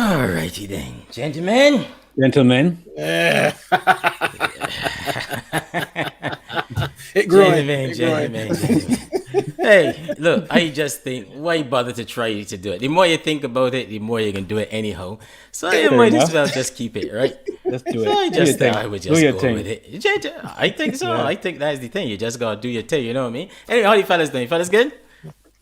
Alrighty then, gentlemen. Gentlemen. It growing. Gentlemen. Hey, look, I just think, why bother to try to do it? The more you think about it, the more you can do it anyhow. So you might as well just keep it, right? Just do it. So I would just go thing. with it. I think so. Yeah. I think that's the thing. You just gotta do your thing, you know what I mean? Anyway, how you fellas doing? You fellas good?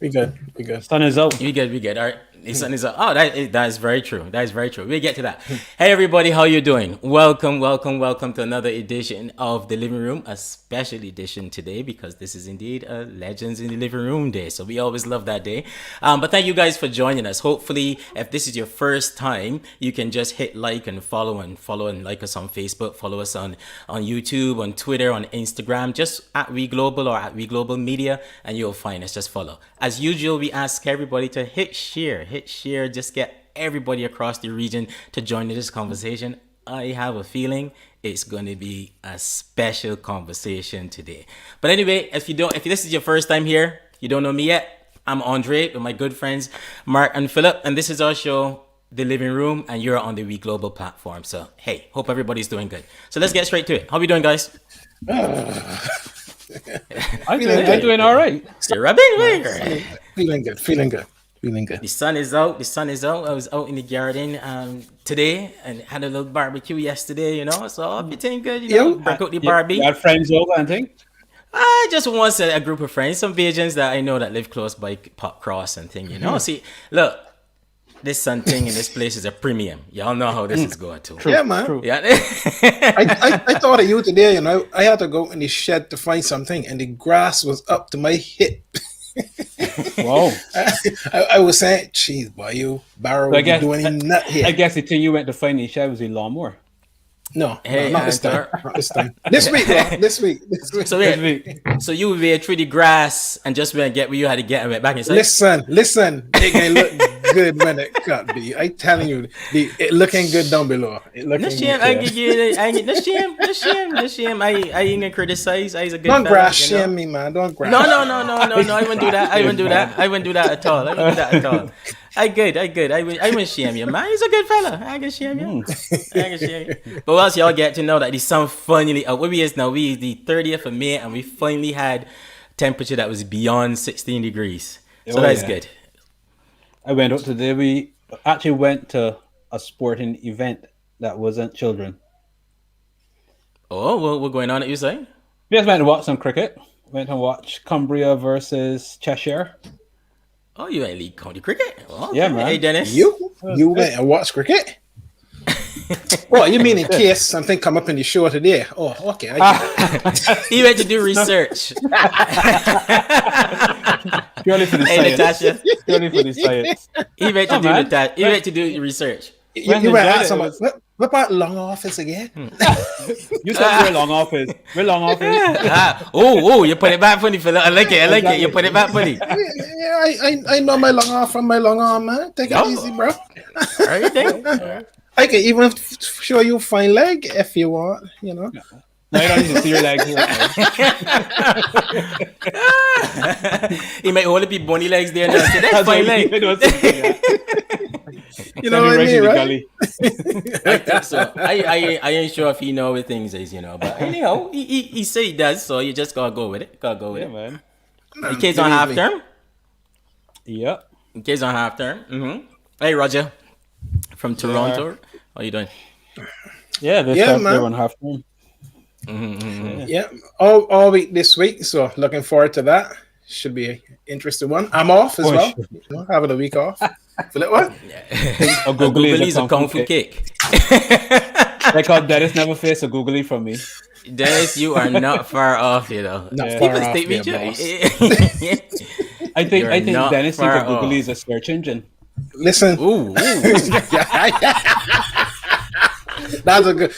We good. Sun is out. We good. All right. The sun is out. Oh, that is very true. That is very true. We'll get to that. Hey, everybody. How you doing? Welcome to another edition of The Living Room, a special edition today because this is indeed a Legends in the Living Room day. So we always love that day. But thank you guys for joining us. Hopefully, if this is your first time, you can just hit like and follow and like us on Facebook. Follow us on YouTube, on Twitter, on Instagram. Just at We Global or at We Global Media, and you'll find us. Just follow. As usual, we ask everybody to hit share, just get everybody across the region to join in this conversation. I have a feeling it's going to be a special conversation today. But anyway, if this is your first time here, you don't know me yet, I'm Andre with my good friends Mark and Philip, and this is our show, The Living Room, and you're on the We Global platform. So hey, hope everybody's doing good. So let's get straight to it. How are we doing, guys? I'm doing all right. Feeling good. The sun is out. I was out in the garden today and had a little barbecue yesterday, you know. So everything good, you know. Break out the Barbie. You had friends over, I think? I just once a group of friends, some Bajangles that I know that live close by Pop Cross and thing, you know. See, look, this sun thing in this place is a premium. Y'all know how this is going to. True, yeah, man. True. Yeah. I thought of you today, you know. I had to go in the shed to find something, and the grass was up to my hip. Whoa. I was saying, geez, boy, you Barrow would be doing any nut here. I guess the thing you went to find in the shed was a lawnmower. No, not this time. This week. So you would be through the grass and just get where you had to get back inside. Listen. It can look good when it cut. Be I telling you, it looking good down below. No shame. I ain't gonna criticize. I a good don't fella, grass shame me, man. Don't grass. No. I wouldn't do that. I wouldn't do that at all. I good. I wouldn't shame you, man. He's a good fella. I can shame you. But once y'all get to know that the sun finally out, where we is now, we is the 30th of May, and we finally had temperature that was beyond 16 degrees. So that's good. I went out today. We actually went to a sporting event that wasn't children. Oh, well, what's going on at you say? We just went to watch some cricket. Went to watch Cumbria versus Cheshire. Oh, you ain't League County Cricket? Oh, okay. Yeah, man. Hey, Dennis. You went and watched cricket? Well, you mean in case something come up in the show today? Oh, okay. He went to do research. Purely for the science. Natasha. Purely for the science. He went to do research. You went ask someone, what about long office again? You said we're long office. We're long office. You put it back funny for that. I like it. You put it back funny. Yeah, I know my long arm from my long arm, man. Take it easy, bro. Right. I can even show you fine leg if you want, you know. No, you don't need to see your legs. He might hold up your bony legs there now. So that's fine leg. You know what I mean, right? I think so. I ain't sure if he know what things is, you know. But anyhow, he say he does, so you just gotta go with it. Man. The kids on half term? Yep. The kids on half term. Mm-hmm. Hey, Roger. From Toronto. How you doing? Yeah, they're on half term. Mm-hmm. Yeah, all week this week, so looking forward to that. Should be an interesting one. I'm off as well. Sure. You know, having a week off. Feel it what? A googly's a kung fu cake. Like how Dennis never faced a googly from me. Dennis, you are not far off, you know. Far off, I think Dennis thinks a googly is a search engine. Listen. Ooh. That's a good.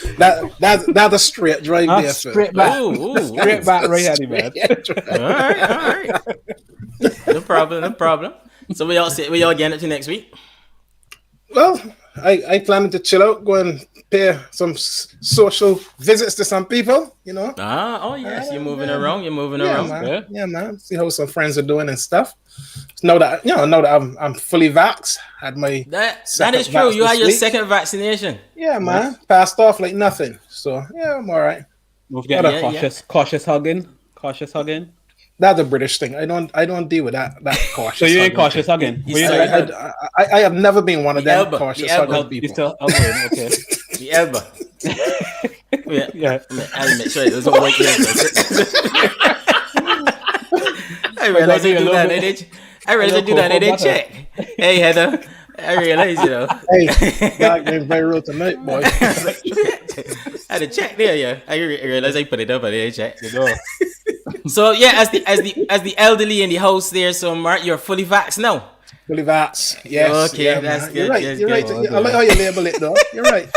That's a straight drive there. Straight back. Straight back right at him, man. All right. No problem. So we all get into next week. Well, I planning to chill out, go and pay some social visits to some people, you know. Oh yes, you're moving around. You're moving Yeah, around. man. Yeah. Yeah, man. See how some friends are doing and stuff. Know that I'm fully vaxxed. Had my That is true. You had your second vaccination. Yeah, man. Passed off like nothing. So yeah, I'm all right. We've got cautious hugging. Cautious hugging. That's a British thing. I don't deal with that cautious. So you ain't cautious hugging. I have never been one of them cautious hugging people. You still okay? The elbow. Yeah. I'll make sure it was all white here. I realized they do that. I realized they do that. They didn't check. Hey Heather, I realized Hey, that game's very real tonight, boy. I had to check there. Yeah, I realized I put it up, but I didn't check. So yeah, as the elderly in the house there, so Mark, you're fully vaxxed now. Fully vaxxed. Yes. Okay, yeah, that's man. good. You're right. That's You're right. good. I like how you label it, though. You're right.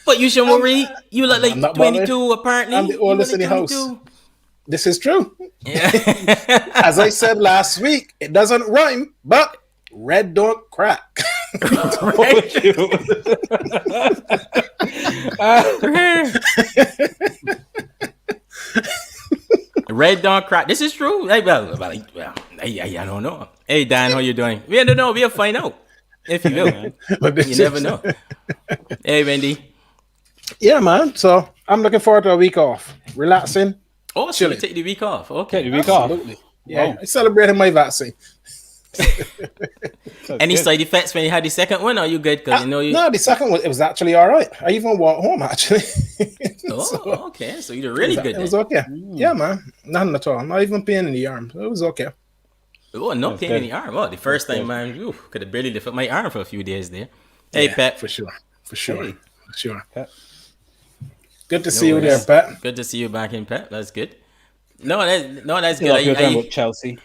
But you should worry. You look I'm like not 22 bothered. apparently. I'm the oldest in the house. 22. This is true. Yeah. As I said last week, it doesn't rhyme, but red don't crack. Red don't crack. This is true. Hey, well, I don't know. Hey Dan, how you doing? We don't know. We'll find out if you will. You never know. Hey Wendy. Yeah, man. So I'm looking forward to a week off, relaxing. Oh, so you take the week off. Okay. Take the week off. Absolutely. Yeah, Wow. I celebrated my vaccine. Any side effects when you had the second one? Or are you good? Because you. No, the second one, it was actually all right. I even walked home actually. Okay. So you're really good. It was okay. Yeah, man. Nothing at all. Not even pain in the arm. It was okay. Oh, no pain in the arm. Oh, the first time, man, could have barely lifted my arm for a few days there. Hey, Yeah, Pep. for sure. Hey. Pep. Good to see you there, Pat. Good to see you back in, Pep. That's good. No, that's Yeah, you're good. talking about Chelsea.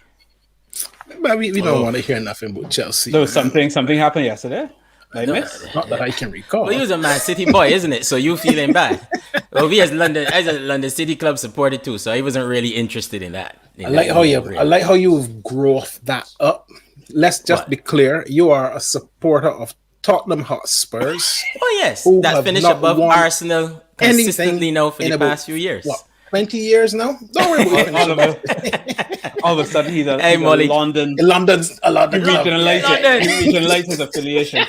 But we don't want to hear nothing about Chelsea. There was something happened yesterday. I missed. Not that I can recall. Well, he was a Man City boy, isn't it? So you feeling bad. Well, we as a London City club supported too, so I wasn't really interested in that. I like how you've growth that up. Let's just be clear. You are a supporter of Tottenham Hotspurs. Oh yes, who that have finished not above won Arsenal consistently now for the past few years. What, 20 years now? Don't worry about it. All of a sudden, he's a Molly. London. London's a lot of Regionalized affiliation.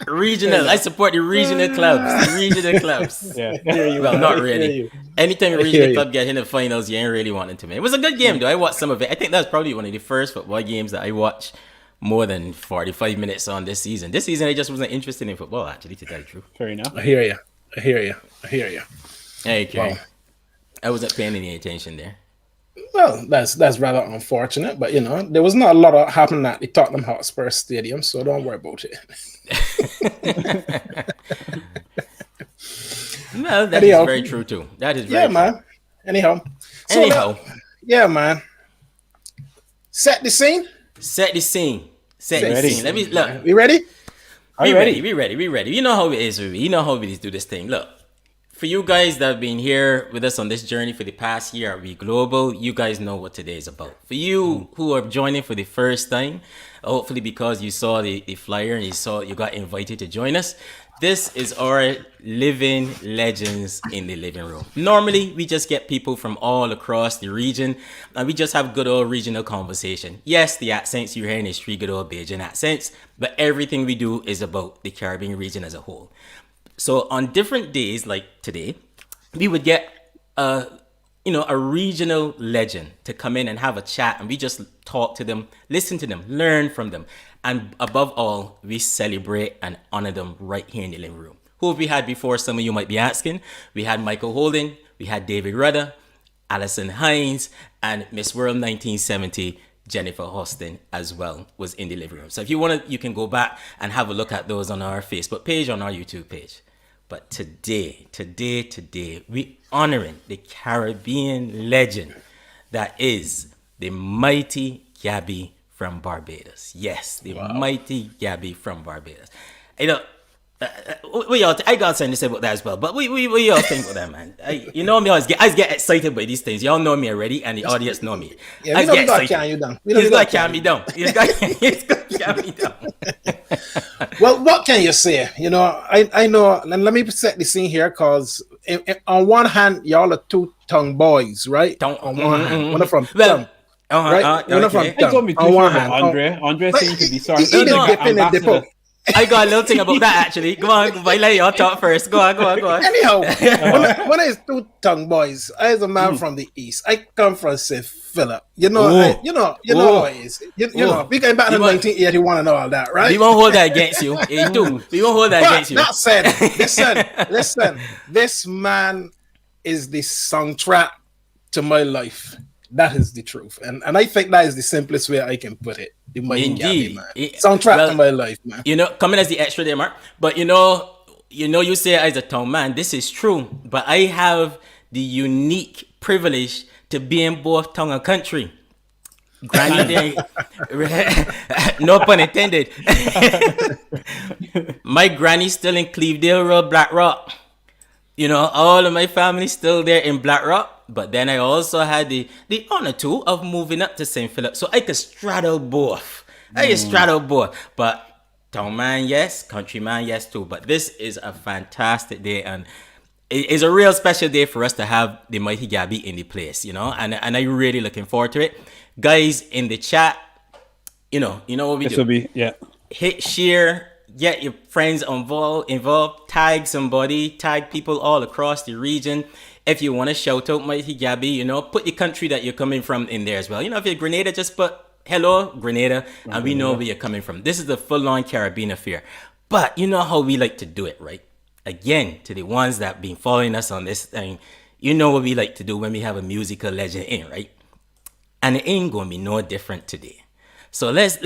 Regional. I support the regional clubs. The regional clubs. Yeah. Well, not really. Anytime a regional club get in the finals, you ain't really wanting to. Man, it was a good game though. I watched some of it. I think that's probably one of the first football games that I watched more than 45 minutes on this season. This season, I just wasn't interested in football, actually, to tell you the truth. Fair enough. I hear you. Hey, Kerry. Wow. I wasn't paying any attention there. Well, that's rather unfortunate, but there was not a lot of happening at the Tottenham Hotspur Stadium, so don't worry about it. Well, that is very true too. That is very true. man. Anyhow. Yeah, man. Set the scene. Set the scene. Let me look. We ready? We ready. You know how it is, you know how we do this thing. Look, for you guys that have been here with us on this journey for the past year at We Global, you guys know what today is about. For you who are joining for the first time, hopefully because you saw the flyer and you got invited to join us, this is our living legends in the living room. Normally, we just get people from all across the region and we just have good old regional conversation. Yes, the accents you're hearing is three good old Bajan accents, but everything we do is about the Caribbean region as a whole. So on different days like today, we would get a regional legend to come in and have a chat, and we just talk to them, listen to them, learn from them. And above all, we celebrate and honor them right here in the living room. Who have we had before? Some of you might be asking. We had Michael Holden, we had David Rudder, Alison Hines, and Miss World 1970, Jennifer Hostin as well was in the living room. So if you want to, you can go back and have a look at those on our Facebook page, on our YouTube page. But today, we honoring the Caribbean legend that is the mighty Gabby from Barbados. Yes, the mighty Gabby from Barbados. We all, I got something to say about that as well, but we all think about that, man. You know me, I get excited by these things. Y'all know me already, and the audience know me. Yeah, we don't got calm you down. He's got to calm me down. He's got to calm me down. Well, what can you say? You know, I know, and let me set the scene here, because on one hand, y'all are two-tongue boys, right? On one hand. One from tongue. Right? One from tongue. On one hand. Andre seemed to be sorry. I got a little thing about that actually. Go on, let y'all talk first. Go on. Anyhow, when I was two-tongue boys, I was a man from the east. I come from St. Philip. You know how it is. You know, we came back in 1981 and all that, right? We won't hold that against you. You do. We won't hold that against you. That said, listen. This man is the soundtrack to my life. That is the truth, and I think that is the simplest way I can put it. Indeed, Gabby, man. Soundtrack to my life, man. You know, coming as the extra there, Mark. But you say as a town man, this is true. But I have the unique privilege to be in both tongue and country. Granny, no pun intended. My granny's still in Clevedale Road, Black Rock. You know, all of my family still there in Black Rock. But then I also had the honor too of moving up to St. Philip, so I could straddle both. But town man, yes. Country man, yes too. But this is a fantastic day, and it is a real special day for us to have the mighty Gabby in the place. You know, and I'm really looking forward to it, guys. In the chat, you know what we do. Hit share. Get your friends involved. Tag somebody. Tag people all across the region. If you want to shout out mighty Gabby, put your country that you're coming from in there as well. If you're Grenada, just put hello, Grenada, and we know where you're coming from. This is the full-on Caribbean affair. But you know how we like to do it, right? Again, to the ones that have been following us on this thing, you know what we like to do when we have a musical legend in, right? And it ain't going to be no different today. So let's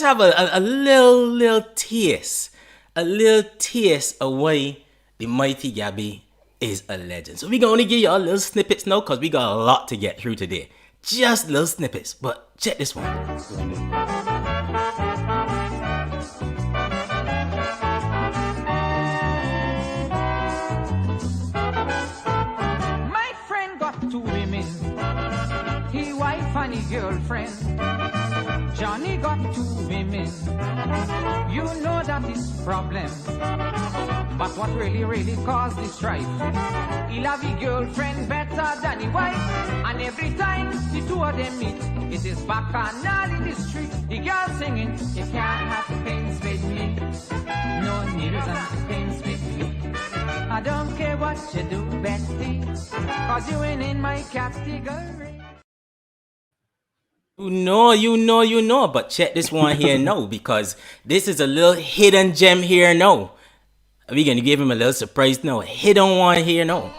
have a little taste of why the mighty Gabby is a legend. So we're going to give you all little snippets now, because we got a lot to get through today. Just little snippets, but check this one. My friend got two women, he wife and his girlfriend. Johnny got two women, you know that is problem. But what really caused the strife? He love his girlfriend better than his wife, and every time the two of them meet, it is bacchanal in the street. The girl singing, you can't have things with me, no needles and things with me. I don't care what you do, Betty, cause you ain't in my category. You know, but check this one here now, because this is a little hidden gem here now. We're going to give him a little surprise now. A hidden one here now.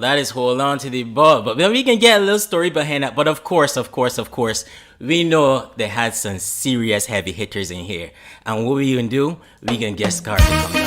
That is hold on to the ball, but then we can get a little story behind that. But of course, we know they had some serious heavy hitters in here. And what we gonna do? We gonna get Scar to come down.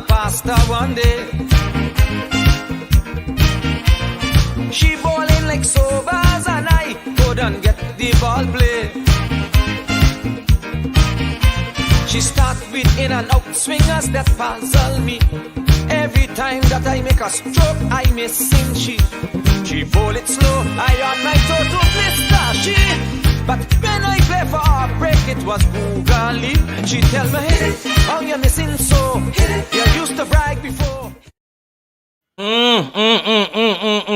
Pasta one day, she ballin' like sobers and I couldn't get the ball play. She start with in and out swingers that puzzle me. Every time that I make a stroke, I missing she bowl it slow, I on my toe to blister she. But when I play for her break, it was Boogali. She tell me, hit it, how you missing so? Hit it, you used to brag before.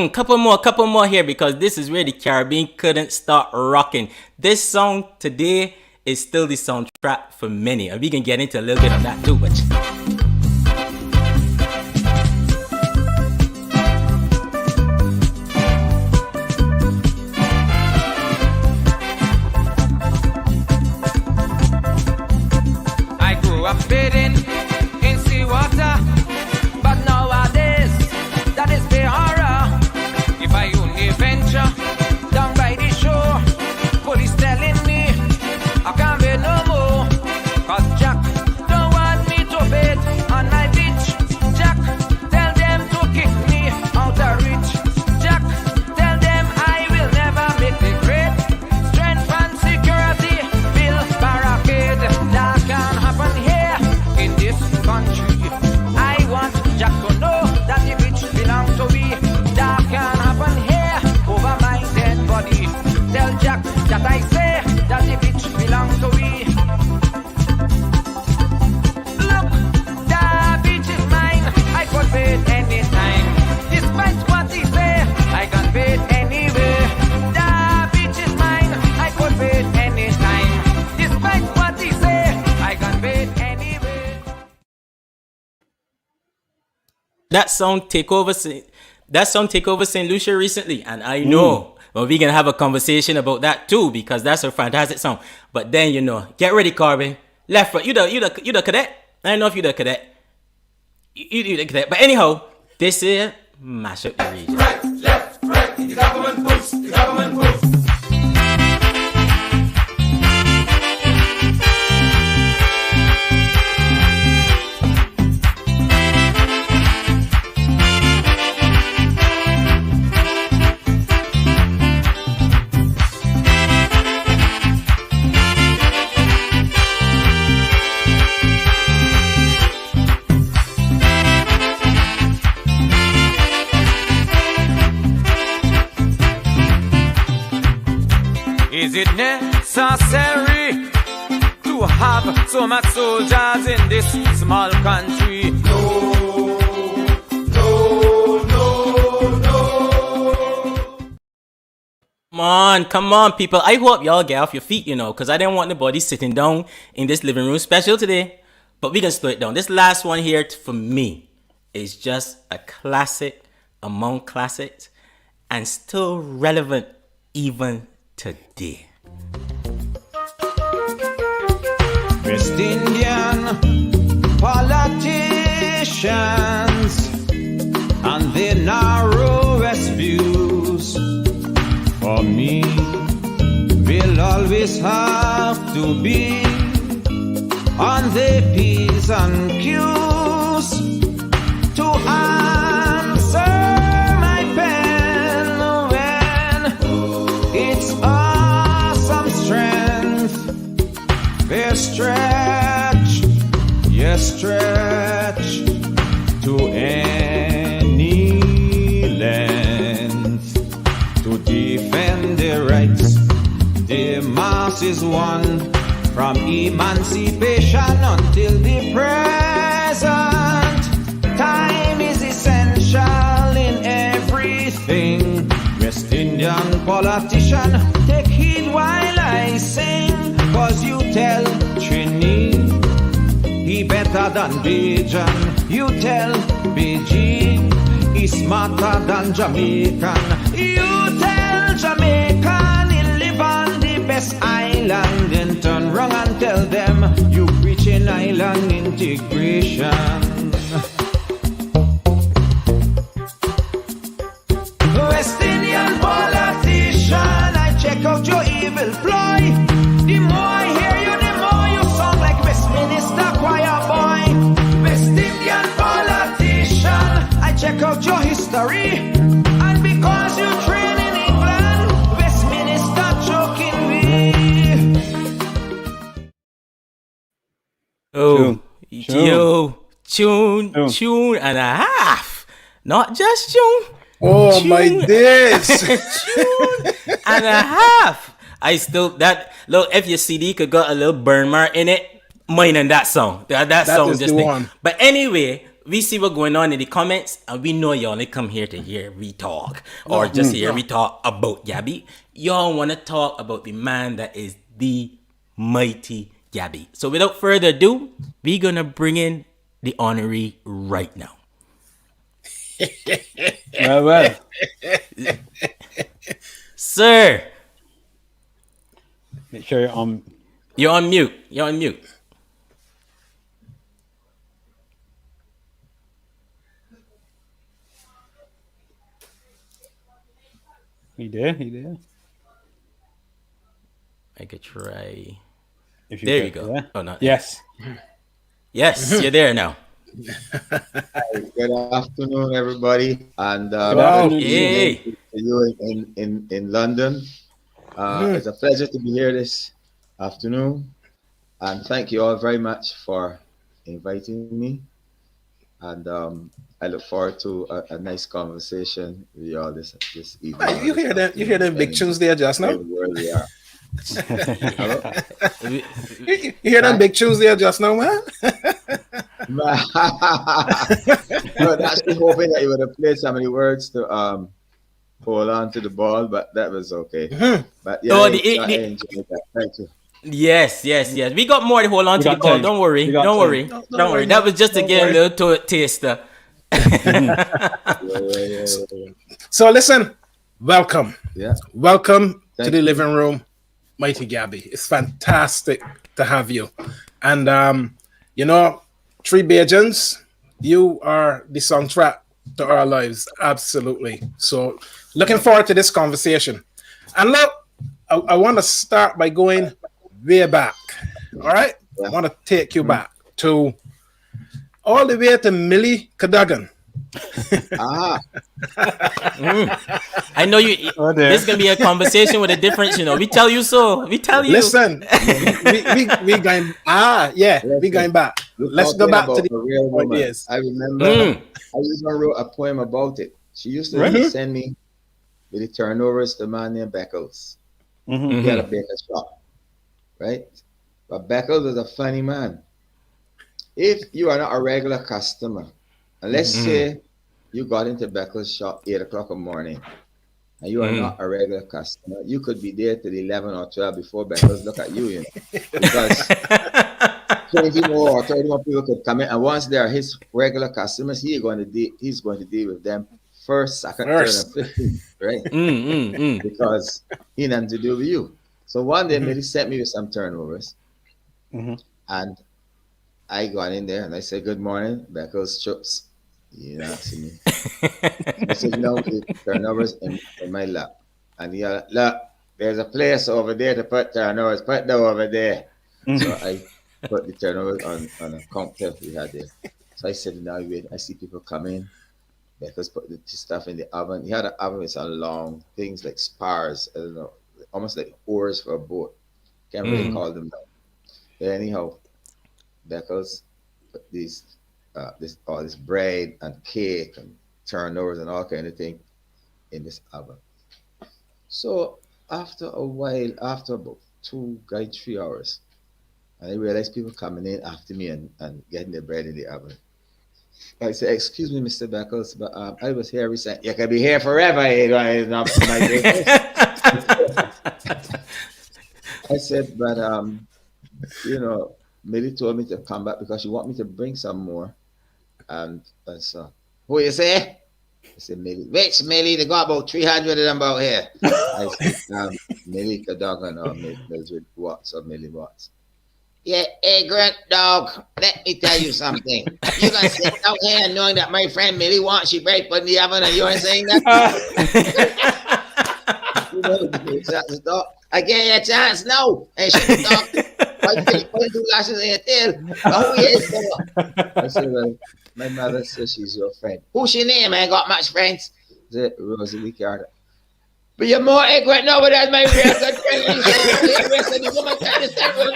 Couple more here because this is where the Caribbean couldn't start rocking. This song today is still the soundtrack for many, and we can get into a little bit of that too. But I grew up bathing in seawater, but nowadays that is the horror. If I only venture down by the shore, police telling me I can't wait no more. Cause Jack don't want me to bathe on my beach. Jack, tell them to kick me out of reach. Jack, tell them I will never make the grade. Strength and security, build barricade. That can happen here in this country. I want Jack to know that the beach belongs to me. That can happen here over my dead body. Tell Jack that I say that the beach belongs to me. Look, the beach is mine. I could bathe anytime. Despite what he say, I can bathe anywhere. The beach is mine. I could bathe anytime. Despite what he say, I can bathe anywhere. that song take over St. Lucia recently, and I know well, we can have a conversation about that too because that's a fantastic song. But then get ready, Carbon. Left foot, you the cadet. I don't know if you the cadet. You the cadet. But anyhow, this is mash up the region. Right, left, right, the government push, the government push. Is it necessary to have so much soldiers in this small country? No. Come on, people. I hope y'all get off your feet, because I didn't want nobody sitting down in this living room special today. But we can slow it down. This last one here, for me, is just a classic among classics and still relevant even today. West Indian politicians and their narrowest views, for me, will always have to be on their P's and Q's to answer my pen when it's awesome strength. They stretch, yes, stretch to any length to defend their rights. The mass is one from emancipation until the present. Time is essential in everything. West Indian politician, take heed while I sing, cause you tell Trini he better than Bajan. You tell Beijing he smarter than Jamaican. You tell Jamaican he live on the best island, then turn round and tell them you preaching island integration. West Indian politician, I check out your evil ploy. The more I hear you, the more you sound like Westminster choir boy. West Indian politician, I check out your history, and because you train in England, Westminster choking me. Oh, tune and a half, not just tune. Oh my days! Tune and a half. I still that look. If your CD could got a little burn mark in it, mine and that song. That song is just the thing. one. But anyway, we see what's going on in the comments, and we know you only come here to hear we talk, or just hear we talk about Gabby. Y'all want to talk about the man that is the mighty Gabby. So without further ado, we're going to bring in the honoree right now. Well. Sir. Make sure you're on. You're on mute. You're on mute. He there. I could try. If There can, you go. Yeah? Oh, no. Yes. Yes, you're there now. Good afternoon, everybody, and Hey. to you in London. It's a pleasure to be here this afternoon, and thank you all very much for inviting me. And I look forward to a nice conversation with you all this evening. Hey, you hear that? You hear them big tunes there just now? Where we are. You hear them big tunes there just now, man? No, actually hoping that you would have played some of the words to hold on to the ball, but that was okay. But yeah, I enjoyed that. Thank you. Yes. We got more to hold on to the ball. Don't worry. Don't worry. That was just to get a little taster. Yeah. So listen, welcome. Yeah. Welcome Thank to the you. living room, mighty Gabby. It's fantastic to have you. And Three Bajangles, you are the soundtrack to our lives. Absolutely. So looking forward to this conversation. And look, I want to start by going way back. All right? Yeah. I want to take you back to all the way to Millie Cadogan. I know you. This is gonna be a conversation with a difference. We tell you so. We tell you. Listen, we going. We going back. Let's go back to the real woman. Yes. I remember I even wrote a poem about it. She used to send me with the turnovers to a man named Beckles. He had a baker shop, right? But Beckles was a funny man. If you are not a regular customer, and let's say you got into Beckles' shop 8 o'clock in the morning, and you are not a regular customer, you could be there till 11 or 12 before Beckles look at you, because 20 more or 30 more people could come in, and once they are his regular customers, he's going to deal with them first, second, third, and 15th, right? Because he nothing to do with you. So one day, he sent me with some turnovers, and I got in there and I said, "Good morning, Beckles Chups." You know, see me. I said, "No, the turnovers in my lap." And he "Look, there's a place over there to put turnovers. Put them over there." So I put the turnovers on a counter we had there. So I said, "Now wait, I see people come in." Beckles put the stuff in the oven. He had an oven with some long things like spars, I don't know, almost like oars for a boat. Can't really call them now. But anyhow, Beckles put all this bread and cake and turnovers and all kind of thing in this oven. So after a while, after about 3 hours, I realized people coming in after me and getting the bread in the oven. I said, "Excuse me, Mr. Beckles, but I was here recently." "You can be here forever. It's not my business." I said, "But Millie told me to come back because she want me to bring some more." And so, "Who you say?" I said, "Millie." "Which Millie? They got about 300 of them out here." I said, "Millie Cadogan or Mildred Watts or Millie Watts." "Yeah, hey, Grant, dog, let me tell you something. You gonna sit out here knowing that my friend Millie wants she bread put in the oven and you ain't saying that?" "I gave you a chance, no. And she talk. I put 2 lashes in your tail. But who is that?" I said, "Well, my mother says she's your friend." "Who's your name? I ain't got much friends." I said, "Rosalie Carter." "But you're more ignorant now, but that's my real good friend. The woman can't understand what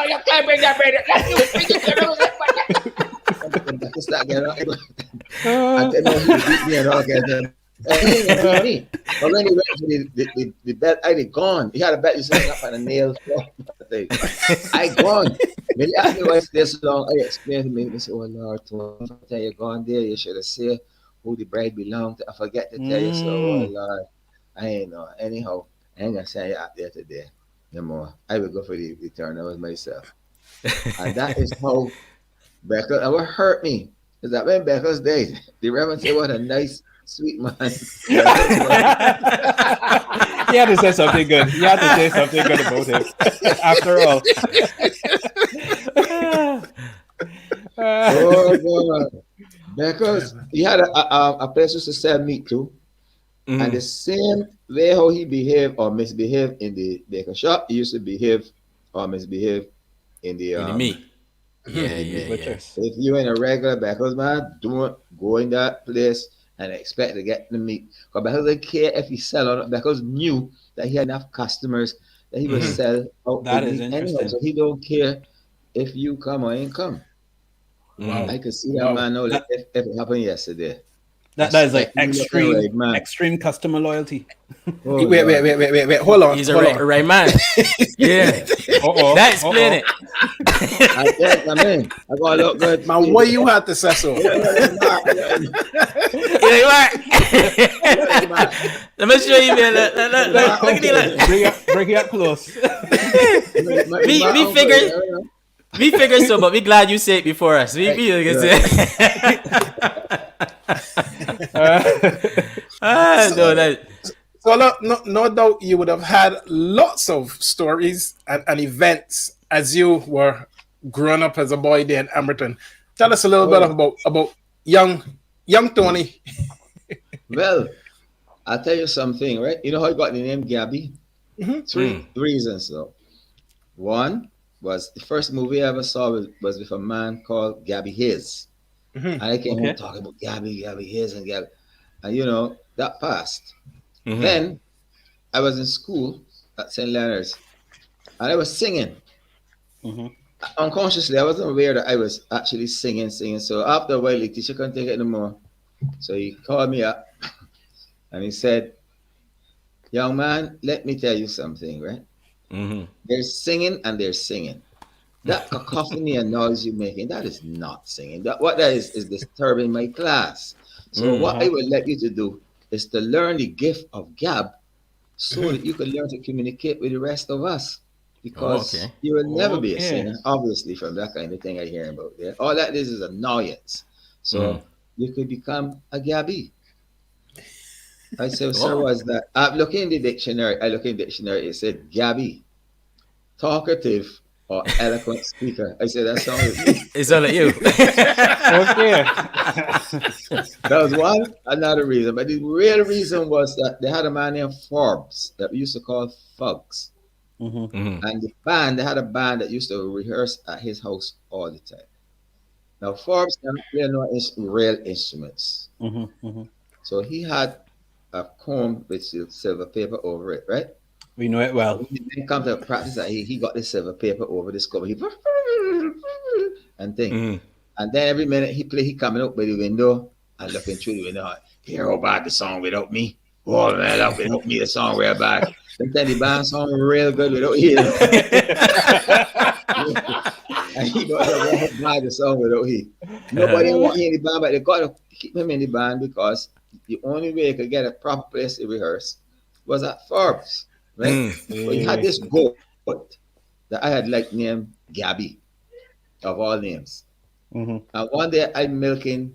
you can't bring that bread. And then he beat me and all kinds of He ain't gonna beat me. But when he went to the bet, I did gone. He had a bet you set up on a nail. I gone. When he asked me why it's this long, I explained to me. He said, "Oh Lord, tell you gone there. You should have said who the bride belonged to. I forget to tell you. So, oh Lord, I ain't know. Anyhow, I ain't gonna send you out there today no more. I will go for the turnovers myself." And that is how Becca. And what hurt me is that when Becca's dead, the Reverend said, "What a nice, sweet man." He had to say something good. He had to say something good about him. After all. Oh God. Because he had a place to sell meat too. And the same way how he behaved or misbehaved in the baker shop, he used to behave or misbehave in the meat. Yeah. If you're in a regular backers man, don't go in that place and expect to get the meat. Because Beckles didn't care if he sell or not. Beckles knew that he had enough customers that he would sell out That the is meat interesting. anyway. So he don't care if you come or ain't come. Wow. I could see that man now if it happened yesterday. That is like man. extreme customer loyalty. Oh, Wait. Hold on. He's a right man. Yeah. That explain it. I think, I mean, I got to look good. Man, why you had to say so? Let me show you, man. Look at that. Bring it up close. We figured so, but we glad you say it before us. We can say So no doubt you would have had lots of stories and events as you were growing up as a boy there in Emerton. Tell us a little bit about young Tony. Well, I'll tell you something, right? You know how I got the name Gabby? Three reasons though. One was the first movie I ever saw was with a man called Gabby Hayes. And I came home talking about Gabby Hayes and Gabby. And you know, that passed. Then I was in school at St. Leonard's and I was singing. Unconsciously, I wasn't aware that I was actually singing. So after a while, the teacher couldn't take it anymore. So he called me up and he said, "Young man, let me tell you something, right? There's singing and there's singing. That cacophony and noise you're making, that is not singing. What that is disturbing my class. So what I would like you to do is to learn the gift of gab so that you can learn to communicate with the rest of us. Because you will never be a singer, obviously, from that kind of thing I hear about there. All that is annoyance. So you could become a Gabby." I said, "Sir, what's that?" I look in the dictionary. It said Gabby, talkative or eloquent speaker. I said, "That sounds like me." It's all like you. That was one. Another reason. But the real reason was that they had a man named Forbes that we used to call Fugs. And they had a band that used to rehearse at his house all the time. Now, Forbes never played no real instruments. So he had a comb with silver paper over it, right? We know it well. When he come to practice, he got the silver paper over this cover. He and thing. And then every minute he coming up by the window and looking through the window. "Hear how bad the song without me? Oh man, without me the song real bad. Sometimes the band song real good without you." And he got to bad the song without he. Nobody want him in the band, but they got to keep him in the band because the only way he could get a proper place to rehearse was at Forbes, right? So he had this goat that I had like named Gabby, of all names. And one day I'm milking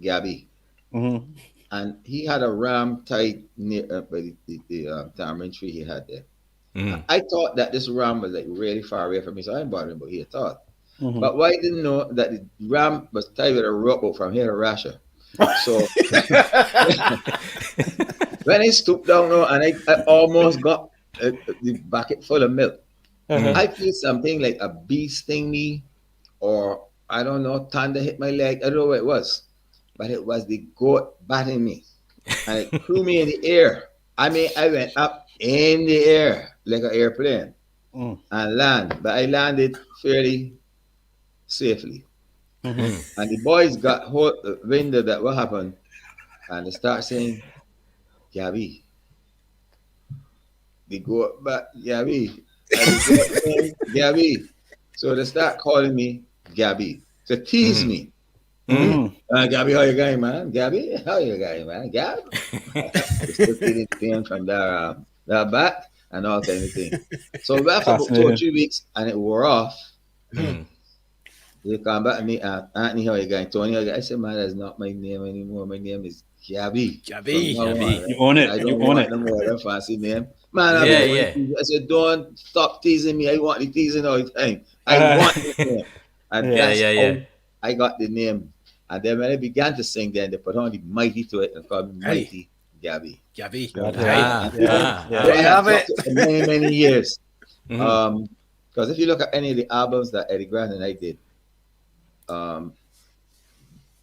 Gabby, and he had a ram tied near by the tamarind tree he had there. I thought that this ram was like really far away from me, so I didn't bother him, but he had thought. But what I didn't know that the ram was tied with a rope from here to Russia. So when I stooped down now and I almost got the bucket full of milk, I feel something like a bee sting me, or I don't know, thunder hit my leg. I don't know what it was, but it was the goat batting me, and it threw me in the air. I mean, I went up in the air like an airplane and land, but I landed fairly safely. And the boys got wind of that what happened, and they start saying, Gabby. They go up back, Gabby. And they go up there, Gabby. So they start calling me Gabby to tease me. Gabby, how you going, man? Gabby, how you going, man? Gab? They still feeling pain from their back and all kind of thing. So after about 2 or 3 weeks and it wore off, they come back and me, Anthony, how you going? Tony, how you going? I said, man, that's not my name anymore. My name is Gabby. Gabby. You own it. I don't You own want it. no more of a fancy name. Man, I said, don't stop teasing me. I want the teasing all the time. I want this name. And that's how I got the name. And then when I began to sing, then they put on the mighty to it and called me Mighty Gabby. Gabby. So I have it. For many, many years. Because if you look at any of the albums that Eddy Grant and I did, none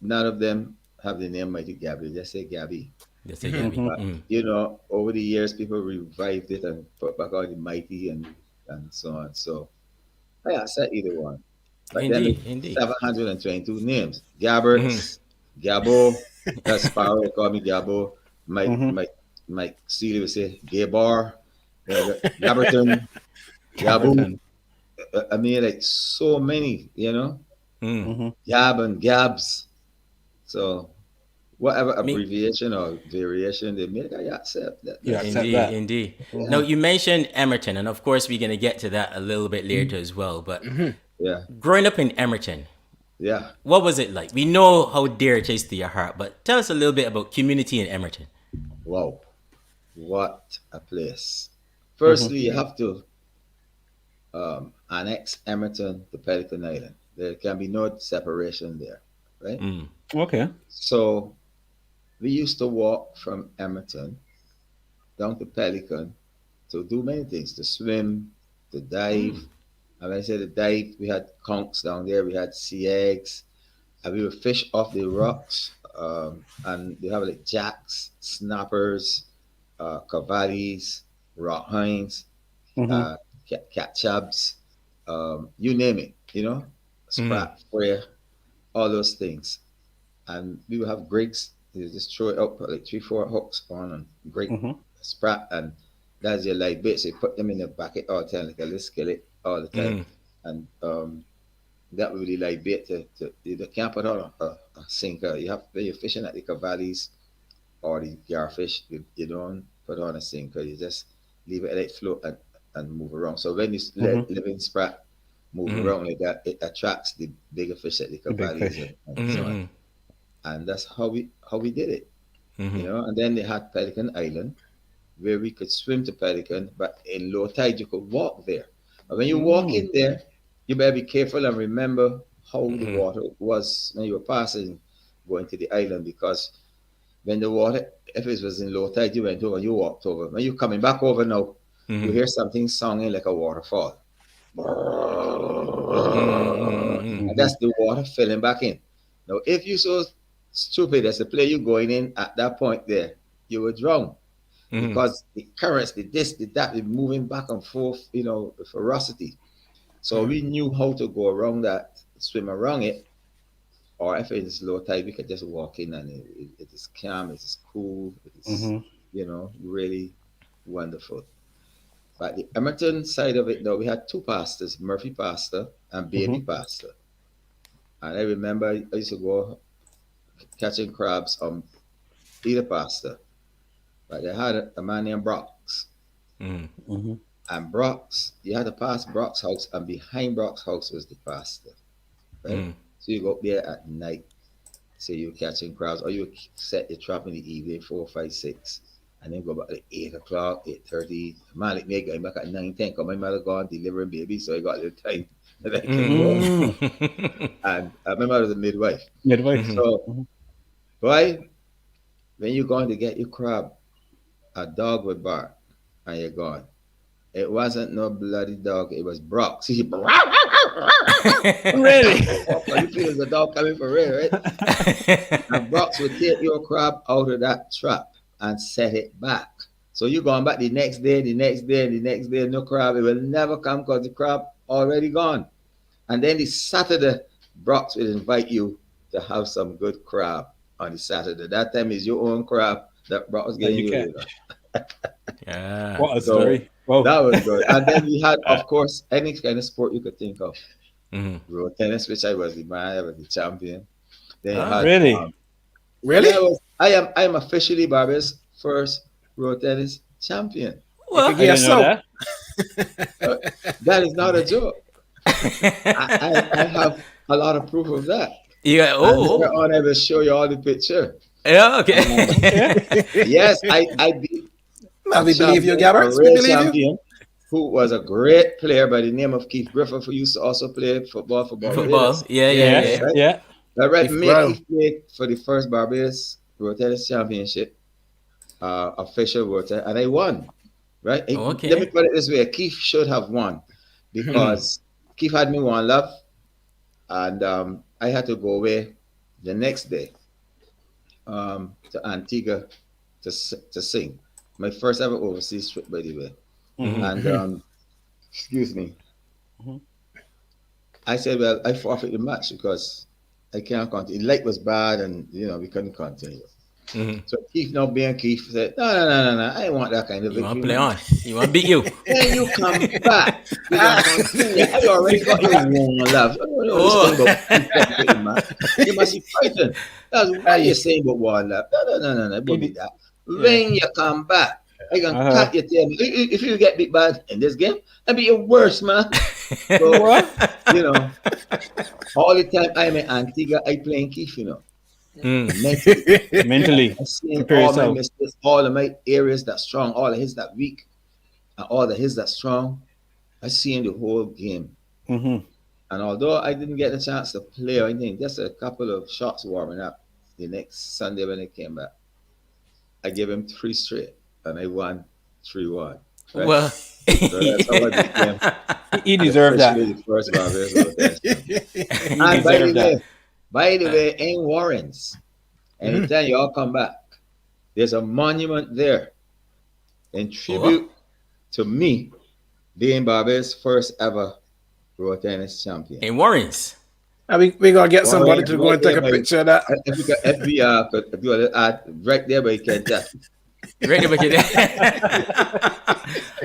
of them have the name Mighty Gabby. They just say Gabby. But, you know, over the years, people revived it and put back on the Mighty and so on. So I accept either one. But Indeed. 722 names. Gabbert, Gabbo, that's Sparrow, they call me Gabbo. Mike Seeley would say Gabar, Gabberton, Gaboo. I mean, like so many, you know? Gab and Gabs. So whatever abbreviation or variation they make, I accept that. Indeed. Now, you mentioned Emerton, and of course, we're going to get to that a little bit later as well. But growing up in Emerton, what was it like? We know how dear it is to your heart, but tell us a little bit about community in Emerton. Wow, what a place. Firstly, you have to annex Emerton to Pelican Island. There can be no separation there, right? Okay. So we used to walk from Emerton down to Pelican to do many things, to swim, to dive. And when I say the dive, we had conchs down there, we had sea eggs, and we would fish off the rocks. And they have like jacks, snappers, cavallies, rock hinds, catchabs, you name it, you know, sprat, prayer, all those things. And we would have grigs. You just throw it up, put like 3-4 hooks on and grig, sprat, and that's your live bait. So you put them in the bucket all the time, like a little skillet all the time. And that would be live bait to you can't put on a sinker. You have when you're fishing at the cavallies or the garfish, you don't put on a sinker. You just leave it let it float and move around. So when you let living sprat move around like that, it attracts the bigger fish at the cavallies and so on. And that's how we did it, you know. And then they had Pelican Island, where we could swim to Pelican, but in low tide you could walk there. But when you walk in there, you better be careful and remember how the water was when you were passing, going to the island, because when the water, if it was in low tide, you went over, you walked over. When you're coming back over now, you hear something singing like a waterfall. And that's the water filling back in. Now, if you're so stupid as to play you going in at that point there, you would drown. Because the currents, the this, the that, the moving back and forth, you know, the ferocity. So we knew how to go around that, swim around it, or if it is low tide, we could just walk in and it is calm, it is cool, it is, you know, really wonderful. But the Emerton side of it, though, we had two pastors, Murphy Pastor and Baby Pastor. And I remember I used to go catching crabs on Peter Pastor. But they had a man named Brox. And Brox, you had to pass Brock's house, and behind Brock's house was the pastor. Right? So you go up there at night, say you're catching crabs, or you set your trap in the evening, 4, 5, 6, and then go back at 8 o'clock, 8:30. Man, like me going back at 9, 10, because my mother gone delivering baby, so I got a little time that I can go. And my mother was a midwife. So, boy, when you're going to get your crab, a dog would bark, and you're gone. It wasn't no bloody dog. It was Brock. See, really? You feel the dog coming for real, right? And Brock would take your crab out of that trap and set it back. So you going back the next day, no crab. It will never come because the crab already gone. And then the Saturday, Brock will invite you to have some good crab on the Saturday. That time is your own crab That brought us That getting you you. catch. Yeah. What a So, story. Wow. that was good. And then we had, of course, any kind of sport you could think of. Road tennis, which I was the champion. Then you had, Really? Really? I am officially Barbados' first road tennis champion. Well, I didn't know that. That is not a joke. I have a lot of proof of that. yeah. And Oh. later on, I will show you all the picture. Yeah. Okay. Yes, I beat Now we believe you, a Gabbard. We real believe you. champion who was a great player by the name of Keith Griffith, who used to also play football for Barbados. Yeah. Yes. Right? Yeah. That right, Keith Brown. Keith played for the first Barbados Road Tennis Championship, official road tennis, and I won. Right? Okay. Let me put it this way: Keith should have won because Keith had me one love, and I had to go away the next day to Antigua to sing. My first ever overseas trip, by the way. And excuse me. I said, well, I forfeit the match because I can't continue. The light was bad, and we couldn't continue. So Keith, now being Keith, said, no, I want that kind of You want victory. to play on? You want to beat you? Then you come back. I already got you one love. You must be frightened. That's why you're saying about one love. No. It won't be that. When you come back, I can cut your tail. If you get big bad in this game, that'd be your worst, man. So, all the time I'm in Antigua, I playing Keith, Mentally. I seen Prepare all my yourself. mistakes, all of my areas that strong, all of his that weak, and all of his that strong. I seen the whole game. And although I didn't get a chance to play or anything, just a couple of shots warming up the next Sunday when I came back, I gave him 3 straight, and I won 3-1. Right? Well, So that's how I became He deserved that. officially the first Barbados Road Tennis champion. He And deserved that. by the way, in Warrens, anytime y'all come back, there's a monument there in tribute to me being Barbados' first ever road tennis champion. in Warrens. We gonna get somebody to go and take a Right there, picture of that. If you could FBR, could do a little right there by Kentucky. Right there,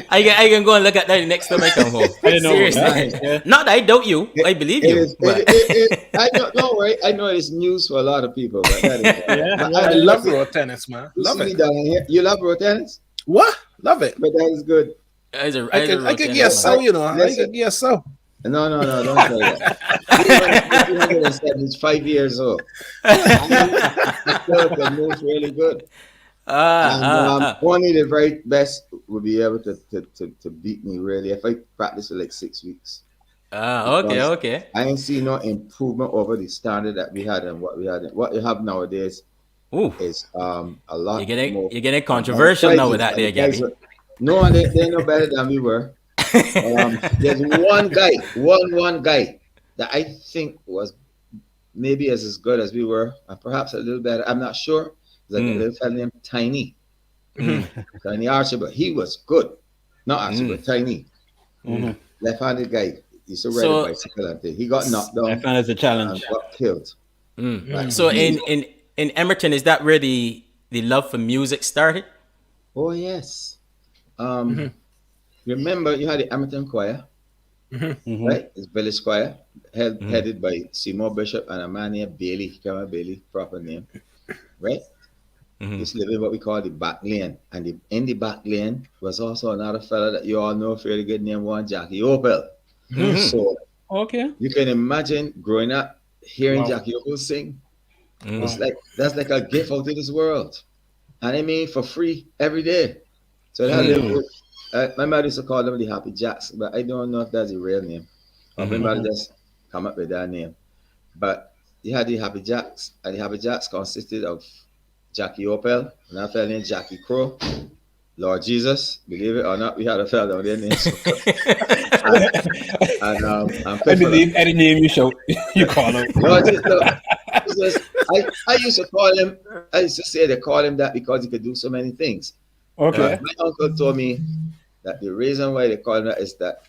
I can go and look at that next time I come home. I didn't know Seriously. that. Yeah. Not that I doubt you. I believe you. But I don't worry. I know it's news for a lot of people, but that is I love road tennis, man. Love see me it. down here. You love road tennis, What? Love it. but that is good. I could get so, I could get so. No, don't say that. Even at 275 years old, I still can move really good. Only the very best would be able to beat me really if I practice for like 6 weeks. Okay. I ain't seen no improvement over the standard that we had and what we had. What you have nowadays Ooh. is a lot more. You're getting controversial now with that there, Gabby. No, they're no better than we were. There's one guy that I think was maybe as good as we were, and perhaps a little better. I'm not sure. There's a little fellow named Tiny. Tiny Archer, but he was good. Not Archer, but Tiny. Left-handed guy. He used to ride a bicycle and thing. He got knocked down. I found it a challenge. And got killed. So in Emerton, is that where the love for music started? Oh yes. Remember you had the Emerton choir, right? It's village choir, headed by Seymour Bishop and a man named Bailey, Cameron Bailey, proper name, right? He's living what we call the back lane, and in the back lane was also another fella that you all know fairly good name, one Jackie Opel. So you can imagine growing up hearing Jackie Opel sing. It's like that's like a gift out of this world, and I mean for free every day. So that little, my mother used to call them the Happy Jacks, but I don't know if that's a real name. Or my mother just come up with that name. But you had the Happy Jacks, and the Happy Jacks consisted of Jackie Opel, another fellow named Jackie Crow, Lord Jesus, believe it or not, we had a fellow down there named Any name you show, you call him. Lord Jesus, I used to call him, I used to say they call him that because he could do so many things. Okay. My uncle told me that the reason why they call him that is that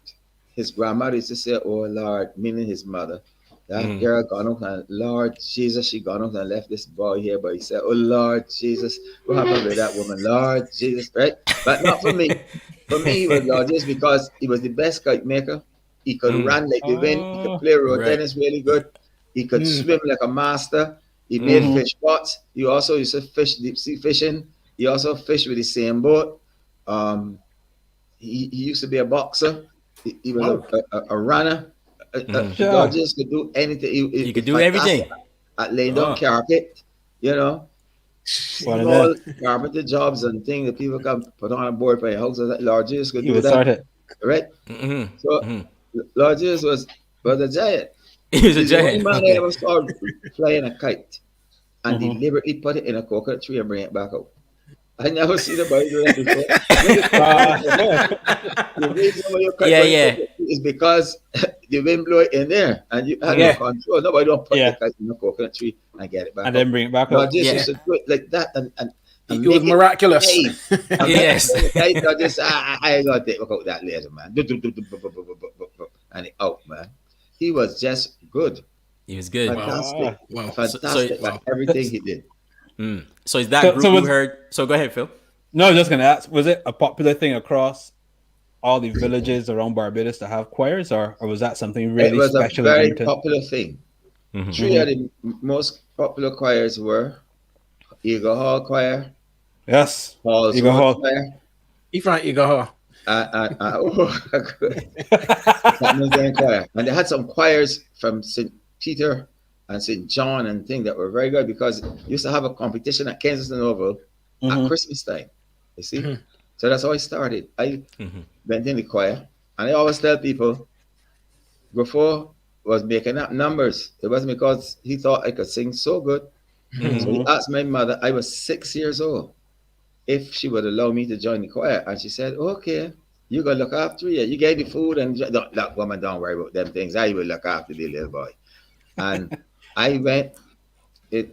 his grandmother used to say, "Oh Lord," meaning his mother, That girl gone up and Lord Jesus, she gone up and left this boy here. But he said, "Oh Lord Jesus, what happened with that woman? Lord Jesus, right?" But not for me. For me, he was Lord Jesus because he was the best kite maker. He could run like the wind. He could play road tennis really good. He could swim like a master. He made fish pots. He also used to fish deep sea fishing. He also fished with the same boat. He used to be a boxer. He was a runner. Dodgers could do anything. He could do everything. At laying down carpet, you know, small carpenter jobs and things that people can put on a board for your house. Lord Jesus could do that, right? So Lord Jesus was a giant. He was a giant. The only man I ever saw flying a kite and deliberately put it in a coconut tree and bring it back out. I never seen anybody do that before. The reason why your kite is because the wind blow it in there and you have no control. Nobody don't put the kite in a coconut tree and get it back and then bring it back out. out. Just used to do it like that and it was miraculous. Yes. I ain't gonna take out that later, man. And it out, man. He was just good. He was good. Fantastic. Wow. Fantastic at everything he did. So is that group you heard? So go ahead, Phil. No, I was just going to ask, was it a popular thing across all the villages around Barbados to have choirs, or was that something really special? It was a very popular thing. Three of the most popular choirs were Eagle Hall Choir. Yes. Eagle Hall Choir. He from Eagle Hall. Choir. And they had some choirs from St. Peter and St. John and things that were very good because used to have a competition at Kensington Oval at Christmas time. You see? So that's how I started. I went in the choir and I always tell people before was making up numbers. It wasn't because he thought I could sing so good. So he asked my mother, I was 6 years old, if she would allow me to join the choir. And she said, okay, you gonna look after you. You gave the food and that woman don't worry about them things. I will look after the little boy. And I went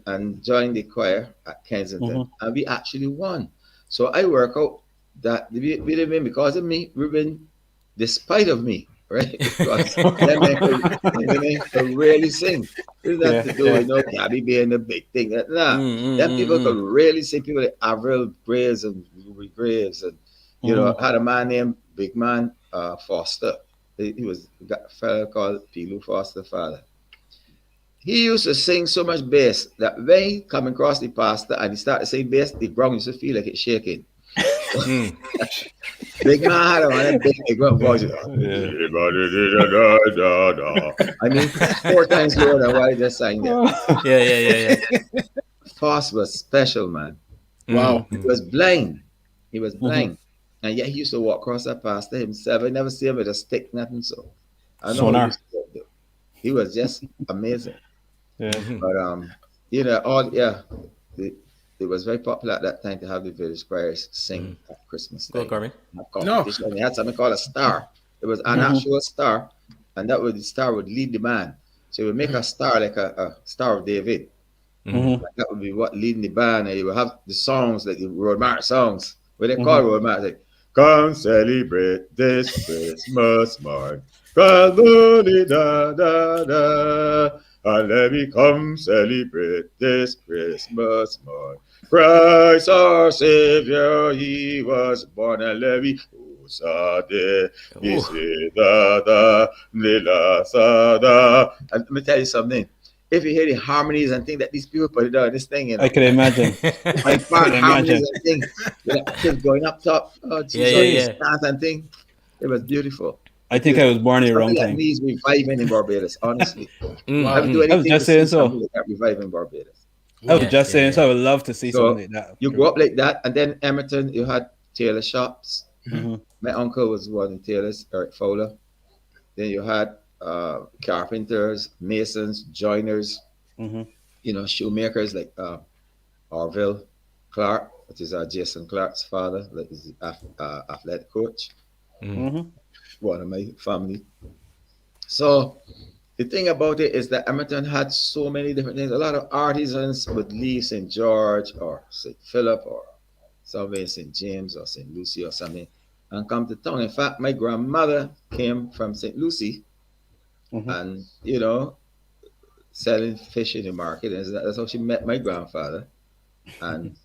and joined the choir at Kensington and we actually won. So I work out that we didn't win because of me, we win despite of me, right? Because them could really sing. It's not to do with Gabby being the big thing. Them people could really sing. People like Avril Graves and Ruby Graves and you know, had a man named Big Man Foster. He was a fellow called Pilu Foster father. He used to sing so much bass that when he come across the pastor and he started saying bass, the ground used to feel like it's shaking. Big Man had a big voice. I mean, 4 times lower than what I just sang there. Yeah. Foster was special, man. Wow. He was blind. He was blind. And yet he used to walk across that pastor himself. I never see him with a stick, nothing. So I know he was just amazing. But you know, it was very popular at that time to have the village choirs sing at Christmas time. They had something called a star. It was an actual star, and the star would lead the band. So you would make a star like a Star of David. Like that would be what leading the band, and you would have the songs like the road march songs. What they call road march, like come celebrate this Christmas morn. Da da da. And let me come celebrate this Christmas morn. Christ our Savior, he was born. And let me and let me tell you something. If you hear the harmonies and things that these people put it on this thing, you know, I can imagine. Harmonies and things, kids going up top, dance and things. It was beautiful. I think I was born in the wrong time. He's reviving in Barbados, honestly. I was just saying so. Like reviving Barbados. I was just saying so. I would love to see something like that. You grew up like that, and then Emerton, you had tailor shops. My uncle was one in tailors, Eric Fowler. Then you had carpenters, masons, joiners, you know, shoemakers like Orville Clark, which is Jason Clark's father, that is the athletic coach. One of my family. So the thing about it is that Emerton had so many different things. A lot of artisans would leave St. George or St. Philip or somewhere in St. James or St. Lucie or something and come to town. In fact, my grandmother came from St. Lucie and, you know, selling fish in the market, and that's how she met my grandfather. And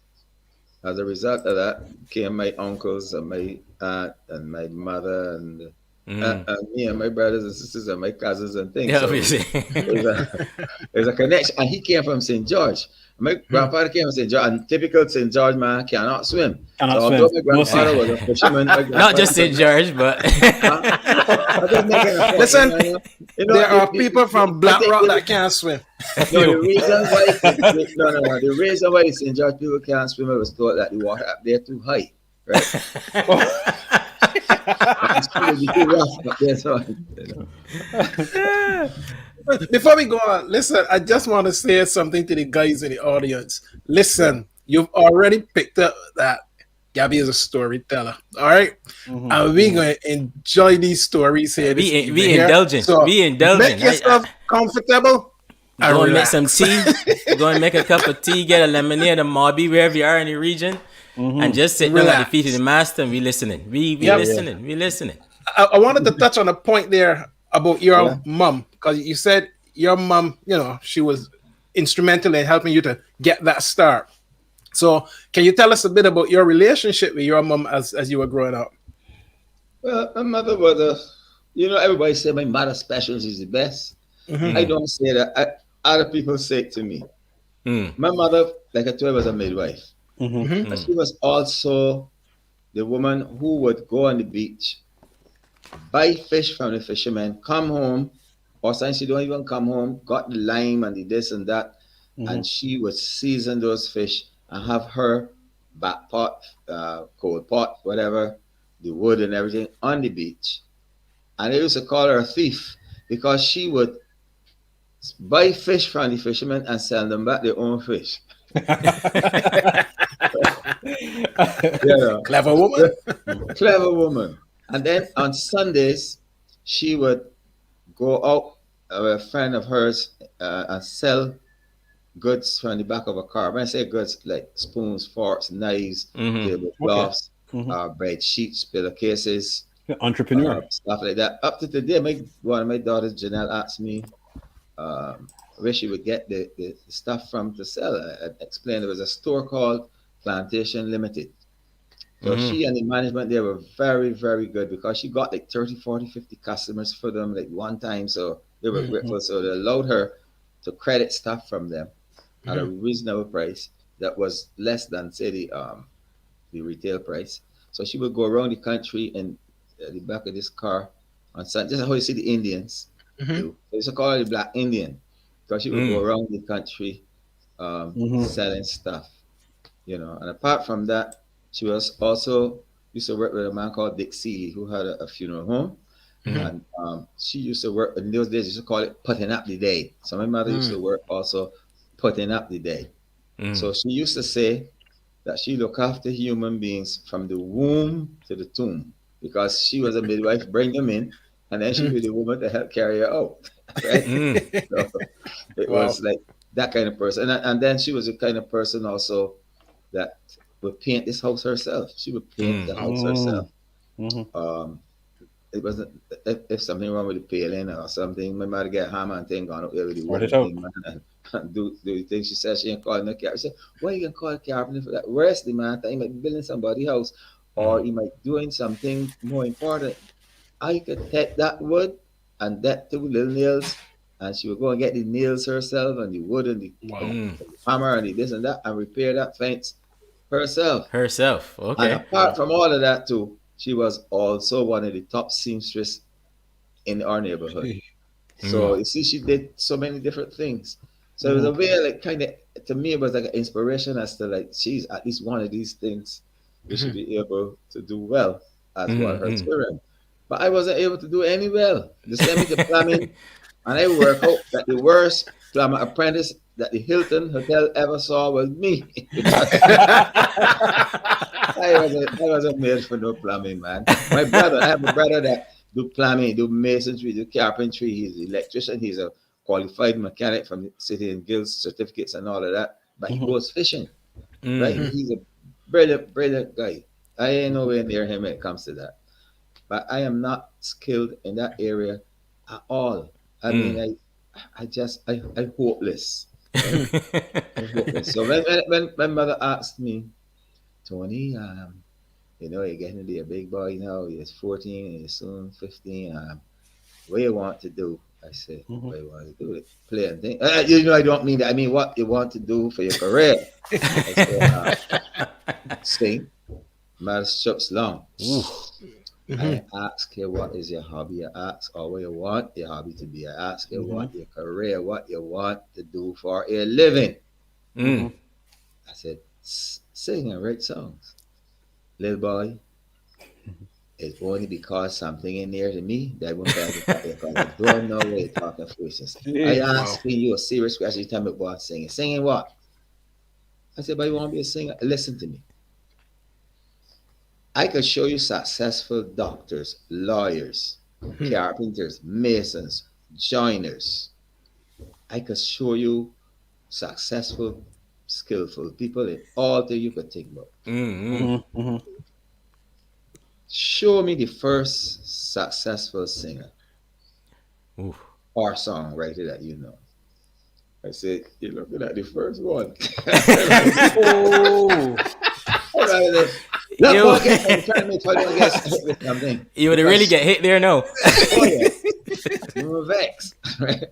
as a result of that, came my uncles and my aunt and my mother and me and my brothers and sisters and my cousins and things. Yeah, So obviously. there's a connection. And he came from St. George. My grandfather came from St. George, and typical St. George man cannot swim. Cannot so swim. although my grandfather was a fisherman, Not just St. George, but Listen, you know, there are people from Black Rock that can't swim. No, the reason why St. George people can't swim, I was thought that the water up there too high, right? It's probably too rough up there, so, you know. Before we go on, listen, I just want to say something to the guys in the audience. Listen, you've already picked up that Gabby is a storyteller, all right? And we're going to enjoy these stories here. we indulgent. So we indulgent. make yourself comfortable. Go and make relax. some tea. Go and make a cup of tea. Get a lemonade, a mobby, wherever you are in the region, and just sit down at the Relax. feet of the master. And we listening. We listening. We listening. I wanted to touch on a point there about your mom, because you said your mom, you know, she was instrumental in helping you to get that start. So can you tell us a bit about your relationship with your mom as you were growing up? Well, my mother was everybody say my mother special, she's the best. I don't say that. Other people say it to me. My mother, like I told you, was a midwife. But she was also the woman who would go on the beach, buy fish from the fishermen, come home, or sometimes she don't even come home, got the lime and the this and that, and she would season those fish and have her back pot, cold pot, whatever, the wood and everything on the beach. And they used to call her a thief because she would buy fish from the fishermen and sell them back their own fish. Clever woman. Clever woman. And then on Sundays, she would go out with a friend of hers and sell goods from the back of a car. When I say goods, like spoons, forks, knives, tablecloths, bread sheets, pillowcases, entrepreneur, stuff like that. Up to today, one of my daughters, Janelle, asked me where she would get the stuff from to sell. I explained there was a store called Plantation Limited. So she and the management there were very, very good because she got like 30, 40, 50 customers for them like one time. So they were grateful. So they allowed her to credit stuff from them at a reasonable price that was less than, say, the retail price. So she would go around the country in the back of this car on Sunday. This is how you see the Indians do. They used to call her the Black Indian because she would go around the country selling stuff, you know. And apart from that, she was also used to work with a man called Dick Seeley who had a funeral home. And she used to work, in those days, used to call it putting up the day. So my mother used to work also putting up the day. So she used to say that she looked after human beings from the womb to the tomb because she was a midwife, bring them in, and then she'd be the woman to help carry her out. Right? So it was like that kind of person. And then she was the kind of person also that would paint this house herself. She would paint the house herself. It wasn't if something wrong with the paling or something, my mother get a hammer and thing gone up there with the wood thing, man, and do the thing. She said she ain't calling no carpenter. She said, why you can call a carpenter for that? Rest the man, he might be building somebody's house or he might doing something more important. I could take that wood and that two little nails, and she would go and get the nails herself and the wood and the hammer and the this and that and repair that fence herself. Okay. And apart from all of that too, she was also one of the top seamstress in our neighborhood. So you see, she did so many different things. So it was a way, like, kind of, to me, it was like an inspiration as to, like, she's at least one of these things we should be able to do well as what her experience. But I wasn't able to do any well. They sent me to plumbing, and I work out that the worst plumber apprentice that the Hilton Hotel ever saw was me. I wasn't made for no plumbing, man. I have a brother that do plumbing, do masonry, do carpentry. He's an electrician. He's a qualified mechanic from the City and Guilds certificates and all of that. But he goes fishing, right? He's a brilliant guy. I ain't nowhere near him when it comes to that. But I am not skilled in that area at all. I mean, I hopeless. Right? I hopeless. So when my mother asked me, Tony, you're getting to be a big boy now. You're 14 and you're soon 15. What you want to do? I said, what you want to do? Play and think. I don't mean that. I mean, what you want to do for your career? I said, sing. Miles Chuck's long. I ask you, what is your hobby? I ask, what you want your hobby to be. I ask you, what your career, what you want to do for a living. I said, sing and write songs. Little boy, it's only because something in there to me that won't be able to talk because I don't know what you're talking foolishness. I asking you a serious question. You tell me about singing. Singing what? I said, but you want to be a singer? Listen to me. I could show you successful doctors, lawyers, carpenters, masons, joiners. I could show you successful, skillful people in all that you could think about. Show me the first successful singer or songwriter that you know. I said, you're looking at the first one. You would really get hit there, no? You were vexed, right?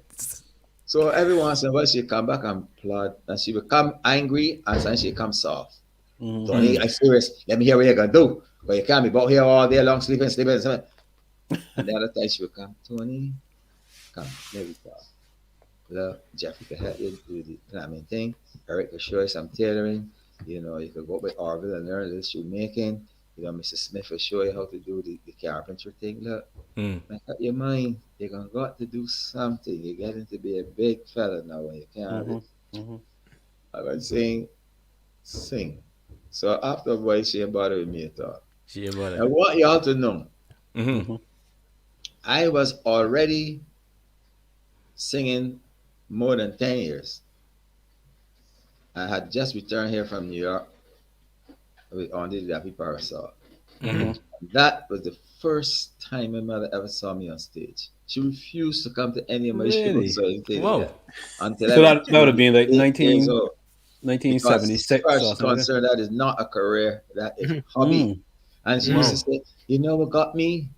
So every once in a while she come back and plot, and she become angry, and then she come soft. Tony, I serious. Let me hear what you're gonna do. But you can't be out here all day long sleeping. And the other time she would come, Tony, come, let me talk. Look, Jeffrey could help you do the plumbing thing. Eric could show you some tailoring. You could go with Orville and learn a little shoemaking. Mr. Smith will show you how to do the carpentry thing. Look, make up your mind. You're going to got to do something. You're getting to be a big fella now when you can't. I was saying, sing. So after a while, she ain't bother with me at all. I want y'all to know, I was already singing more than 10 years. I had just returned here from New York on the Daffy Parasol. That was the first time my mother ever saw me on stage. She refused to come to any of my shows. So that would have been like 1976. First concern, that is not a career, that is hobby. And she used to say, you know what got me?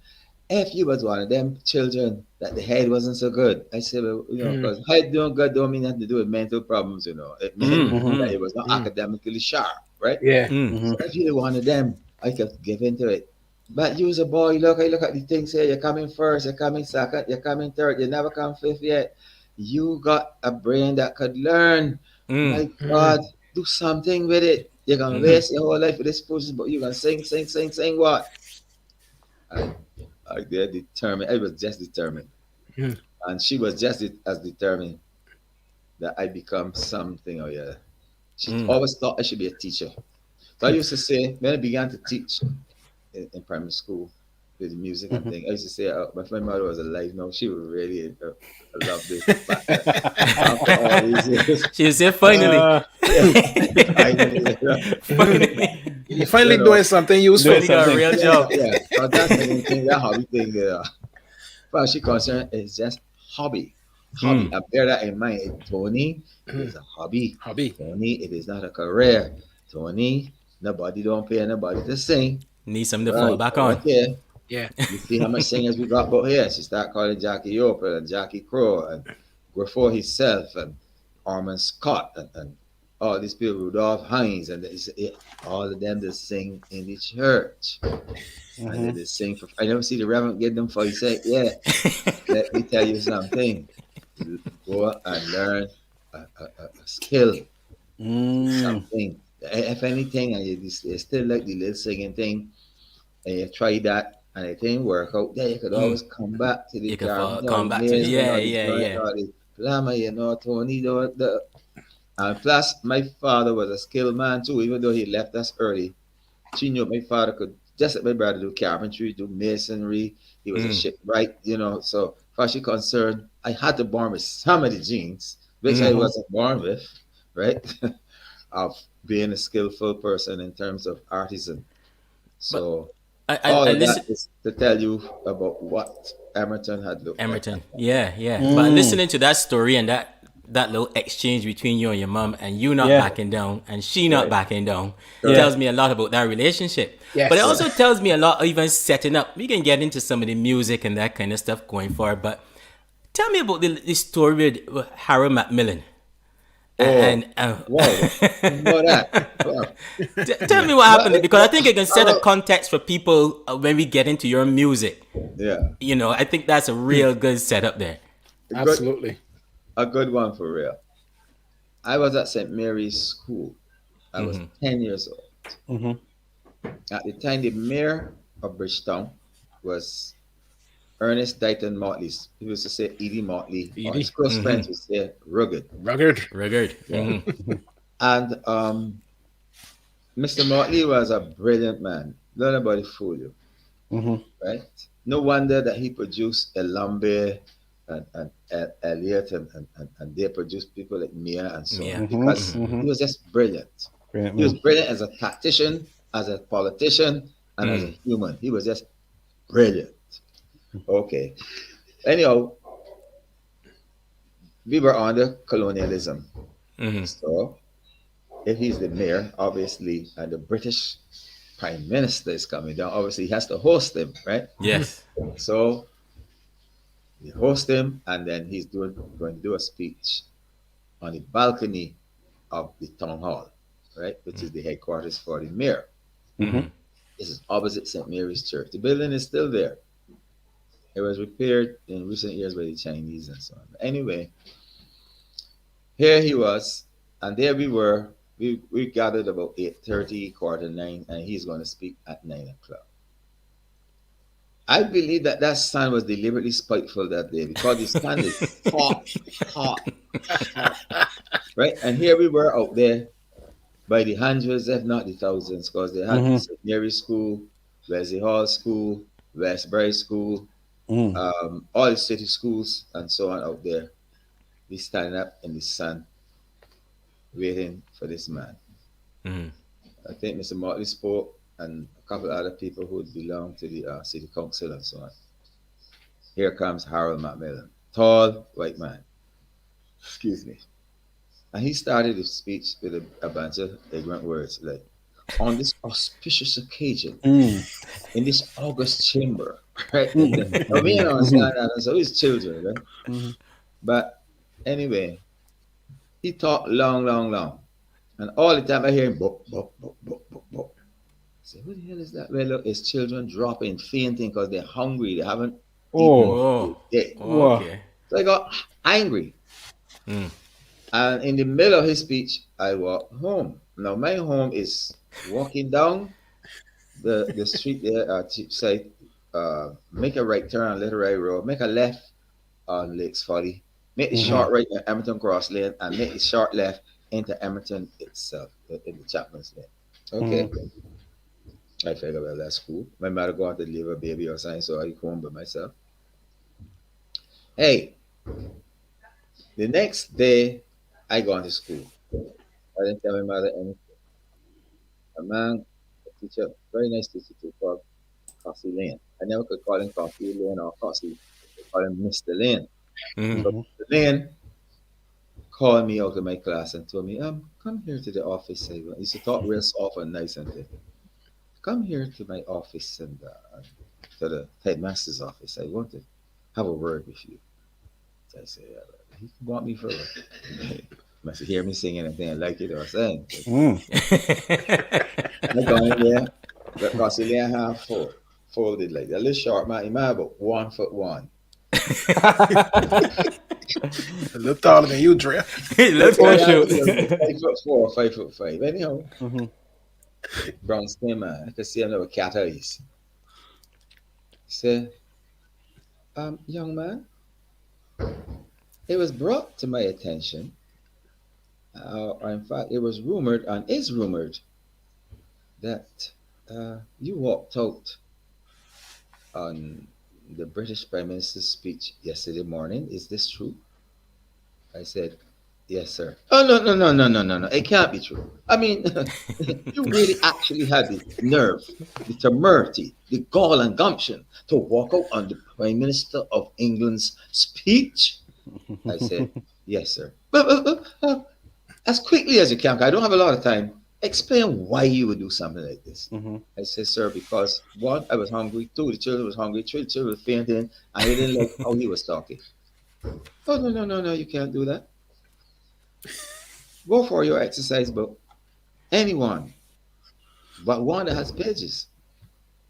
If you was one of them children that the head wasn't so good. I said, well, because head doing good don't mean nothing to do with mental problems, It meant that it was not academically sharp, right? Yeah. So if you're one of them, I could give into it. But you as a boy, I look at the things here, you're coming first, you're coming second, you're coming third, you never come fifth yet. You got a brain that could learn. My God, do something with it. You're going to waste your whole life with this foolishness, but you're going to sing what? I was determined. I was just determined. And she was just as determined that I become something or other. She always thought I should be a teacher. So I used to say, when I began to teach in primary school with the music and thing, I used to say, my friend mother was alive now. She would really love this. After all these years. She would say, finally. You're finally doing something useful. You got a real job. Yeah, so that's the thing, that hobby thing. But she concerned, it's just hobby. I bear that in mind. Tony, it is a hobby. Tony, it is not a career. Tony, nobody don't pay anybody to sing. Need something to fall back on. Yeah. You see how much singers we got out here. She started calling Jackie Opel and Jackie Crow and Griffo himself and Armand Scott and all these people, Rudolph Hines, and all of them that sing in the church. And they sing for, I never see the Reverend give them for, he said, yeah, let me tell you something. Go and learn a skill, something. If anything, and you still like the little singing thing, and you try that, and it didn't work out, then you could always come back to the You can come back to it. Yeah. Plumber, Tony, and plus, my father was a skilled man too, even though he left us early. She knew my father could, just let my brother do carpentry, do masonry. He was a shipwright, so far she concerned, I had to born with some of the genes, which I wasn't born with, right? Of being a skillful person in terms of artisan. So All I of that listen. is to tell you about what Emerton had looked like. Emerton. Yeah, yeah. But listening to that story and that little exchange between you and your mom and you not Yeah. backing down and she not Right. backing down Yeah. tells me a lot about that relationship. But it Yes. also tells me a lot of even setting up. We can get into some of the music and that kind of stuff going forward. But tell me about the story with Harold Macmillan. Oh, And wow. About that. Wow. tell me what happened because I think it can set a Harold- context for people when we get into your music. Yeah. You know, I think that's a real good setup there. Absolutely. A good one for real. I was at St. Mary's School. I was 10 years old. Mhm. At the time, the mayor of Bridgetown was Ernest Dighton Motley. He used to say Edie Motley, or his Edie. close friends would say Rugged. Rugged. Rugged. Yeah. And Mr. Motley was a brilliant man. Don't nobody fool you, Mhm. right? No wonder that he produced Elambe and Elliot and they produced people like Mia and so Mia. on because he was just brilliant. Great He was man. brilliant as a tactician, as a politician, and as a human. He was just brilliant. Okay. Anyhow, we were under colonialism. So if he's the mayor, obviously, and the British Prime Minister is coming down, obviously he has to host him, right? Yes. So we host him, and then he's going to do a speech on the balcony of the town hall, right, which is the headquarters for the mayor. This is opposite St. Mary's Church. The building is still there. It was repaired in recent years by the Chinese and so on. But anyway, here he was, and there we were. We gathered about 8:30, 8:45, and he's going to speak at 9 o'clock. I believe that stand was deliberately spiteful that day because the stand is hot, hot, right? And here we were out there by the hundreds, if not the thousands, because they had St. Mary's School, Wesley Hall School, Westbury School, all the city schools and so on out there. We standing up in the sun, waiting for this man. I think Mr. Motley spoke and a couple of other people who belong to the city council and so on. Here comes Harold Macmillan, tall white man. Excuse me. And he started his speech with a bunch of ignorant words like, on this auspicious occasion, in this august chamber, right? Now, we don't understand that, and so his children, right? But anyway, he talked long. And all the time I hear him, bop, bop, bop, bop, bop, bop. I say, what the hell is that? Well, look, his children dropping, fainting because they're hungry. They haven't eaten yet. Okay. So I got angry. And in the middle of his speech, I walked home. Now, my home is walking down the street there, Cheapside, make a right turn on Little Ray Road, make a left on Lakes Folly, make the short right in Emerton Cross Lane, and make the short left into Emerton itself, in the Chapman's Lane. Okay. I figured, well, that's cool. My mother going to deliver a baby or something, so I home by myself. Hey, the next day, I go to school. I didn't tell my mother anything. A man, a teacher, very nice teacher too, called Cossey Lane. I never could call him Cossey Lane or Cossey. I call him Mr. Lane. So Mr. Lane called me out of my class and told me, come here to the office. He used to talk real soft and nice and thing. Come here to my office and to the headmaster's office. I want to have a word with you. So I said, he want me for what? Must hear me singing and think I like it or saying. I go in there, because he lay half folded like that. A little short man, he might have about 1'1". A little taller than you, Dre. Let's Oh, go yeah, shoot. he was 5'4" or 5'5". Anyhow, brown skin man, I could see another cat eyes. He said, young man, it was brought to my attention, or in fact, it was rumored and is rumored that you walked out on the British Prime Minister's speech yesterday morning. Is this true? I said, Yes, sir. Oh, no. It can't be true. I mean, you really actually had the nerve, the temerity, the gall and gumption to walk out on the Prime Minister of England's speech? I said, yes, sir. But as quickly as you can, 'cause I don't have a lot of time, explain why you would do something like this. I said, sir, because one, I was hungry. Two, the children was hungry. Three, the children were fainting. And he didn't like how he was talking. Oh, no, you can't do that. Go for your exercise book. Anyone, but one that has pages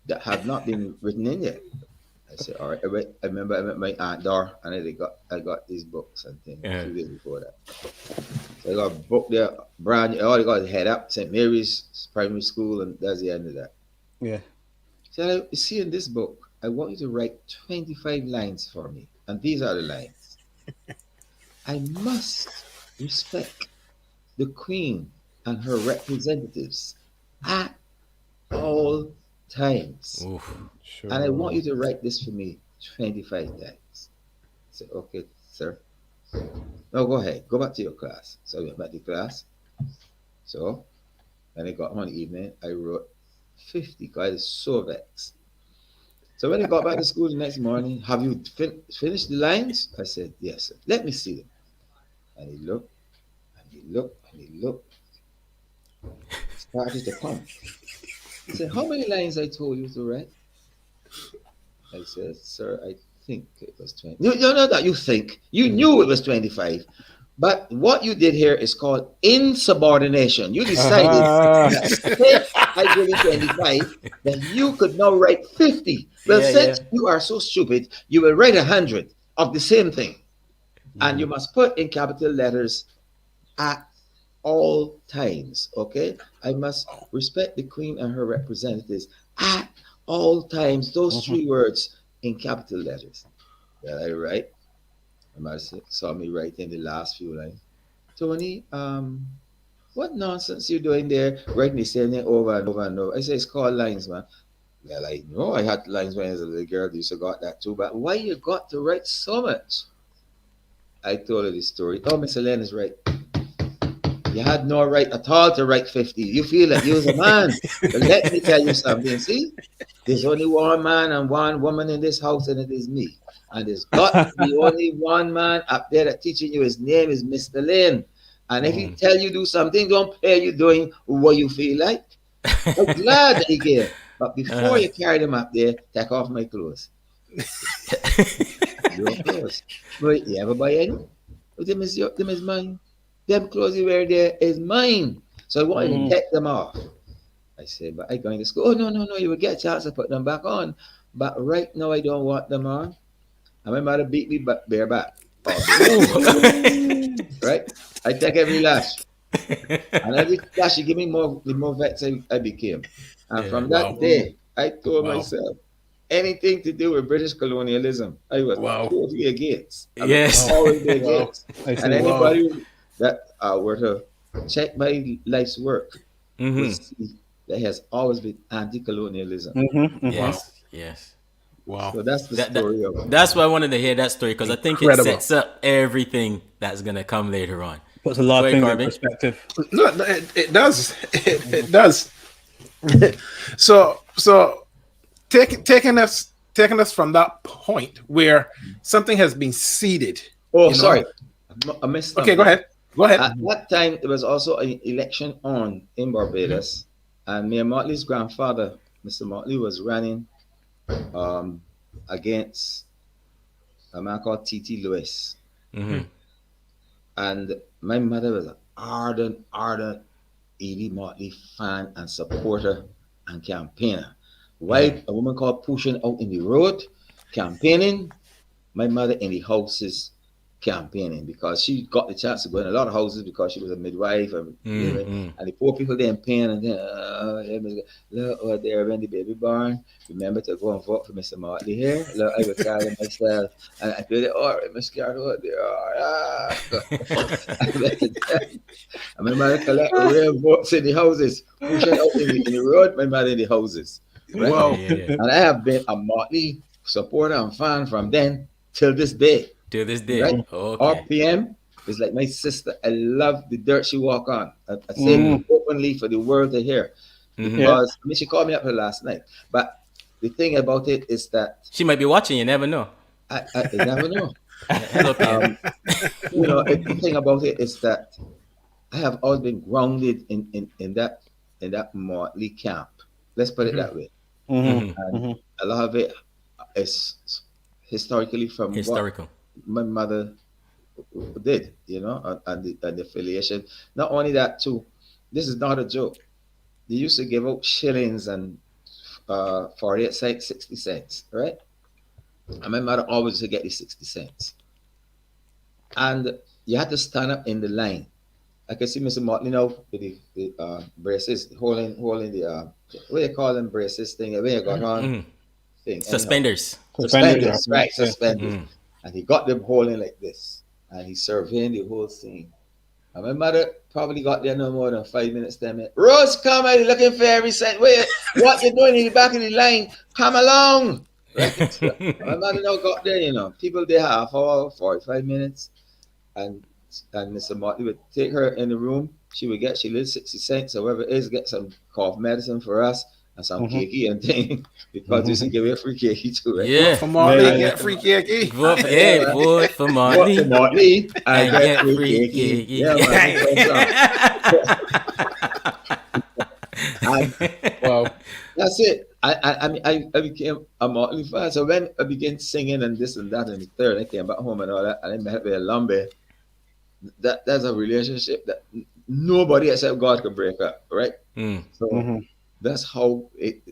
that have not been written in yet. I said, all right. I remember I met my aunt Dar, and I got these books and things 2 days before that. So I got a book there, brand. All I got is Head Up, St. Mary's Primary School, and that's the end of that. Yeah. So you see in this book, I want you to write 25 lines for me, and these are the lines. I must respect the Queen and her representatives at all times. Sure. And I want you to write this for me 25 times. I said, okay, sir. No, go ahead. Go back to your class. So I went back to class. So when I got home in the evening, I wrote 50 because I was so vexed. So when I got back to school the next morning, have you finished the lines? I said, yes, sir. Let me see them. And he looked, and he looked, and he looked. Started to come. He said, how many lines I told you to write? I said, sir, I think it was 20. No, that you think. You knew it was 25. But what you did here is called insubordination. You decided that if I give you 25, then you could now write 50. Well, since you are so stupid, you will write 100 of the same thing. And you must put in capital letters at all times, okay? I must respect the Queen and her representatives at all times. Those 3 words in capital letters. Well, I write. I must saw me writing the last few lines. Tony, what nonsense you doing there? Writing the same thing over and over and over. I say it's called lines, man. Well, I know I had lines when I was a little girl. You used to got that too, but why you got to write so much? I told her the story. Oh, Miss Elaine is right. You had no right at all to write 50. You feel that you was a man. But let me tell you something. See, there's only one man and one woman in this house, and it is me. And there's got to be only one man up there that teaching you. His name is Mr. Lane. And if he tell you do something, don't pay you doing what you feel like. I'm glad that he came. But before you carry them up there, take off my clothes. Your clothes. But you ever buy any? Them is mine. Them clothes you wear there is mine. So I want you to take them off. I said, but I going to school. Oh, no. You will get a chance to put them back on. But right now, I don't want them on. And my mother beat me bareback. Right? I take every lash. And every lash she give me more, the more vexed I became. And from that day, I told myself, anything to do with British colonialism, I was totally against. I was always against. And anybody that were to check my life's work would see that has always been anti-colonialism. Yes. Wow. So that's the story of it. That's why I wanted to hear that story, because I think it sets up everything that's going to come later on. Puts a lot of things in perspective. No, it does. It does. So taking us from that point where something has been seeded. Oh, sorry. I missed something. Okay, go ahead. At that time, there was also an election on in Barbados, and Mayor Motley's grandfather, Mr. Motley, was running against a man called T.T. Lewis. And my mother was an ardent Eddy Motley fan and supporter and campaigner. While a woman called pushing out in the road, campaigning, my mother in the houses campaigning, because she got the chance to go in a lot of houses because she was a midwife and the poor people there in pain, and then look there when the baby born, remember to go and vote for Mr. Motley here. Look, I was telling myself, and I feel all right, Miss Carter, I my mother collect real votes in the houses, pushing out in the road, my mother in the houses. Right? Wow. And I have been a Motley supporter and fan from then till this day. To this day. Right? Okay. RPM, is like my sister. I love the dirt she walk on. I say it openly for the world to hear. Because I mean, she called me up here last night. But the thing about it is that She might be watching. You never know. I never know. Hello, Pam. The thing about it is that I have always been grounded in that motley camp. Let's put it that way. And a lot of it is historically from Historical. what my mother did, and the affiliation. Not only that, too. This is not a joke. They used to give out shillings and 48 cents, 60 cents, right? And my mother always used to get the 60 cents. And you had to stand up in the line. I can see Mr. Motley now with the braces, holding the what do you call them, braces thing, where you got on thing. Suspenders. Suspenders, right? Suspenders. And he got them holding like this, and he surveying the whole scene. And my mother probably got there no more than 5 minutes, 10 minutes. Rose, come out, looking for every cent. Wait, what you doing in the back of the line? Come along. Right? My mother now got there, people there half hour, 45 minutes. And Mr. Motley would take her in the room. She lived 60 cents or whatever it is, get some cough medicine for us and some cakey and thing. Because we used to give away free cakey too, right? Yeah. For Motley, get free cakey. Vote for Motley. Vote for Motley and get free free cakey. cakey. Yeah, man. Wow. That's it. I mean, I became a Motley fan. So when I began singing and this and that and the third, I came back home and all that, and I met with a Lumbe. That's a relationship that nobody except God could break up, right? So that's how it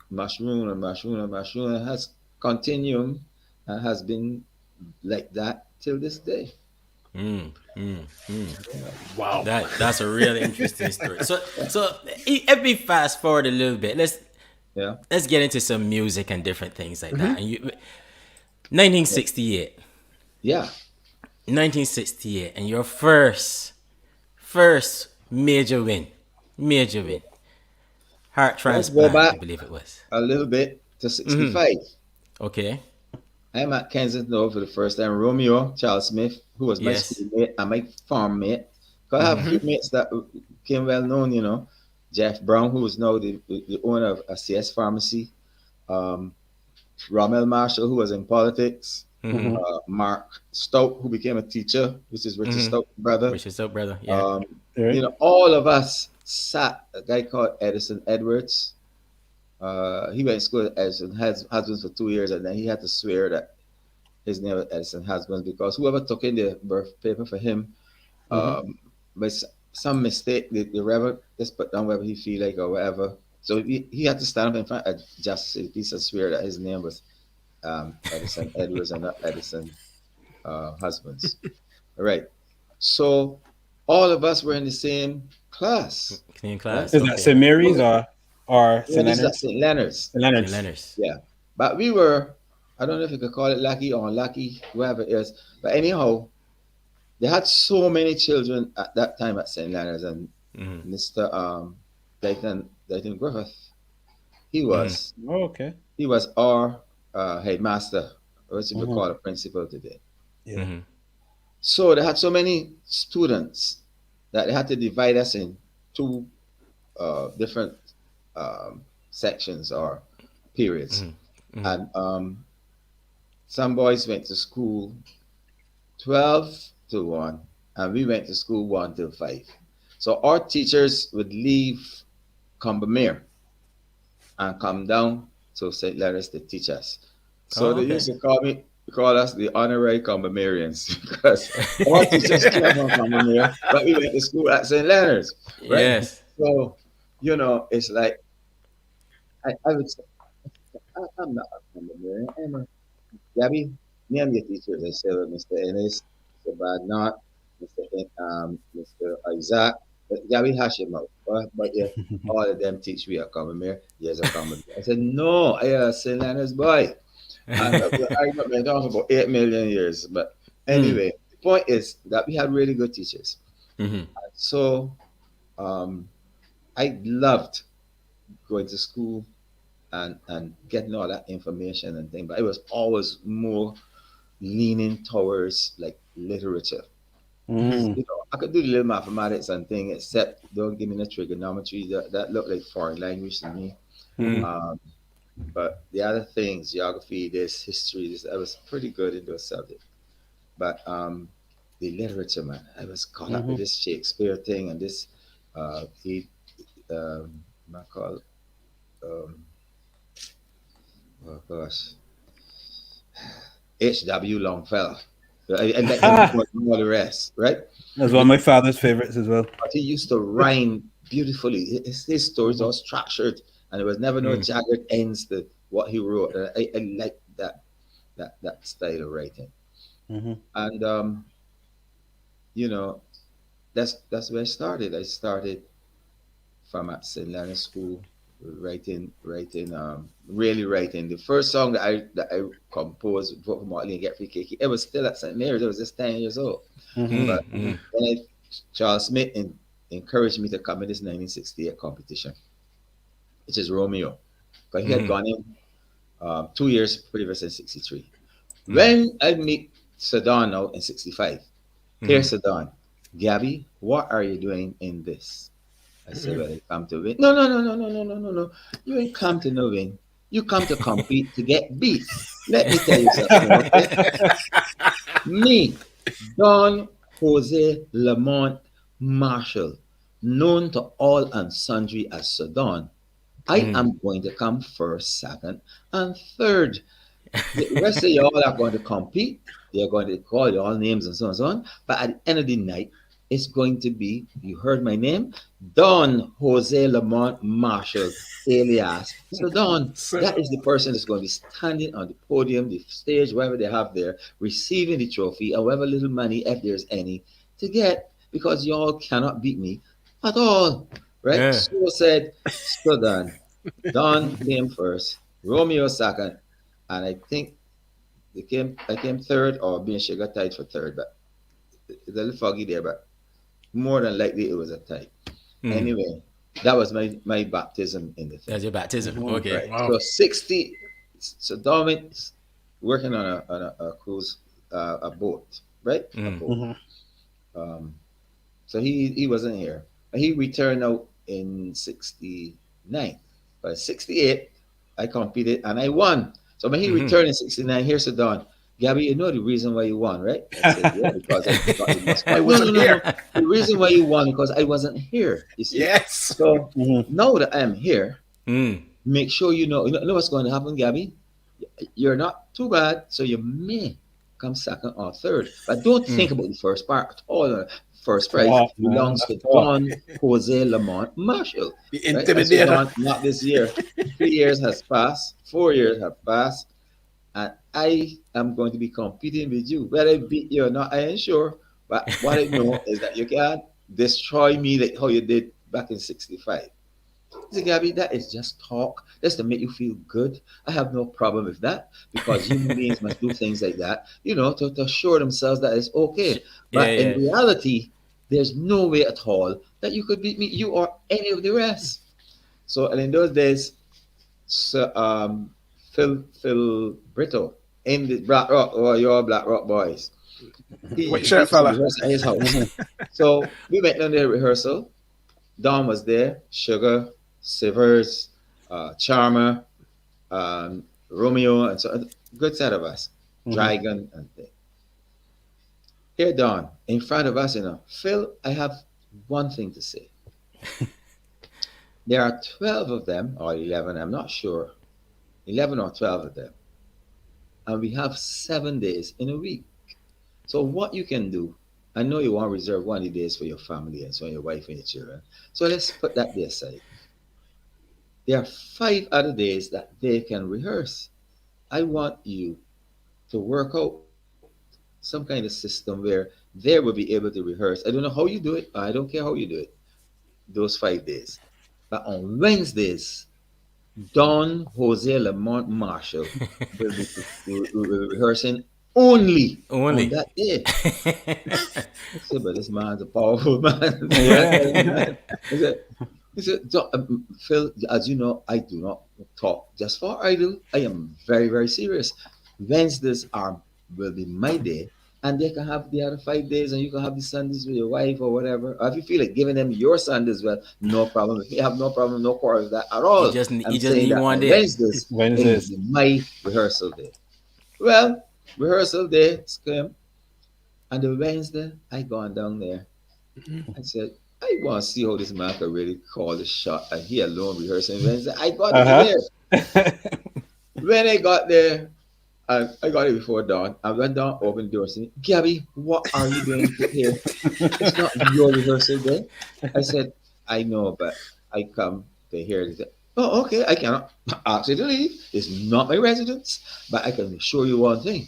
mushroom and has continued and has been like that till this day. Wow. That's a really interesting story. So if we fast forward a little bit, let's get into some music and different things like that. And 1968. Yeah. 1968, and your first major win. Heart transplant, I believe it was. A little bit to 65. Okay. I'm at Kensington now for the first time. Romeo, Charles Smith, who was my schoolmate and my farm mate. Because I have a few mates that became well known, Jeff Brown, who is now the owner of a CS pharmacy. Rommel Marshall, who was in politics. Mark Stout, who became a teacher, which is Richard Stout's brother. Yeah. All of us sat. A guy called Edison Edwards. He went to school at Edison Husbands for 2 years, and then he had to swear that his name was Edison Husbands because whoever took in the birth paper for him, by some mistake, the reverend just put down whatever he feel like or whatever. So he had to stand up in front of justice. He said swear that his name was Edison Edwards and not Edison Husbands. All right. So all of us were in the same class. Same class. Is that St. Mary's or St. Leonard's? St. Leonard's. St. Leonard's. Yeah. But we were, I don't know if you could call it lucky or unlucky, whoever it is. But anyhow, they had so many children at that time at St. Leonard's, and Mr. Dayton Griffith, he was he was our headmaster, which we call a principal today. Yeah. So they had so many students that they had to divide us in two different sections or periods. And some boys went to school 12 to 1, and we went to school 1 till 5. So our teachers would leave Combermere and come down to St. Leonard's to teach us. So they used to call us the honorary Combermerians because our teachers came from Combermere, but we went to school at St. Leonard's. Right? Yes. So, it's like, I would say, I'm not a Combermerian. I'm a Gabby, name your teachers. I say, Mr. Inez, Mr. Badnot, Mr. Isaac. But Gabby hash him out. But yeah, all of them teach me a Combermere. Yes, a Combermere. I said, no, I am a St. Leonard's boy. And I've been talking about 8 million years. But anyway, the point is that we had really good teachers. So I loved going to school and getting all that information and things, but it was always more leaning towards like literature. Mm. I could do the little mathematics and thing, except don't give me the trigonometry. That looked like foreign language to me. Um, but the other things, geography, this history, this, I was pretty good in those subjects. But the literature, man, I was caught up with this Shakespeare thing and this he I call oh gosh, H.W. Longfellow. And let him do all the rest, right? That's one of my father's favorites as well. But he used to rhyme beautifully. His stories all structured, and there was never no jagged ends to what he wrote. And I like that style of writing. And you know, that's where I started. I started from at St. Leonard's School, really writing. The first song that I composed for Motley and Get Free Cakey, it was still at St. Mary's. I was just 10 years old. But then Charles Smith encouraged me to come in this 1968 competition, which is Romeo, because he had gone in 2 years previous in 63. When I meet Sedan now in 65, here's Sedan. Gabby, what are you doing in this? I said, well, I come to win. No. You ain't come to no win. You come to compete to get beat. Let me tell you something, okay? Me, Don Jose Lamont Marshall, known to all and sundry as Sedan, I am going to come first, second, and third. The rest of y'all are going to compete. They're going to call you all names and so on and so on. But at the end of the night, it's going to be, you heard my name, Don Jose Lamont Marshall, alias Sedan. That is the person that's going to be standing on the podium, the stage, wherever they have there, receiving the trophy, or whatever little money, if there's any, to get, because y'all cannot beat me at all. Right? Yeah. So said Sedan. Don came first, Romeo second, and I think I came third, or being sugar tied for third, but it's a little foggy there, but more than likely it was a tie. Anyway, that was my baptism in the thing. That's your baptism. Okay. Right. Wow. So 60, so Dominic's working on a cruise, a boat, right? A boat. So he wasn't here. He returned out in 69. But 68, I competed and I won. So when he returned in 69, here's the Don. Gabby, you know the reason why you won, right? I said, yeah, because I wasn't here. The reason why you won because I wasn't here. You see? Yes. So now that I'm here, make sure you know what's going to happen, Gabby. You're not too bad, so you may come second or third, but don't think about the first part at all. First prize belongs to Don Jose Lamont Marshall. The intimidator. Right? Not this year. 3 years has passed. 4 years have passed. And I am going to be competing with you. Whether I beat you or not, I ain't sure. But what I know is that you can't destroy me like how you did back in 65. See, Gabby, that is just talk. That's to make you feel good. I have no problem with that because human beings must do things like that, to assure themselves that it's okay. But in reality, there's no way at all that you could beat me, you or any of the rest. So, and in those days, Phil Brito in the Black Rock, or your Black Rock boys. Which shirt, fella? His house. So we went down the rehearsal. Don was there, Sugar, Sivers, Charmer, Romeo, and so a good set of us. Dragon and thing. Here, Don, in front of us, Phil, I have one thing to say. There are 12 of them, or 11, I'm not sure. 11 or 12 of them. And we have 7 days in a week. So what you can do, I know you want to reserve one of the days for your family and so your wife and your children. So let's put that there aside. There are 5 other days that they can rehearse. I want you to work out some kind of system where they will be able to rehearse. I don't know how you do it. I don't care how you do it. Those 5 days. But on Wednesdays, Don Jose Lamont Marshall will be rehearsing only on that day. So, but this man's a powerful man. He said, Phil, as you know, I do not talk just for idle. I am very, very serious. Wednesdays will be my day, and they can have the other 5 days, and you can have the Sundays with your wife or whatever. Or if you feel like giving them your Sundays, well, no problem. If you have no problem, no quarrel with that at all. You just need one day. Wednesdays is my rehearsal day. Well, rehearsal day came, and the Wednesday I gone down there. I said, I want to see how this man can really call the shot, and he alone rehearsing Wednesday. I got there. When I got there, I got it before dawn. I went down, opened the door, and said, Gabby, what are you doing here? It's not your rehearsal day. I said, I know, but I come to hear it. Oh, okay, I cannot ask you to leave. It's not my residence. But I can assure you one thing.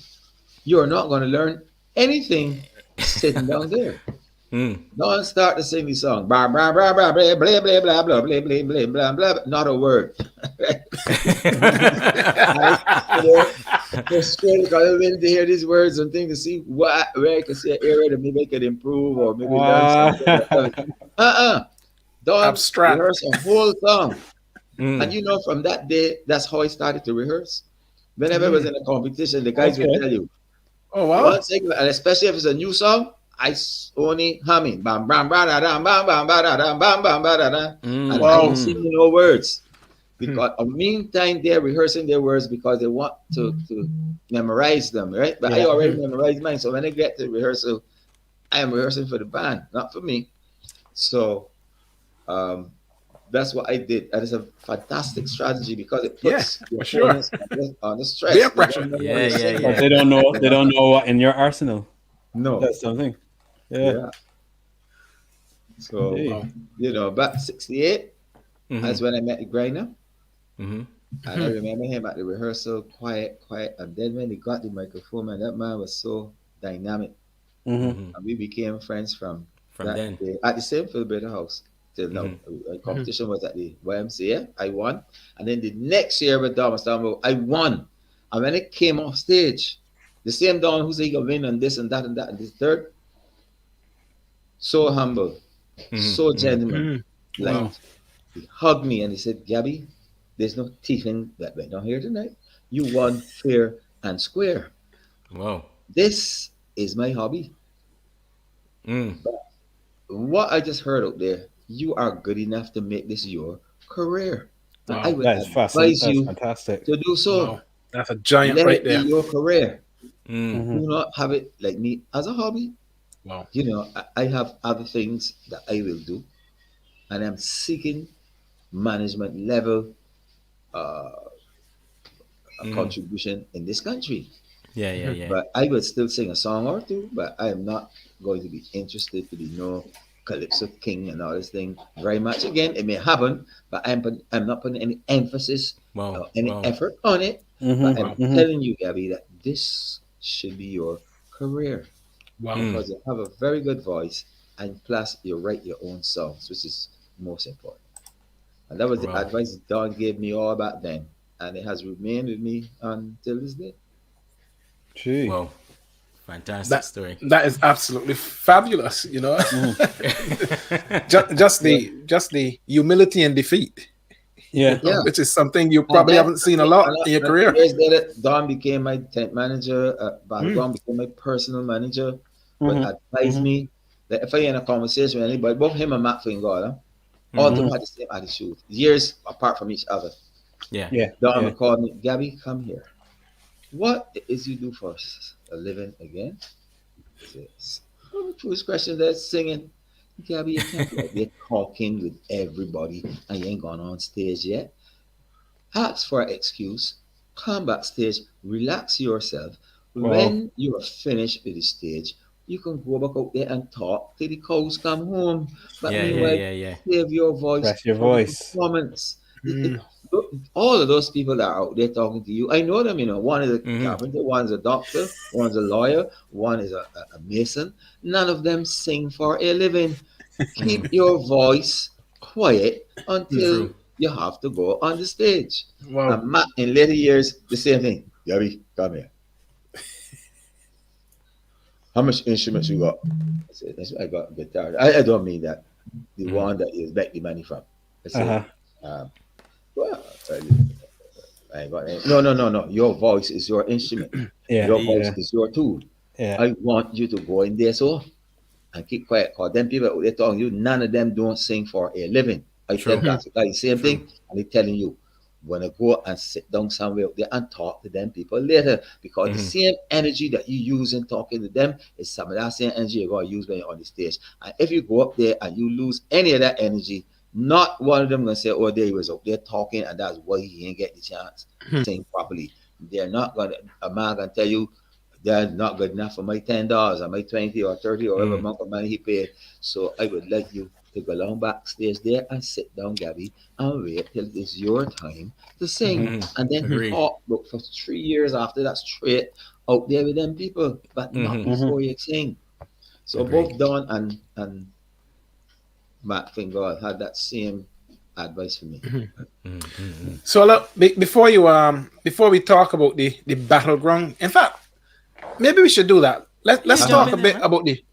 You are not going to learn anything sitting down there. Don't start to sing the song. Blah, blah, blah, blah, blah, blah, blah, blah, blah, blah, blah, blah, blah, blah. Not a word. Frustrated because I wanted to hear these words and things to see where I can see an area that maybe I could improve or maybe learn something. Don't Abstract. rehearse a whole song. And you know, from that day, that's how I started to rehearse. Whenever I was in a competition, the guys would tell you, oh wow, one segment, and especially if it's a new song, I only humming, bam, bam, bam, da, bam, bam, bam, da, bam, bam, bam, da, da, and I ain't singing no words. Because in the meantime, they're rehearsing their words because they want to memorize them, right? But I already memorized mine. So when I get to rehearsal, I am rehearsing for the band, not for me. So that's what I did. And it's a fantastic strategy because it puts your opponents on the stress. Peer pressure. But they don't know. They don't know what in your arsenal. No, that's something. Yeah. So you know, back 68, that's when I met Gryner. And I remember him at the rehearsal, quiet. And then when he got the microphone, man, that man was so dynamic. And we became friends from then. Day. At the same Philbert house. Till now. The competition was at the YMCA. I won. And then the next year with Don I won. And when it came off stage, the same Don who said he could win on this and that and that and this third, so humble, so gentleman. Like, he hugged me and he said, Gabby, there's no thieving that went on here tonight. You won fair and square. Wow. This is my hobby. But what I just heard out there, you are good enough to make this your career. Wow. I would advise you fantastic. to do so. Wow. That's a giant Let right it there. be your career. Do not have it like me as a hobby. Wow. You know, I have other things that I will do, and I'm seeking management level contribution in this country. Yeah. But I would still sing a song or two, but I am not going to be interested to be no Calypso king and all this thing very much. Again, it may happen, but I'm not putting any emphasis or any effort on it. But I'm telling you, Gabby, that this should be your career. Wow. Because you have a very good voice, and plus you write your own songs, which is most important. And that was the advice Don gave me all back then, and it has remained with me until this day. Gee. Wow. Fantastic story. That is absolutely fabulous, you know. just the humility and defeat. Yeah. Which is something you probably haven't seen a lot in your career. Don became my tent manager. Battleground became my personal manager. But advised me that if I in a conversation with anybody, both him and Matt Fingal, all of them had the same attitude, years apart from each other. Don would call me, Gabby, come here. What is you do for a living again? First question, that's singing. Gabby, you can't be out there talking with everybody and you ain't gone on stage yet. Ask for an excuse, come backstage, relax yourself. When you are finished with the stage, you can go back out there and talk till the cows come home. But meanwhile, save your voice. That's your voice. Performance. All of those people that are out there talking to you, I know them, you know. One is a carpenter, one is a doctor, one is a lawyer, one is a mason. None of them sing for a living. Keep your voice quiet until you have to go on the stage. Wow. And Matt, in later years, the same thing. Gabby, come here. How much instruments you got? I said, I got a guitar. I don't mean that. The one that you make the money from. I said, well, I got it. No. Your voice is your instrument. Your voice is your tool. Yeah. I want you to go in there so and keep quiet. Because them people out there talking you, none of them don't sing for a living. I tell guys the same thing, and they telling you, when I go and sit down somewhere out there and talk to them people later. Because the same energy that you use in talking to them is some of that same energy you're going to use when you're on the stage. And if you go up there and you lose any of that energy, not one of them going to say, oh, there he was up there talking, and that's why he ain't get the chance to sing properly. They're not going to, a man going to tell you, they're not good enough for my $10 or my 20 or 30 or whatever amount of money he paid. So I would like you to go along backstage there and sit down, Gabby, and wait till it's your time to sing. And then talk for 3 years after that straight out there with them people, but not before you sing. So both Don and Matt Fingal had that same advice for me. So look, before we talk about the battleground, in fact, maybe we should do that. Let's talk a bit about the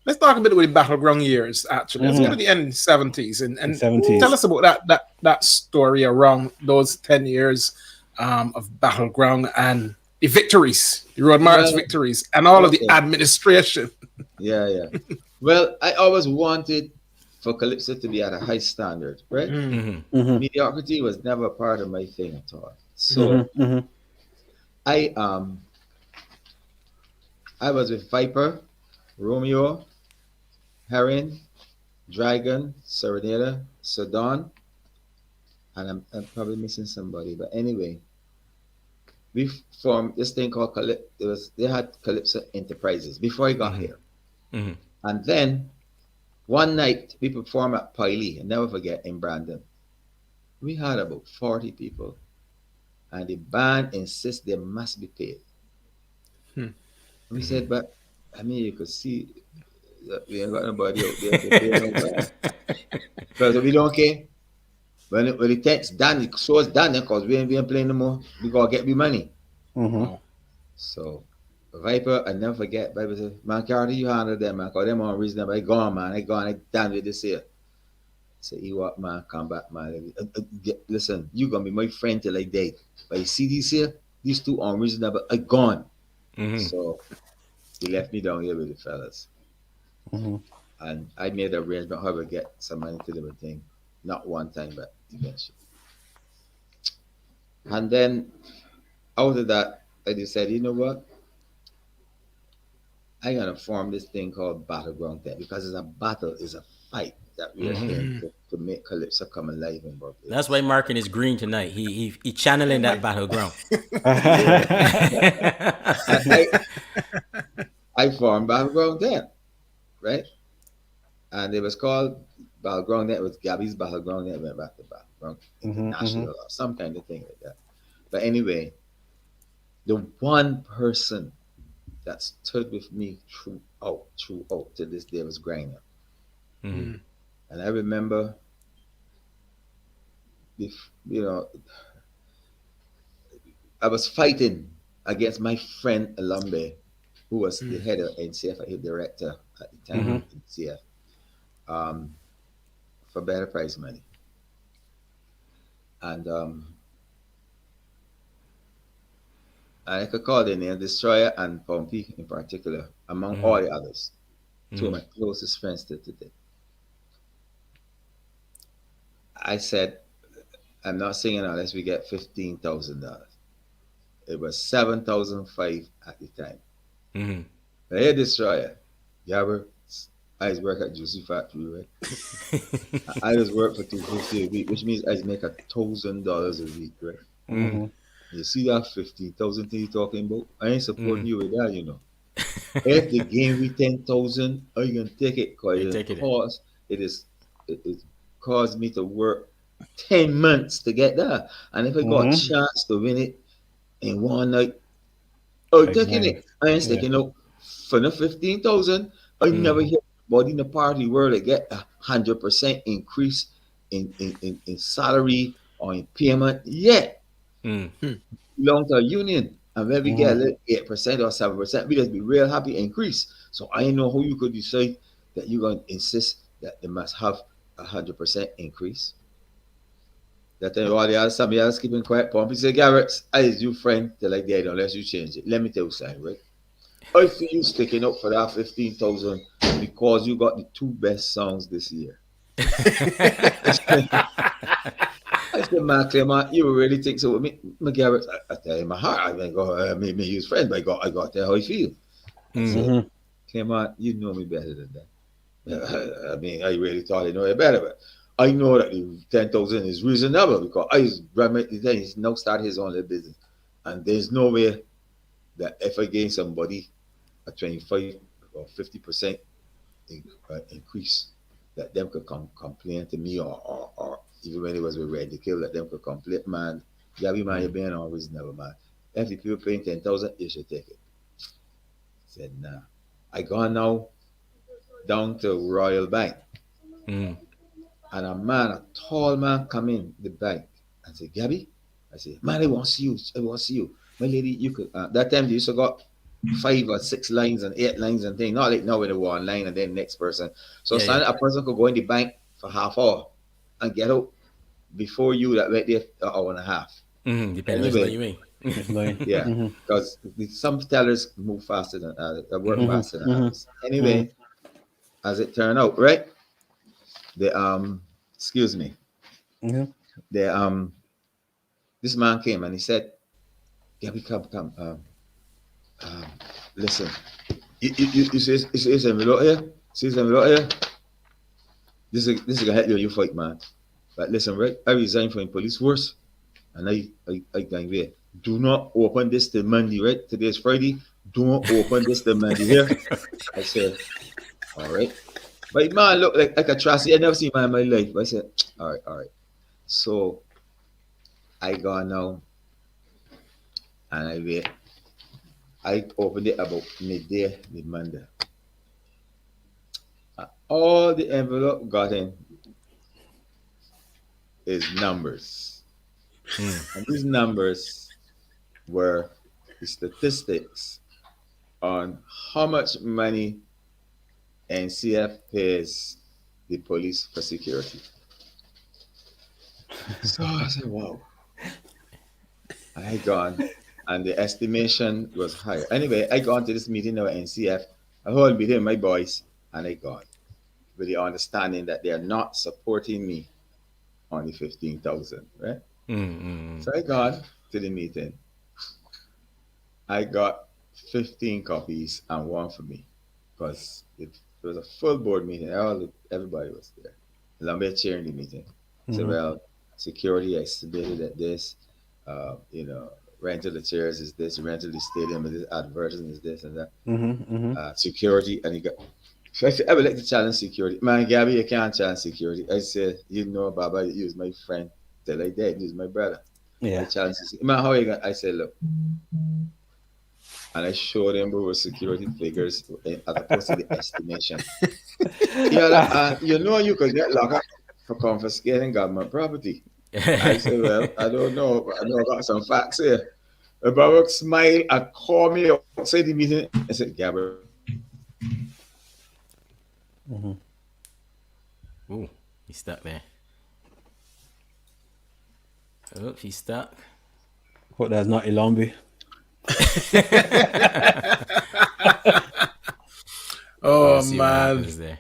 Battleground Years. Actually, let's go to the end of the 70s and 70s. Tell us about that story around those 10 years of Battleground and the victories, the Road March victories, and all of the administration. Yeah. Well, I always wanted for Calypso to be at a high standard, right? Mediocrity was never part of my thing at all. So I was with Viper, Romeo, Heron, Dragon, Serenada, Sudan, and I'm probably missing somebody. But anyway, we formed this thing called Calypso. They had Calypso Enterprises before I got here. And then one night we performed at Piley, and never forget, in Brandon. We had about 40 people, and the band insists they must be paid. We said, but I mean, you could see that we ain't got nobody out there to pay nobody. Because we don't care. When the tech's done, the show's done, because we ain't playing no more. We gotta get me money. So Viper, I never forget. Viper said, man, Carter, you handle them, man, because them are reasonable. I gone, man. I done with this here. Say, you what, man, come back, man. Listen, you gonna be my friend till I die. But you see these here, these two unreasonable, I gone. So he left me down here with the fellas. And I made an arrangement how to get some money to the thing. Not one time, but eventually. And then out of that, I decided, you know what? I'm gonna form this thing called Battleground Years, because it's a battle, it's a fight that we are in to make Calypso come alive in Barbados. That's why Markin is green tonight. He channeling that battleground. I formed Battleground Years, right? And it was called Battleground Years. It was Gabby's Battleground Years. Went back to Battleground International or some kind of thing like that. But anyway, the one person that stood with me throughout to this day was Gryner. And I remember, I was fighting against my friend Alambe, who was the head of NCF, the director at the time of NCF, for better prize money. And I could call their name Destroyer and Pompey in particular, among all the others. Two of my closest friends to today. I said, I'm not singing unless we get $15,000. It was $7,500 at the time. But hey, Destroyer, I just work at Juicy Factory, right? I just work for $250 a week, which means I make $1,000 a week, right? You see that 15,000 thing you talking about? I ain't supporting you with that, you know. If the game we 10,000, I can take it because it caused me to work 10 months to get that. And if I got a chance to win it in one night, I'm taking it. I ain't sticking out for the 15,000. I never hear anybody in the party world that get 100% increase in salary or in payment yet. Belong to a union, and when we get a little 8% or 7%, we just be real happy increase. So I know how you could decide that you're going to insist that they must have 100% increase. That time all the others, somebody else keeping quiet. Pompey said, Garrett, I is your friend till I died unless you change it. Let me tell you something, right? I see you sticking up for that 15,000 because you got the two best songs this year. I said, man, Clement, you really think so with me? McGarrett, I tell you my heart. I mean, me use friends, but I got to tell how I feel. I said, Clement, you know me better than that. I mean, I really thought I know it better, but I know that the 10,000 is reasonable because I he's now started his own little business. And there's no way that if I gain somebody a 25 or 50% increase, that them could complain to me or even when it was ready to kill, that them could complain, man, Gabby, man, you're being unreasonable, man. If the people paying 10,000, you should take it. I said, nah. I gone now down to Royal Bank. And a tall man come in the bank and say, Gabby, I say, man, I want to see you. I want to see you. My lady, you could, that time they used to got 5 or 6 lines and 8 lines and things. Not like now with the one line and then next person. So a person could go in the bank for half hour and get out before you that right there an hour and a half. Depending on what you mean. Yeah, because some tellers move faster than others, work faster than others. Anyway, as it turned out, right? The excuse me. The this man came and he said, Gabby, come. Listen, you see this envelope here? See this envelope here? This is gonna help you fight, man. But listen, right? I resigned from police force, and I going there. Do not open this till Monday, right? Today is Friday. Don't open this till Monday here. I said, all right. But man, look like a trashy. I never seen man in my life. I said, all right. So I go now, and I wait. I opened it about midday, mid-Monday. All the envelope got in is numbers. And these numbers were the statistics on how much money NCF pays the police for security. So I said, wow. I had gone. And the estimation was higher. Anyway, I gone to this meeting now at NCF, a whole meeting with my boys, and I gone with the understanding that they are not supporting me on the 15,000, right? So I gone to the meeting. I got 15 copies and one for me because it was a full board meeting. Everybody was there. Lambert chairing the meeting. So, well, security estimated at this, rental the chairs is this, rental the stadium is this, advertising is this and that. Security, and you got. So I would like to challenge security. Man, Gabby, you can't challenge security. I said, Baba, you was my friend till I died. You was my brother. Yeah. I challenge security. Man, how are you going? I said, look. And I showed them what security figures as opposed to the estimation. You could get locked up for confiscating government property. I said, well, I don't know, but I know I got some facts here. Baba smiled and called me outside the meeting. I said, Gabby. Ooh, he's stuck there. Oh, he's stuck. Hope that's not Ilombi. Oh man.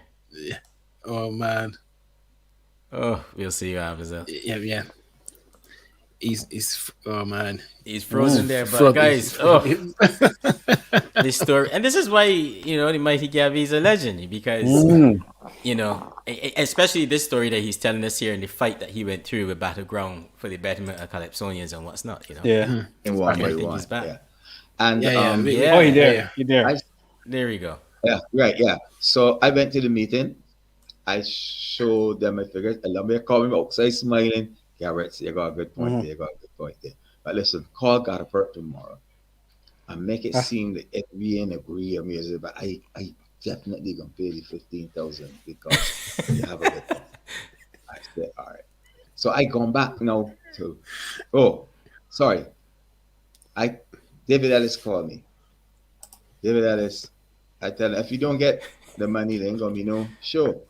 Oh man. Oh, we'll see what happens there. Yeah. He's oh man. He's frozen there, but guys, this story, and this is why the mighty Gabby is a legend, because especially this story that he's telling us here in the fight that he went through with Battleground for the betterment of calypsonians and what's not, in one by one. He's back. Yeah. And you're there. There we go. Yeah, right, yeah. So I went to the meeting. I showed them my figures. I love me calling me outside smiling. Garrett, you got a good point there. You got a good point there. But listen, call Gardner tomorrow and make it seem that if we ain't agree on me, but I definitely gonna pay the 15,000 because you have a good point. I said, all right. So I gone back now to David Ellis called me. David Ellis, I tell him if you don't get the money, there ain't gonna be no show.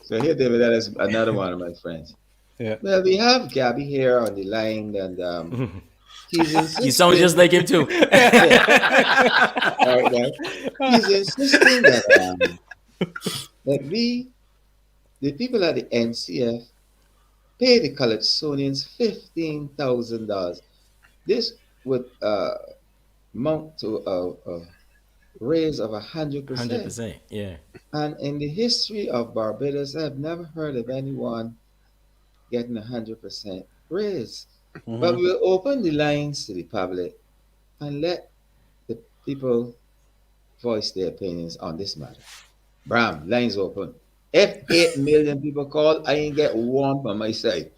So here David Ellis, another one of my friends. Yeah. Well, we have Gabby here on the line, and He's insisting. You sound just like him too. All right, now. He's insisting that we, the people at the NCF, pay the calypsonians $15,000. This would amount to a raise of 100%. 100%, yeah. And in the history of Barbados, I've never heard of anyone getting 100% raise. But we'll open the lines to the public and let the people voice their opinions on this matter. Bram, lines open. If 8 million people call, I ain't get one from my side.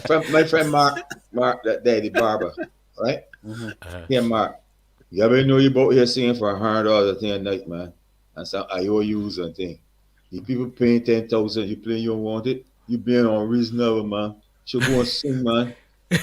From my friend Mark, that day, the barber, right? Here, Mark. You ever know you about here singing for $100 a thing a night, man? And some IOUs and thing. The people paying 10,000, you playing you don't want it. You being unreasonable, man. So go and sing, man.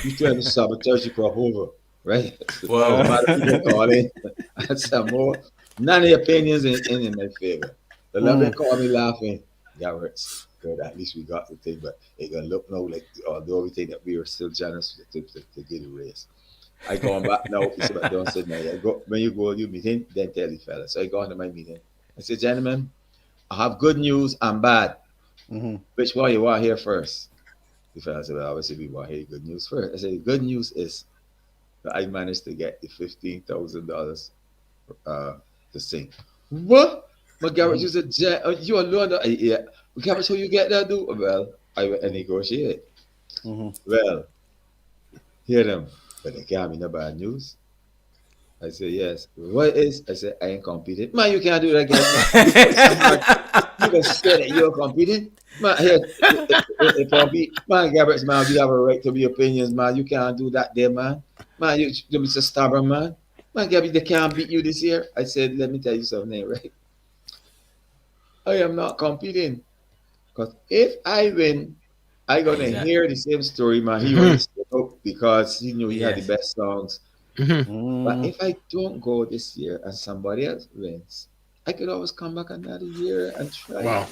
You trying to sabotage your over, right? Wow. People calling and some more. None of the opinions in my favor. The love they call me laughing. That hurts. Good, at least we got the thing, but it gonna look now like although we think that we were still generous to get a raise. I go back now. It's about don't sit now. When you go, you meet him, then tell the fella. So I go into my meeting. I say, gentlemen, I have good news and bad. Which one you want to hear first? The fella said, well, obviously we want to hear good news first. I said, the good news is that I managed to get the $15,000 to sing. What? But Garrett, you said, you alone? Yeah. Garrett, so you get that do? Well, I went and negotiate. Well, hear them. But they can't be no bad news. I said, yes. What is? I said, I ain't competing. Man, you can't do that again. You can say that you're competing. Man, here, man, Gabriel, man, we have a right to be opinions, man. You can't do that there, man. Man, you're Mr. Stubborn, man. Man, Gabby, they can't beat you this year. I said, let me tell you something, right? I am not competing. Because if I win, I'm going to hear the same story, man. He was because he knew he had the best songs. But if I don't go this year and somebody else wins, I could always come back another year and try. Wow.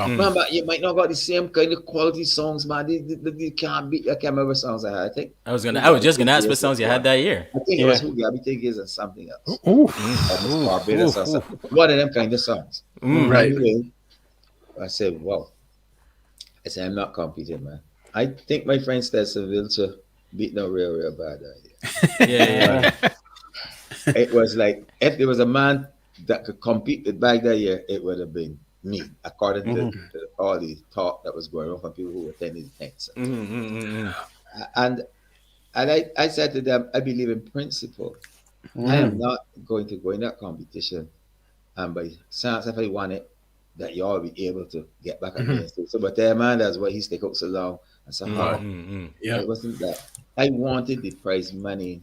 Man, but you might not got the same kind of quality songs, man. They can't beat. I can't remember songs I had. I think I was just gonna ask what songs you had that year. I think it was Who Gabby Think Is and something else. Barbados or something. One of them kind of songs. Right. Anyway, I said, wow. I said, I'm not competing, man. I think my friend Stetson will to beat no real bad idea. It was like if there was a man that could compete with back that year, it would have been me, according to all the talk that was going on from people who attended the things. And I said to them, I believe in principle. I am not going to go in that competition and by chance if I won it, that you all be able to get back against it. So, but there, man, that's why he stuck out so long and so hard. It wasn't that. I wanted the prize money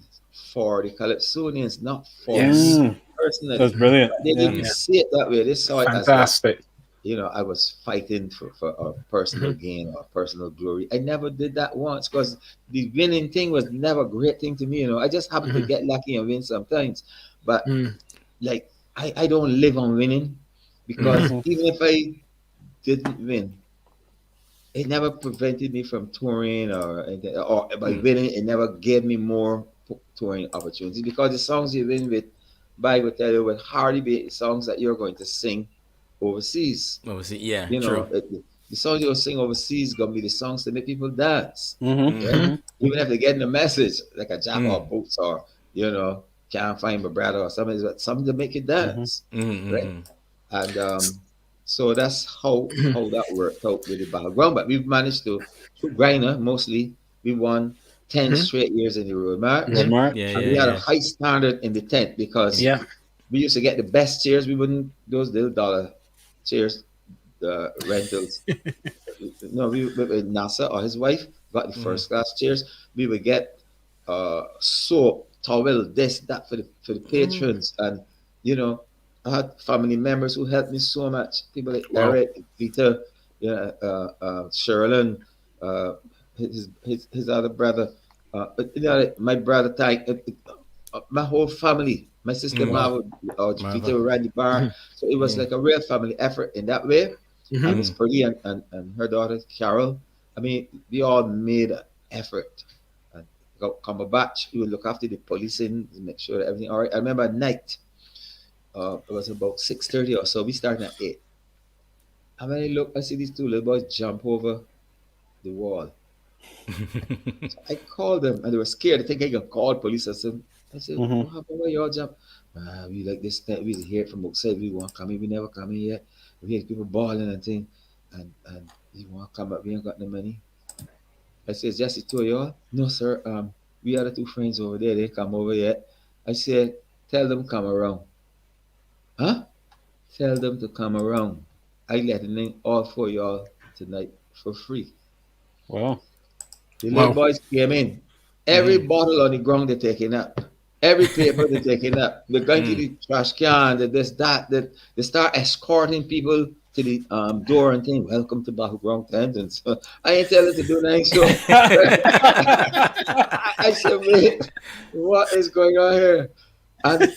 for the Calypsonians, not for me personally. That's brilliant. They didn't see it that way. They saw it fantastic. As I was fighting for a personal gain or personal glory. I never did that once because the winning thing was never a great thing to me. I just happened to get lucky and win sometimes. But like I don't live on winning. Because even if I didn't win, it never prevented me from touring or by winning, it never gave me more touring opportunities. Because the songs you win with, I would tell you, would hardly be songs that you're going to sing overseas. True. The songs you'll sing overseas gonna be the songs that make people dance. Even if they get the message, like a Jack or Boots or Can't Find My Brother or something to make you dance. Right? And so that's how that worked out with the battleground. But we've managed to, through Gryner mostly, we won 10 straight years in the road march. And we had a high standard in the tent because we used to get the best chairs. We wouldn't, those little dollar chairs, the rentals. We with NASA or his wife got the first class chairs. We would get soap, towel, this, that for the patrons. And, I had family members who helped me so much. People like Eric, Peter, Sherilyn, his other brother, my brother Ty, my whole family. My sister Marvel, Peter ran the bar. So it was like a real family effort in that way. And Miss Purdy and her daughter Carol. I mean, we all made effort. And come back, he would look after the policing, make sure that everything all right. I remember at night, it was about 6:30 or so. We started at 8. And when I look, I see these two little boys jump over the wall. So I called them, and they were scared. I think I could call police. I said, what happened? Why y'all jump? We like this. We hear it from outside. We want to come in. We never come in yet. We hear people bawling and thing, and we want to come up. We ain't got no money. I said, just the two of y'all? No, sir. We had the 2 friends over there. They come over yet. I said, tell them come around. Huh? Tell them to come around. I letting in all 4 y'all tonight for free. Wow. The little boys came in. Every bottle on the ground they're taking up. Every paper they're taking up. They're going to the trash can, that they start escorting people to the door and saying, welcome to Battleground Tent. So I ain't telling them to do nothing. So I said, wait, what is going on here? And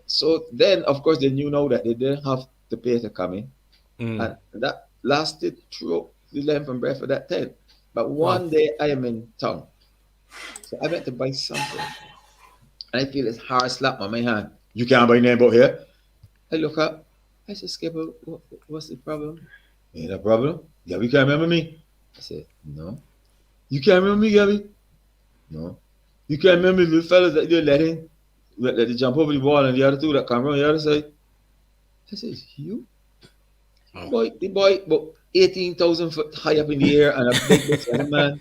so then of course they knew now that they didn't have to pay to come in. And that lasted through the length and breadth of that tent. But one day I am in town. So I went to buy something. And I feel this hard slap on my hand. You can't buy nothing out here. I look up. I said, Skipper, what's the problem? Ain't a problem. Gabby can't remember me. I said, no. You can't remember me, Gabby? No. You can't remember the fellas that you let they jump over the wall and the other 2 that come around the other side? I said, you? The boy, about 18,000 foot high up in the air and a big man.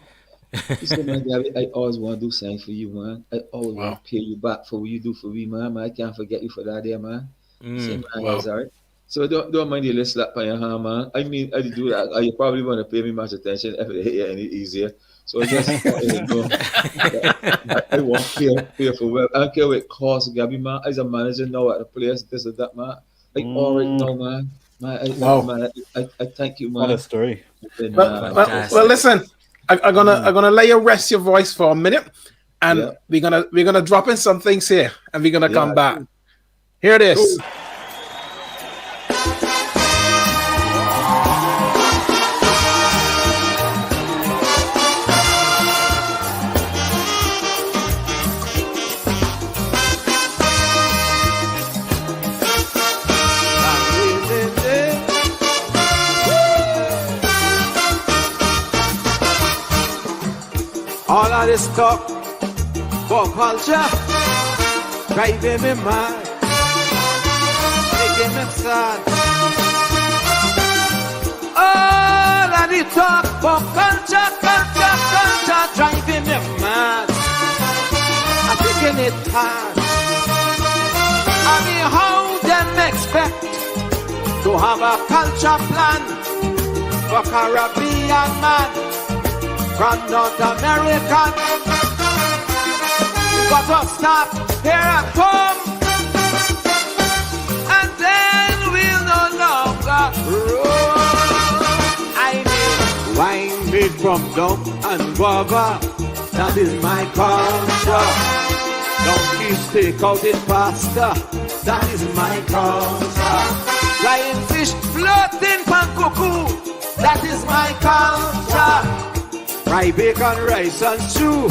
He said, man, Gabby, I always want to do something for you, man. I always want to pay you back for what you do for me, man. I can't forget you for that there, man. He said, man, that's all right. So don't mind the little slap on your hand, man. I mean, I do that. You probably want to pay me much attention if it hit you any easier. So I just I won't pay for well. I don't care what it costs, Gabby, man. As a manager now at the place, this or that, man. Like already know, man. I thank you, man. What a story. Well, listen. I'm gonna let you rest your voice for a minute, and we're gonna drop in some things here, and we're gonna come back. Here it is. Cool. All of this talk for culture, driving me mad, making me sad. All of the talk for culture, driving me mad. I'm taking it hard. I mean, how them expect to have a culture plan for Caribbean man? From North American, you got to stop here at home, and then we'll no longer roam. I mean, wine made from duck and guava, that is my culture. Donkey steak out in pasta, that is my culture. Flying fish floating pan cuckoo, that is my culture. Fried bacon, rice and stew,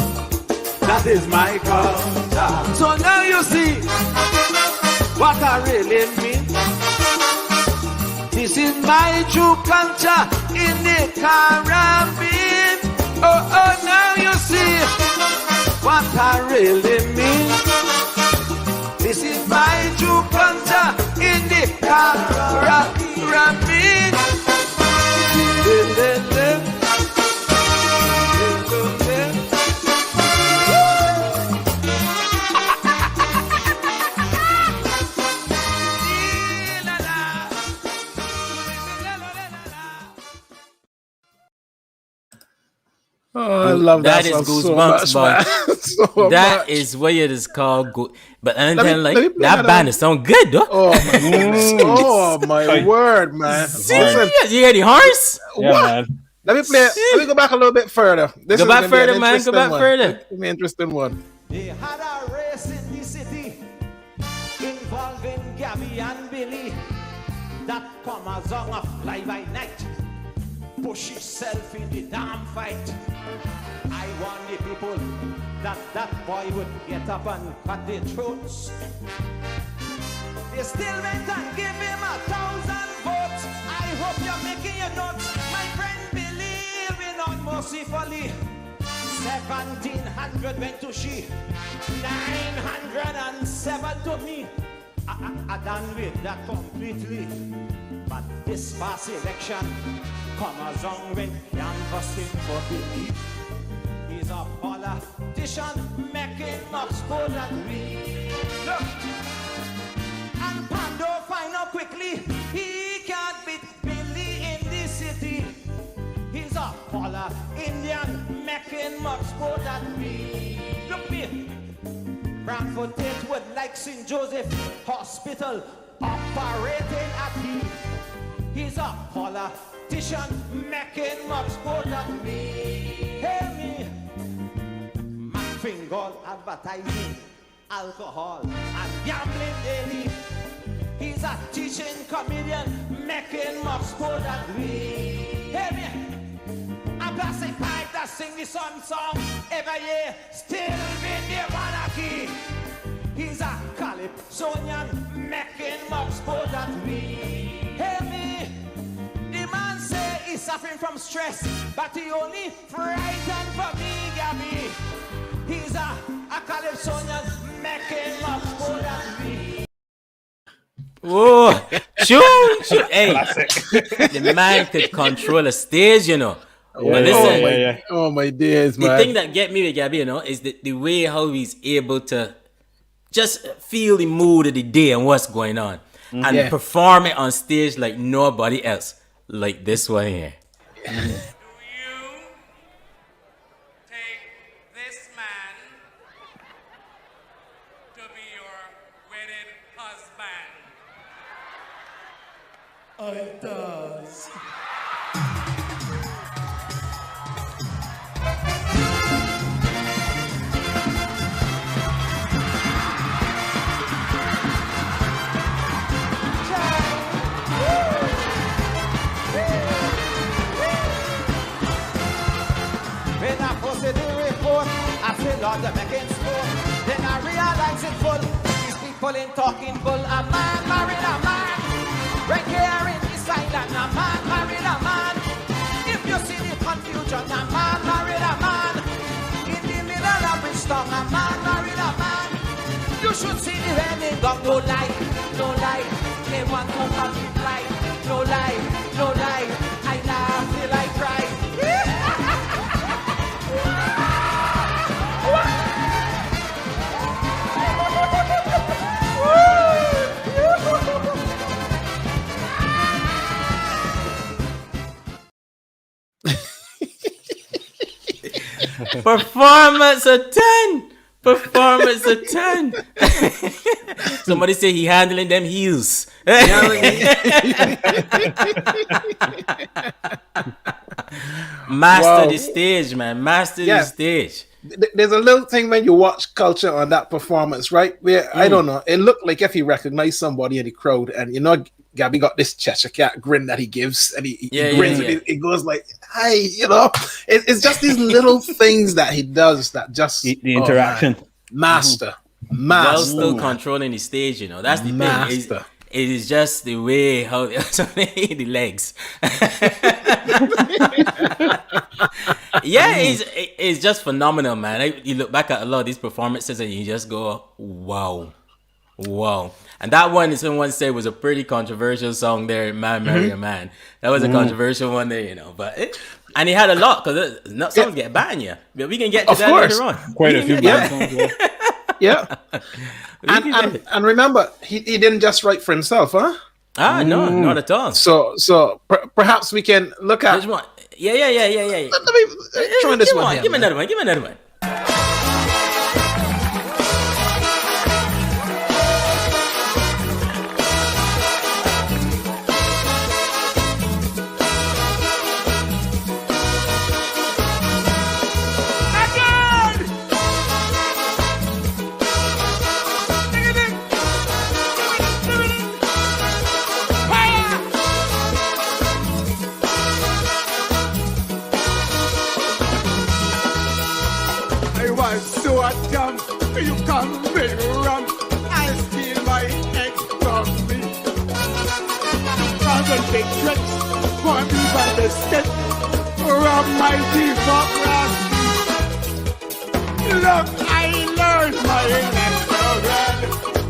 that is my culture. So now you see what I really mean. This is my true culture in the Caribbean. Oh, now you see what I really mean. This is my true culture in the Caribbean. Oh, I love that. That is goosebumps, but that is what it is called. But and then like that band sound good, though. Oh my word, man! Serious? You hear the horse? Yeah, man. Let me play. Let me go back a little bit further. Go back further, man. Go back further. Give me an interesting one. They had a race in the city involving Gabby and Billy. That come a song of fly by night. Push yourself in the damn fight. I warned the people that boy would get up and cut their throats. They still went and gave him 1,000 votes. I hope you're making your notes. My friend believing unmercifully. 1,700 went to she, 907 to me. I done with that completely. But this past election, come along when canvassing for belief. He's a politician making much more than we. Look, and Pando find out quickly he can't beat Billy in this city. He's a Paula Indian making much more than me. Look here, Frankfurt Tate would like St. Joseph Hospital operating at he. He's a politician making much more than me. Hear me, Fingal advertising alcohol and gambling daily. He's a teaching comedian making much more than we. Hear me, a plastic pipe that sing the sun song every year, still in the monarchy. He's a calypsonian making much more than we. Hear me, the man say he's suffering from stress, but he only frightened for me, Gabby. He's a calypsonian making much more than me. Whoa, shoot. Hey, the man could control a stage, you know. But listen, oh my days, man. The thing that get me with Gabby, you know, is the way how he's able to just feel the mood of the day and what's going on, and perform it on stage like nobody else, like this one here. Do you take this man to be your wedded husband? It does. When I posted the report, I feel on the making smoke. Then I realize it full. These people ain't talking bull. A man married a man. Right here in this island, a man married a man. If you see the confusion, a man married a man. In the middle of the storm, a man married a man. You should see the wedding gong. No lie, no lie. They want to multiply. No lie, no lie. I laugh till I cry. Performance a 10. Performance a 10. Somebody say he handling them heels. Master the stage, man. Master the stage. There's a little thing when you watch culture on that performance, right? Where I don't know, it looked like if he recognized somebody in the crowd, and you know, Gabby got this Cheshire cat grin that he gives, and he grins, and he goes like, "Hi," you know. It's just these little things that he does that just the interaction. Master. While still controlling the stage, you know. That's the thing. It is just the way how the legs. It's just phenomenal, man. You look back at a lot of these performances and you just go, wow. And that one, someone said, was a pretty controversial song there, Man Marry a Man. That was a controversial one there, you know. And he had a lot, because not songs get banned, but we can get to that later on. Quite a few banned songs, yeah. And remember, he didn't just write for himself, huh? No, not at all. So perhaps we can look at. Which one? Yeah. Let me try this one. Give me another one. so dumb. You come with rum. I steal my egg from me. You come and take tricks for me by the stick. From my democracy. Look, I learned my lesson.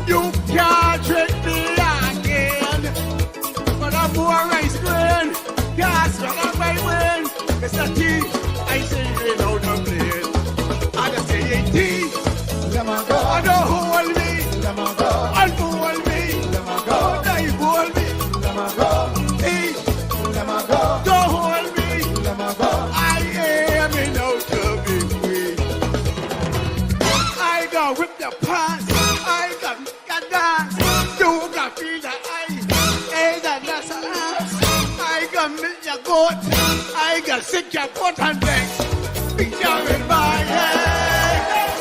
You can't trick me again. But I'm more ice cream. That's what I might win. Mr.T, I say you know the plane. I just say T. Let me go. I don't hold me. Let me go. Unfold me. Let me go. Don't hold me. Let me go. Hey. Let me go. Don't hold me. Let me go. I am in out to be free. I got whip the past. I got dance. You got feel the ice. Hey, that that's a ass. I got milk your goat. I got sick your foot and legs. Picture in my head.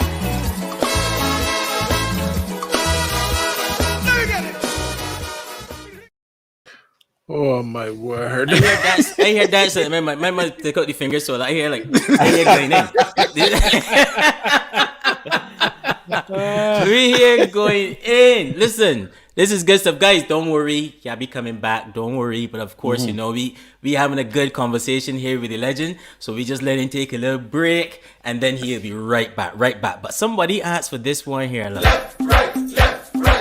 Look at it. Oh my word! I hear that. So my take out the fingers. So I hear Guyana. We here going in. Listen, this is good stuff, guys. Don't worry, Gabby coming back. Don't worry, but of course, you know we having a good conversation here with the legend. So we just let him take a little break, and then he'll be right back. But somebody asked for this one here. Look. Left, right,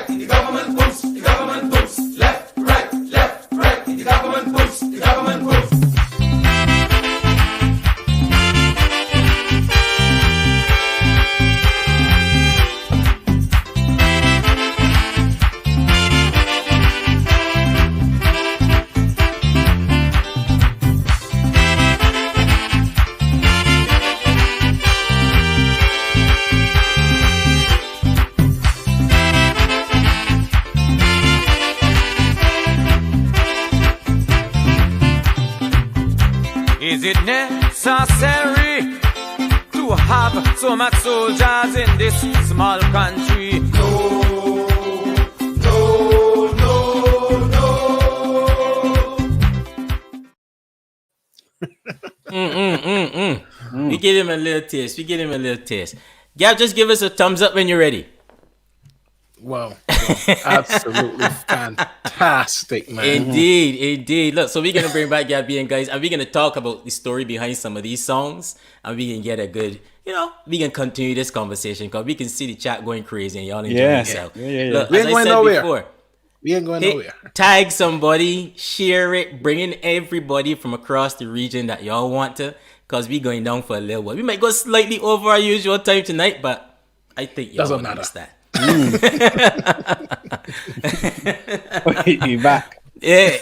the government boost, the government boost. Left, right, the government boost, the government boost. Is it necessary to have so much soldiers in this small country? No. We give him a little taste. Gab, just give us a thumbs up when you're ready. Wow. Absolutely fantastic, man. Indeed. Look, so we're gonna bring back Gabby and guys, and we're gonna talk about the story behind some of these songs, and we can get a good, we can continue this conversation because we can see the chat going crazy and y'all enjoying yourself. Yeah. Look, We as ain't I going said nowhere. before, We ain't going nowhere. tag somebody, share it, bring in everybody from across the region that y'all want to, because we going down for a little while. We might go slightly over our usual time tonight, but I think y'all Doesn't will matter. understand. You back? Yeah.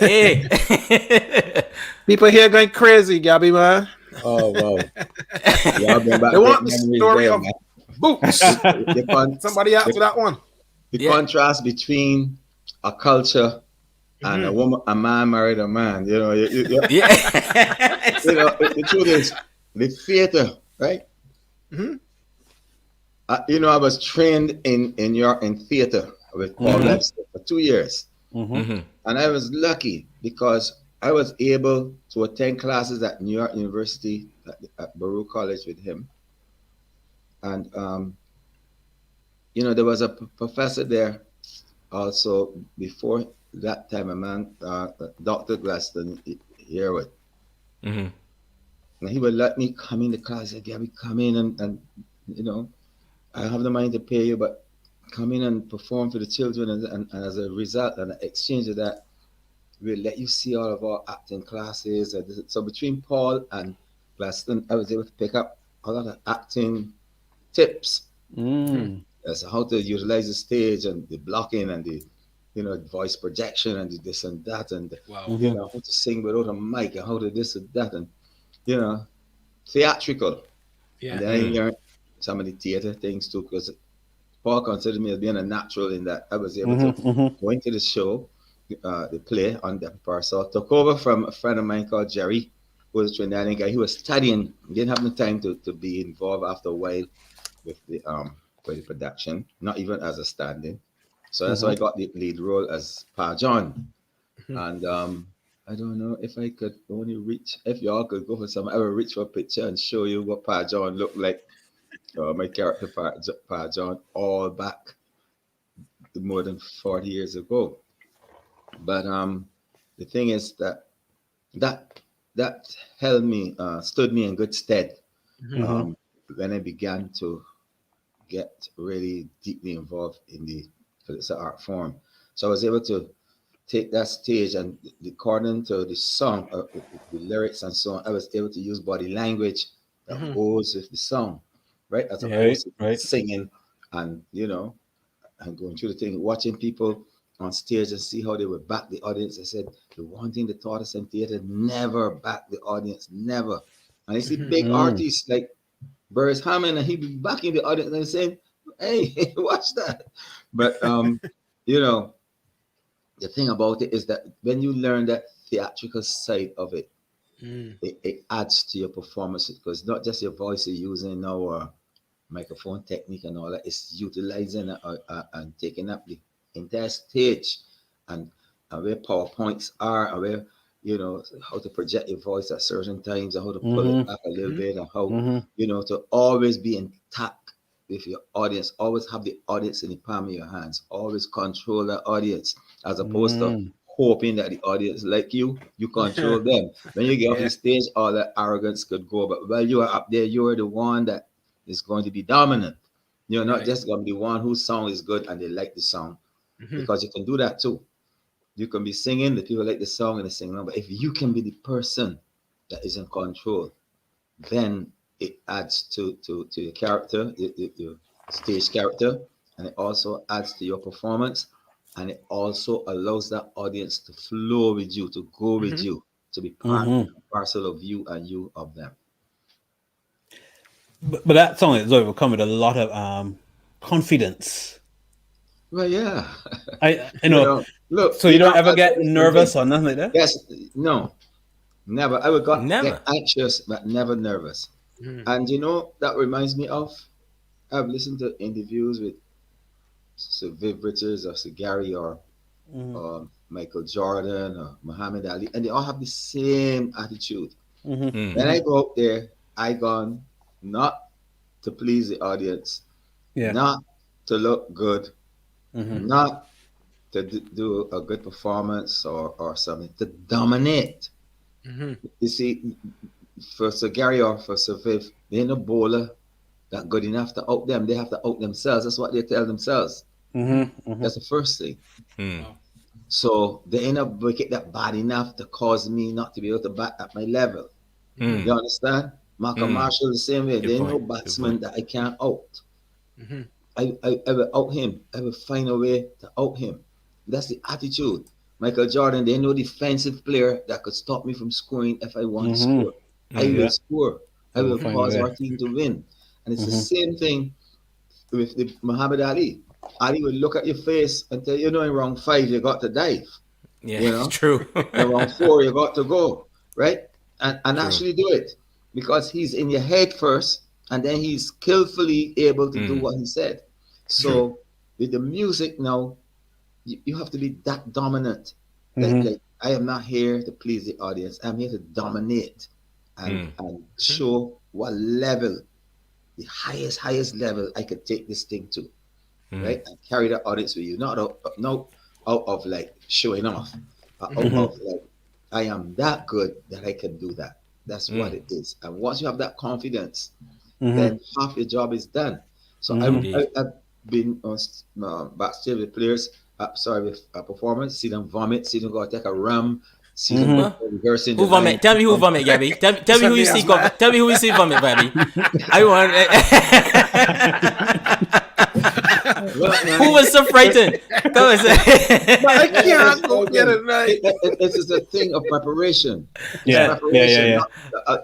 People here going crazy, Gabby, man. Oh wow! Y'all been back They want the memories story there, of man. boots. Somebody asked for that one. The contrast between a culture and a woman, a man married a man. You know, the truth is the theater, right? I was trained in theater with Paul Webster for 2 years, and I was lucky because I was able to attend classes at New York University at Baruch College with him, and there was a professor there also before that time, a man, Dr. Leston here with, and he would let me come in the class. He said, "Gabby, come in and I have the money to pay you, but come in and perform for the children, and as a result, and an exchange of that, we'll let you see all of our acting classes." So between Paul and Leston, I was able to pick up a lot of acting tips as to how to utilize the stage and the blocking and the voice projection and the this and that, and how to sing without a mic and how to this and that, and theatrical. And then I learned some of the theater things too, because Paul considered me as being a natural in that I was able to go into the show, the play on the parcel. Took over from a friend of mine called Jerry, who was a Trinidadian guy. He was studying, didn't have the time to be involved after a while with the production, not even as a stand-in. So that's why I got the lead role as Pa John. And I don't know if I could only reach, if y'all could go for some, I would reach for a picture and show you what Pa John looked like my character Pa John all back more than 40 years ago. But the thing is that held me, stood me in good stead when I began to get really deeply involved in the calypso art form. So I was able to take that stage, and according to the song, the lyrics and so on, I was able to use body language that goes with the song, right? As opposed to singing and, and going through the thing, watching people on stage and see how they would back the audience. I said, the one thing they taught us in theater, never back the audience, never. And you see big artists like Burris Hammond, and he'd be backing the audience and saying, hey, watch that. But, the thing about it is that when you learn that theatrical side of it, it adds to your performance, because not just your voice you're using now or microphone technique and all that, it's utilizing and taking up the entire stage and where PowerPoints are, and where, how to project your voice at certain times, and how to pull it back a little bit, and how, to always be intact with your audience, always have the audience in the palm of your hands, always control the audience, as opposed to hoping that the audience like you control them. When you get off the stage, all that arrogance could go, but while you are up there, you're the one that is going to be dominant. You're not just going to be the one whose song is good and they like the song, because you can do that too. You can be singing, the people like the song and they sing along, but if you can be the person that is in control, then it adds to your character, your stage character, and it also adds to your performance, and it also allows that audience to flow with you, to go with you, to be part and parcel of you and you of them. But that song is overcome with a lot of confidence. Well, yeah. Look. So you don't ever get nervous or nothing like that? Yes, no, never. I would get anxious, but never nervous. And that reminds me of, I've listened to interviews with Sir Viv Richards or Sir Gary or Michael Jordan or Muhammad Ali, and they all have the same attitude. When I go up there, I gone not to please the audience, not to look good, not to do a good performance or something, to dominate. You see, for Sir Gary or for Sir Viv, they ain't no bowler that good enough to out them. They have to out themselves. That's what they tell themselves. That's the first thing. So they ain't not wicket that bad enough to cause me not to be able to bat at my level. You understand? Malcolm Marshall the same way. There ain't no batsman that I can't out. I will out him. I will find a way to out him. That's the attitude. Michael Jordan, there ain't no defensive player that could stop me from scoring if I want to score. I will score. I will cause our team to win. And it's the same thing with the Muhammad Ali. Ali will look at your face and tell you, in round 5, you got to dive. Yeah, it's true. In round 4, you got to go, right? And actually do it. Because he's in your head first, and then he's skillfully able to do what he said. So with the music now, you have to be that dominant. Like, I am not here to please the audience. I'm here to dominate and show what level, the highest level I could take this thing to, right? And carry the audience with you, not out of like showing off, out of like, I am that good that I can do that. That's what it is. And once you have that confidence, then half your job is done. So I've been backstage with players, with a performance, see them vomit, see them go take a rum, see them reversing. Who vomit? Tell me who vomit, Gabby. Tell me who you see. Tell me who you see vomit, Gabby. I want. Who was so frightened? Go and say. But I can't go get it right. This is a thing of preparation. Yeah.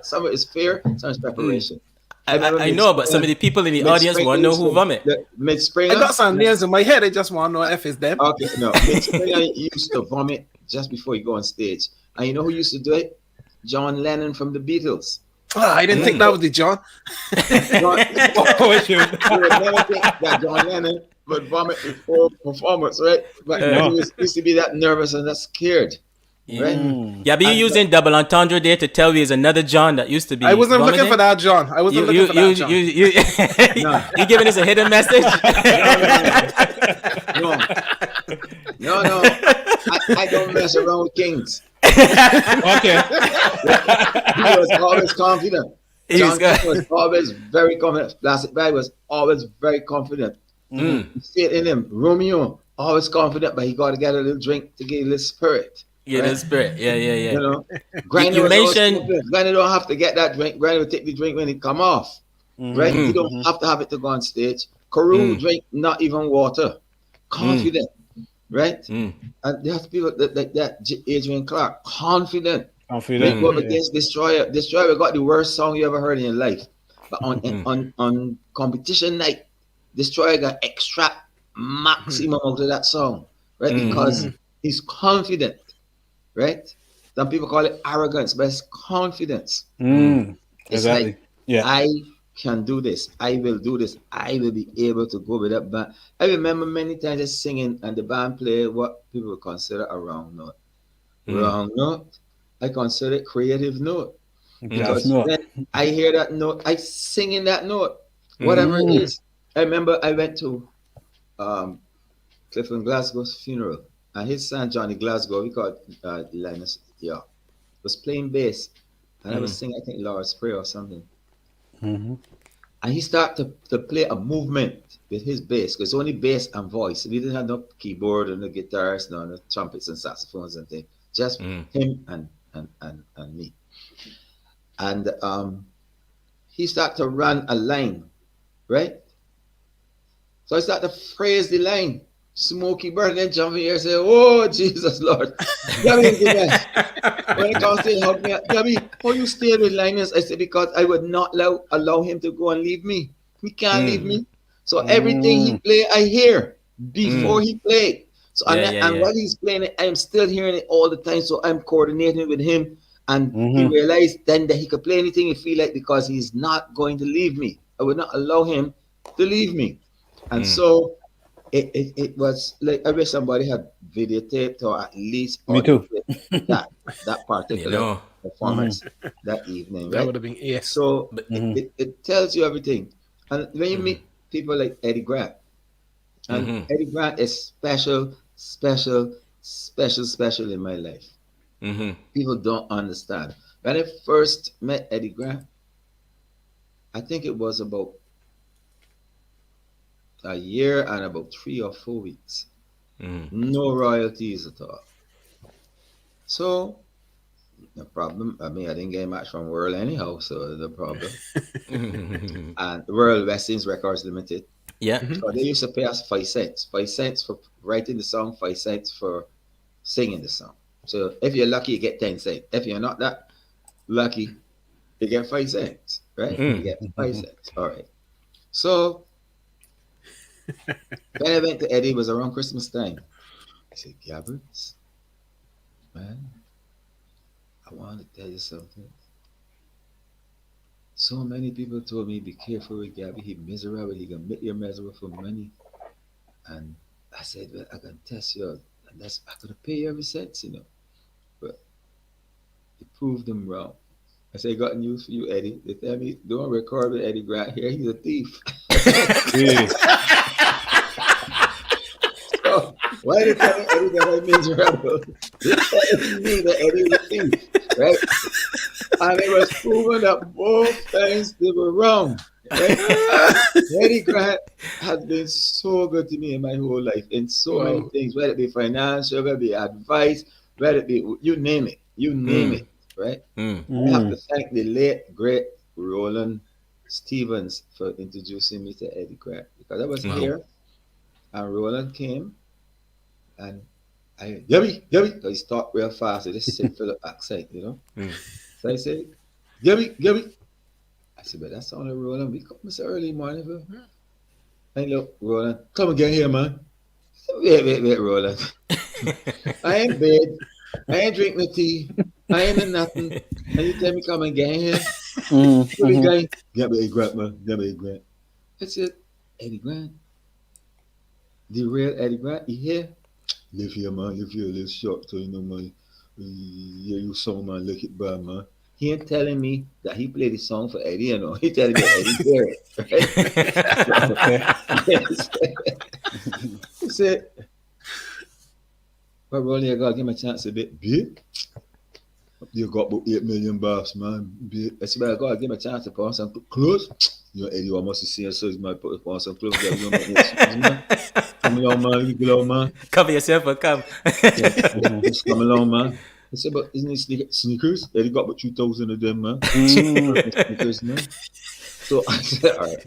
Some of it's fear, some is preparation. I know, but some of the people in the audience want to know who vomit. Mid-spring. I got some names in my head. I just want to know if it's them. Okay, no. Mid-spring, I used to vomit just before you go on stage. And you know who used to do it? John Lennon from the Beatles. I didn't think that was the John. You would never think that John Lennon would vomit before performance, right? But he used to be that nervous and that scared. Right? Yeah, but you using double entendre there to tell me is another John that used to be. I wasn't looking for that, John. I wasn't looking for that, John. You giving us a hidden message? No. I don't mess around with kings. Okay. He was always confident. John was always very confident. Plastic Bag was always very confident. You see it in him. Romeo, always confident, but he got to get a little drink to get a little spirit. Yeah, right? The spirit. Yeah. You know, Gryner you mentioned Gryner don't have to get that drink. Gryner will take the drink when it come off. Right? You don't have to have it to go on stage. Carew drink not even water. Confident. Right? And there's people like that Adrian Clark, confident. Go against Destroyer. Destroyer got the worst song you ever heard in your life. But on competition night, Destroyer got extract maximum out of that song. Right? Because he's confident. Right? Some people call it arrogance, but it's confidence. It's exactly. Like, I can do this. I will do this. I will be able to go with that band. I remember many times just singing and the band play what people would consider a wrong note. Wrong note. I consider it creative note. Because when I hear that note, I sing in that note. Whatever it is. I remember I went to Clifford Glasgow's funeral. And his son, Johnny Glasgow, we called Linus, was playing bass. And I was singing, I think, Lord's Prayer or something. And he started to play a movement with his bass, because it's only bass and voice. We didn't have no keyboard and no guitars, no trumpets and saxophones and things. Just him and me. And he started to run a line, right? So I started to phrase the line. Smokey Bird, then jump in here and say, "Oh, Jesus, Lord." Gabby is the best. When it comes to help me, Gabby, how you stay with Linus? I said, because I would not allow him to go and leave me. He can't leave me. So everything he play, I hear before he played. So and while he's playing it, I'm still hearing it all the time. So I'm coordinating with him. And he realized then that he could play anything he feel like, because he's not going to leave me. I would not allow him to leave me. And so it was like, I wish somebody had videotaped or at least that particular performance that evening. Right? That would have been it. So it tells you everything. And when you meet people like Eddy Grant, and Eddy Grant is special in my life. People don't understand. When I first met Eddy Grant, I think it was about a year and about 3 or 4 weeks. No royalties at all. So, no problem. I mean, I didn't get much from World anyhow, so the problem. And World Westings Records Limited. Yeah. So they used to pay us 5 cents. 5 cents for writing the song, 5 cents for singing the song. So if you're lucky, you get 10 cents. If you're not that lucky, you get 5 cents, right? You get 5 cents. All right. So when I went to Eddy, it was around Christmas time. I said, Gabbers, man, I want to tell you something. So many people told me, be careful with Gabby. He miserable. He gonna make you miserable for money. And I said, well, I can test you. And I'm gonna pay you every cent, you know. But he proved them wrong. I said, got news for you, Eddy. They tell me, don't record with Eddy Grant here. He's a thief. So, why did they tell Eddy that I'm miserable? They tell me that Eddy was a thief, right? And it was proven that both times they were wrong. Right? Eddy Grant has been so good to me in my whole life in so many things, whether it be financial, whether it be advice, whether it be, you name it, right? I have to thank the late, great Roland Stevens for introducing me to Eddy Grant, because I was here and Roland came and I, Gabby, because he talked real fast, with this St. Philip accent, you know. So I said, Gabby. I said, but that's only Roland. We come so early morning. Hey, look, Roland, come and get here, man. Said, wait, Roland. I ain't bed. I ain't drink no tea. I ain't nothing. And you tell me come and get here. Get me a Grant, man. Get me a Grant. I said, Eddy Grant. The real Eddy Grant, you here? Live here, man. Live here. Live short, so you know money. Yeah, you song, man, look it bad, man. He ain't telling me that he played the song for Eddie, you know. He telling me Eddie hear it, right? Okay. He said, but Rolly, I gotta give him a chance a bit. Big? You got about 8 million bucks, man. Big. I said, but I gotta give him a chance to put on some clothes. You know, Eddie almost see us, so he might put on some clothes. You know, come along, man. You go along, man. Cover yourself or come. Just come along, man. I said, but isn't it sneakers? Eddie got about 2,000 of them, man. Sneakers, man. So I said, all right.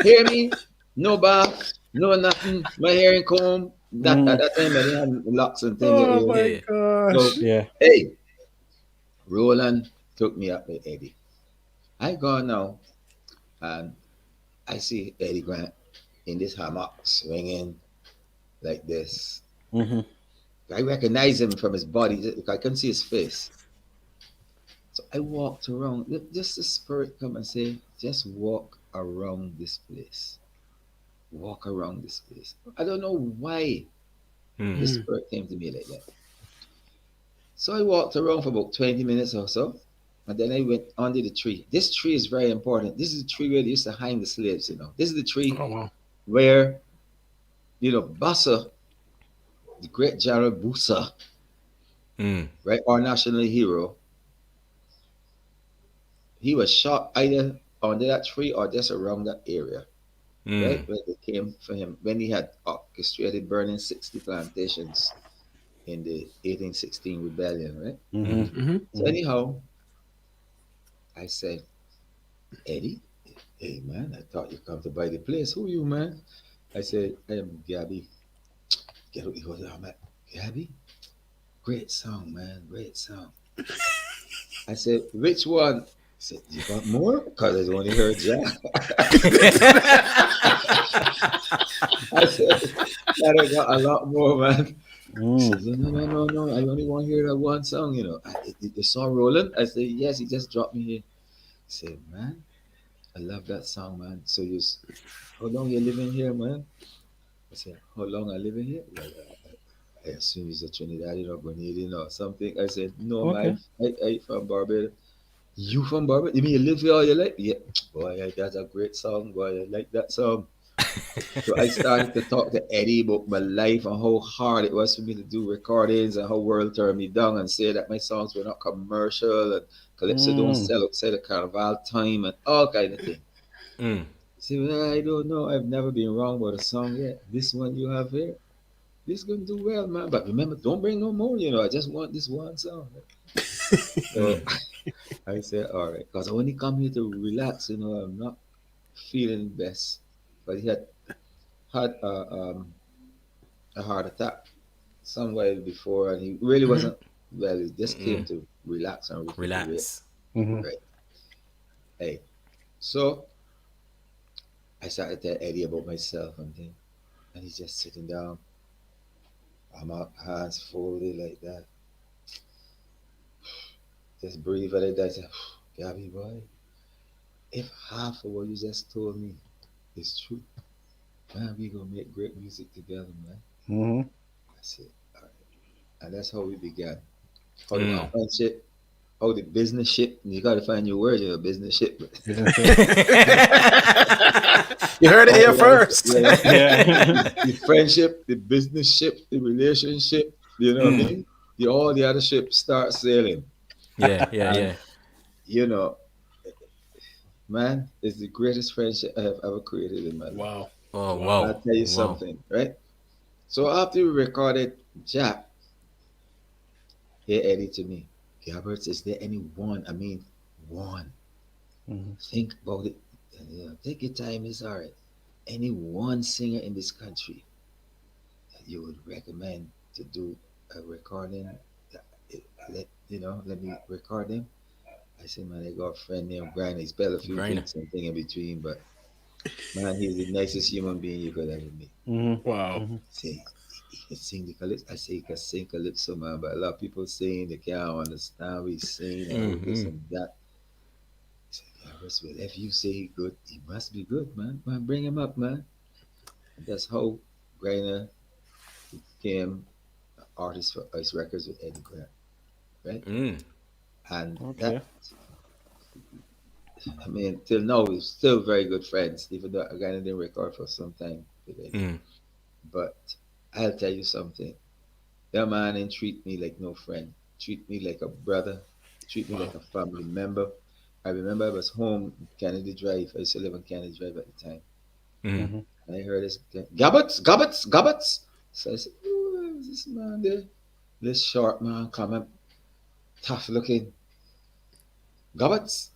Hear me? No bath, no nothing. My hair ain't comb. At that time, I didn't have locks and things. Oh my gosh. So, Yeah. hey, Roland took me up with Eddie. I go now, and I see Eddy Grant in this hammock swinging like this. Mm-hmm. I recognize him from his body. I can see his face. So I walked around. Just the spirit come and say, just walk around this place. Walk around this place. I don't know why the spirit came to me like that. So I walked around for about 20 minutes or so. And then I went under the tree. This tree is very important. This is the tree where they used to hang the slaves, you know. This is the tree where, you know, Bassa, the great General Bussa, right, our national hero, he was shot either under that tree or just around that area, right, where they came for him when he had orchestrated burning 60 plantations in the 1816 rebellion, right? So anyhow, I said, Eddie, hey man, I thought you come to buy the place. Who you, man? I said, I am Gabby. He goes, I'm like, Gabby? Great song, man, great song. I said, which one? He said, you got more? Because I only heard Jack. I said, I got a lot more, man. He said, no, I only want to hear that one song, you know. The song Roland? I said, yes, he just dropped me here. He said, man, I love that song, man. So how long you living here, man? I said, how long I living here? Well, I assume he's a Trinidadian or Grenadian or something. I said, no, man, I from Barbados. You from Barbados? You mean you live here all your life? Yeah. Boy, that's a great song. Boy, I like that song. So I started to talk to Eddie about my life and how hard it was for me to do recordings and how world turned me down and say that my songs were not commercial and Calypso don't sell outside of Carnival time and all kind of thing. See, well, I don't know. I've never been wrong about a song yet. This one you have here, this gonna do well, man. But remember, don't bring no more. You know, I just want this one song. So I said, all right, because I only come here to relax. You know, I'm not feeling best. But he had a heart attack somewhere before, and he really wasn't well. He just came to relax and relax. Right. Hey, so I started to tell Eddie about myself and things, and he's just sitting down. I'm up, hands folded like that. Just breathe like that. I said, Gabby, boy, if half of what you just told me is true, man, we gonna make great music together, man. I said, all right. And that's how we began. How the friendship, how the business ship, you gotta find your words, you know, business ship. You heard it here first. The friendship, the business ship, the relationship, you know what I mean? All the other ships start sailing. Yeah. You know, man, it's the greatest friendship I have ever created in my life. Wow. Oh, wow. I'll tell you something, right? So after we recorded Jack, he Eddie to me, Gilbert, is there any one? I mean, one. Think about it. Take your time, it's all right. Any one singer in this country that you would recommend to do a recording? Let me record them. I said, man, I got a friend named Gryner. He's spelled a few things, something in between, but man, he's the nicest human being you could ever meet. Wow. See, he can sing the calypso. I say he can sing calypso, man, but a lot of people saying they can't understand what he's saying and this and that. I said, yeah, well, if you say he good, he must be good, man. Man, bring him up, man. And that's how Gryner became artist for Ice Records with Eddy Grant, right? And Okay. that, I mean, till now we're still very good friends, even though I didn't record for some time with Eddy. But I'll tell you something. That man didn't treat me like no friend. Treat me like a brother. Treat me like a family member. I remember I was home in Kennedy Drive. I used to live on Kennedy Drive at the time. And I heard this Gabbets, Gabbets, Gabbets. So I said, "Who is this man there? This short man coming, tough looking. Gabbets,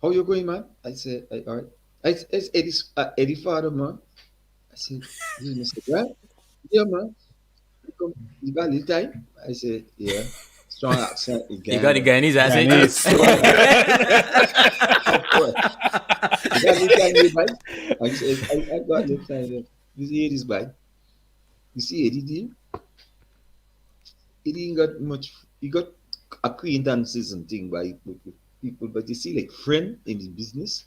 how you going, man?" I said, "All right." It's Eddie's father, man. I said, "This is Mr. Grant." "Yeah, man. You got a little time?" I said, "Yeah." Strong accent again. You got the Guyanese accent. You got a little time, you bike? I said, I got a little time. You see Eddie's bike? You see Eddie there? Eddie ain't got much. He got acquaintances and thing by people, but you see, like friend in the business.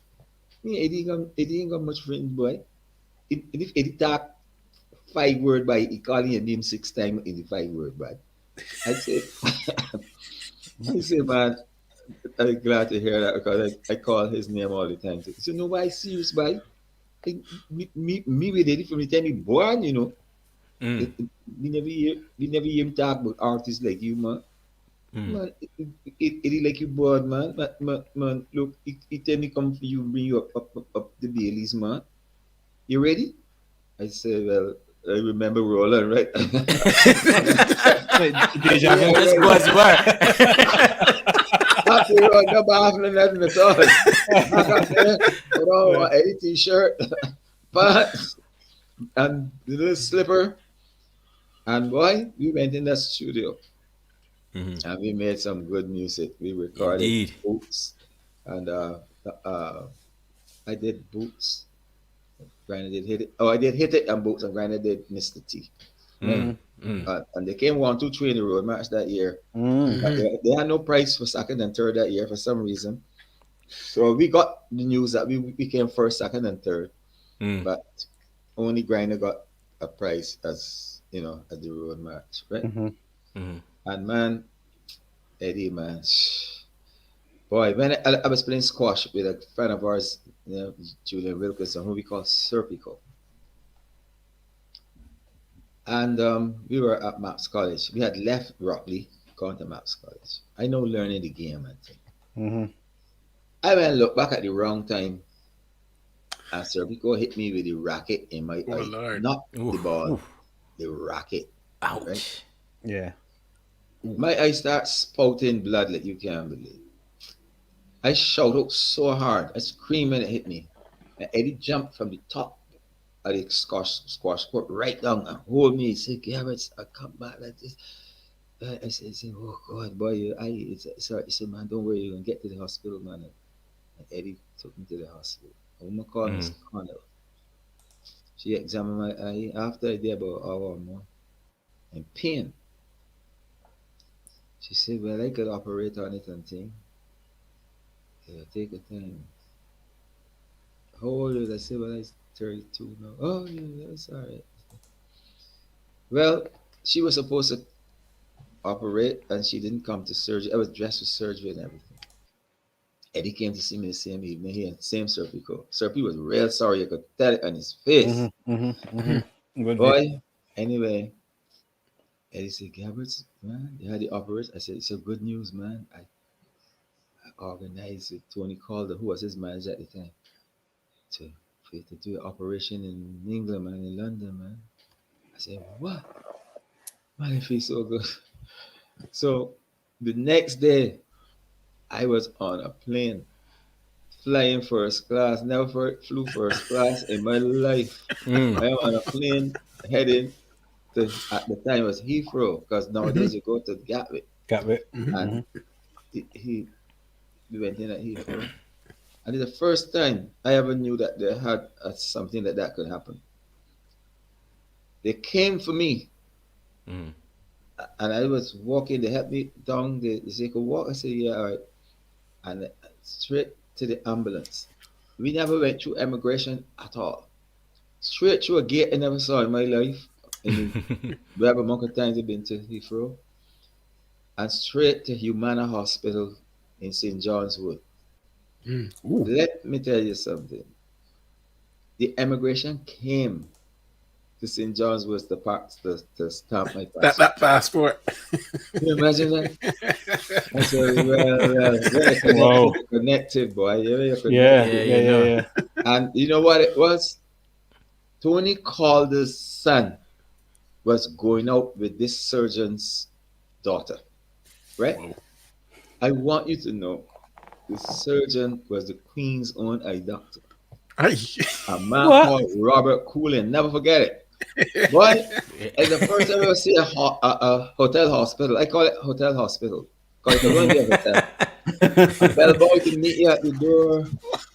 Yeah, Eddie ain't got much friend, boy. If Eddie talk 5 word by, he calling your name 6 times in the 5 word by. I said, "Man, I'm glad to hear that because I call his name all the time." So, "No, why serious, boy? Me with Eddie from the time he born, you know. We never hear him talk about artists like you, man. Man, Eddie like you born, man. Man, look, he tell me come for you, bring you up the Baileys, man. You ready?" I said, "Well, I remember Roland, right?" Deja vu. Let's go as you are. Happy Roland, no baffling nothing at all. I got there, put on an Eddie t-shirt, pants, and the little slipper. And boy, we went in the studio. And we made some good music. We recorded Boots. And I did Boots. Gryner did Hit It. Oh, I did Hit It and Boots, and Gryner did Mr.T. And they came 1, 2, 3 in the road match that year. They had no prize for second and third that year for some reason. So we got the news that we came first, second, and third. But only Gryner got a prize as, you know, at the road match, right? And man, Eddie, man, boy, when I was playing squash with a friend of ours, you know, Julian Wilkinson, who we call Serpico. And we were at Maps College. We had left Rockley, gone to Maps College. I know learning the game and thing. I went and looked back at the wrong time. And Serpico hit me with the racket in my eye. Lord. Not the ball, the racket. Ouch. Right? Yeah. My eye starts spouting blood like you can't believe. I shout out so hard. I scream when it hit me. And Eddie jumped from the top of the squash court right down and hold me. He said, "Garrett, I come back like this." I said, "Oh God, boy, sorry." He said, "Man, don't worry, you're going to get to the hospital, man." And Eddie took me to the hospital. I want to call Miss Connell. She examined my eye. After I did about an hour or more, in pain. She said, "Well, I could operate on it and thing. Yeah, take your time." "How old is I?" said, "Well, I'm 32 now." "Oh, yeah, that's all right." Well, she was supposed to operate and she didn't come to surgery. I was dressed for surgery and everything. Eddie came to see me the same evening. He had the same Serpico. Serpi was real sorry. You could tell it on his face. Boy, anyway, Eddie said, "Gabbert, man, you had the operation." I said, "It's a good news, man. I organized with Tony Calder, who was his manager at the time, to do an operation in England, man, in London, man." I said, "What? Man, I feel so good." So the next day, I was on a plane, flying first class. Never flew first class in my life. I am on a plane heading to, at the time it was Heathrow, because nowadays you go to Gatwick. And we went in at Heathrow. And it's the first time I ever knew that they had something like that could happen. They came for me. And I was walking, they helped me down, they said, "Could walk?" I said, "Yeah, all right." And straight to the ambulance. We never went through immigration at all. Straight through a gate I never saw in my life. We have a month of times I've been to Heathrow and straight to Humana Hospital in St. John's Wood. Let me tell you something. The immigration came to St. John's Wood to stamp my passport. That passport. Can you imagine that? I said, well, connected, boy. You're connected. Yeah. And you know what it was? Tony Calder's son was going out with this surgeon's daughter, right? Wow. I want you to know the surgeon was the Queen's own eye doctor. A man called Robert Coolin. Never forget it. Boy, it's the first time I ever see a hotel hospital. I call it hotel hospital. Because it's going to be a hotel. A bellboy to meet you at the door.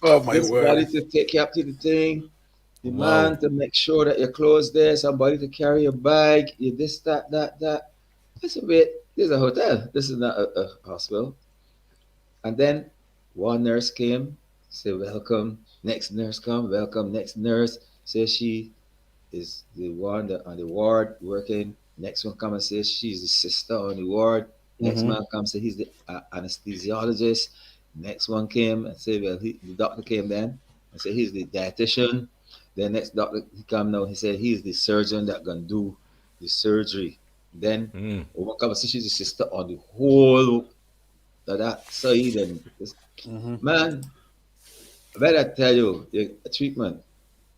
Oh, my word. Somebody to take you up to the thing. The man to make sure that your clothes there. Somebody to carry your bag. You this, that. I said, wait, this is a hotel. This is not a hospital. And then one nurse came, said, welcome. Next nurse come, welcome. Next nurse says she is the one that on the ward working. Next one come and says she's the sister on the ward. Next man comes and say he's the anesthesiologist. Next one came and said, well, the doctor came then and said he's the dietitian. The next doctor he come now, he said he's the surgeon that gonna do the surgery. Then one come and say she's the sister on the whole of that side. And man, I better tell you, the treatment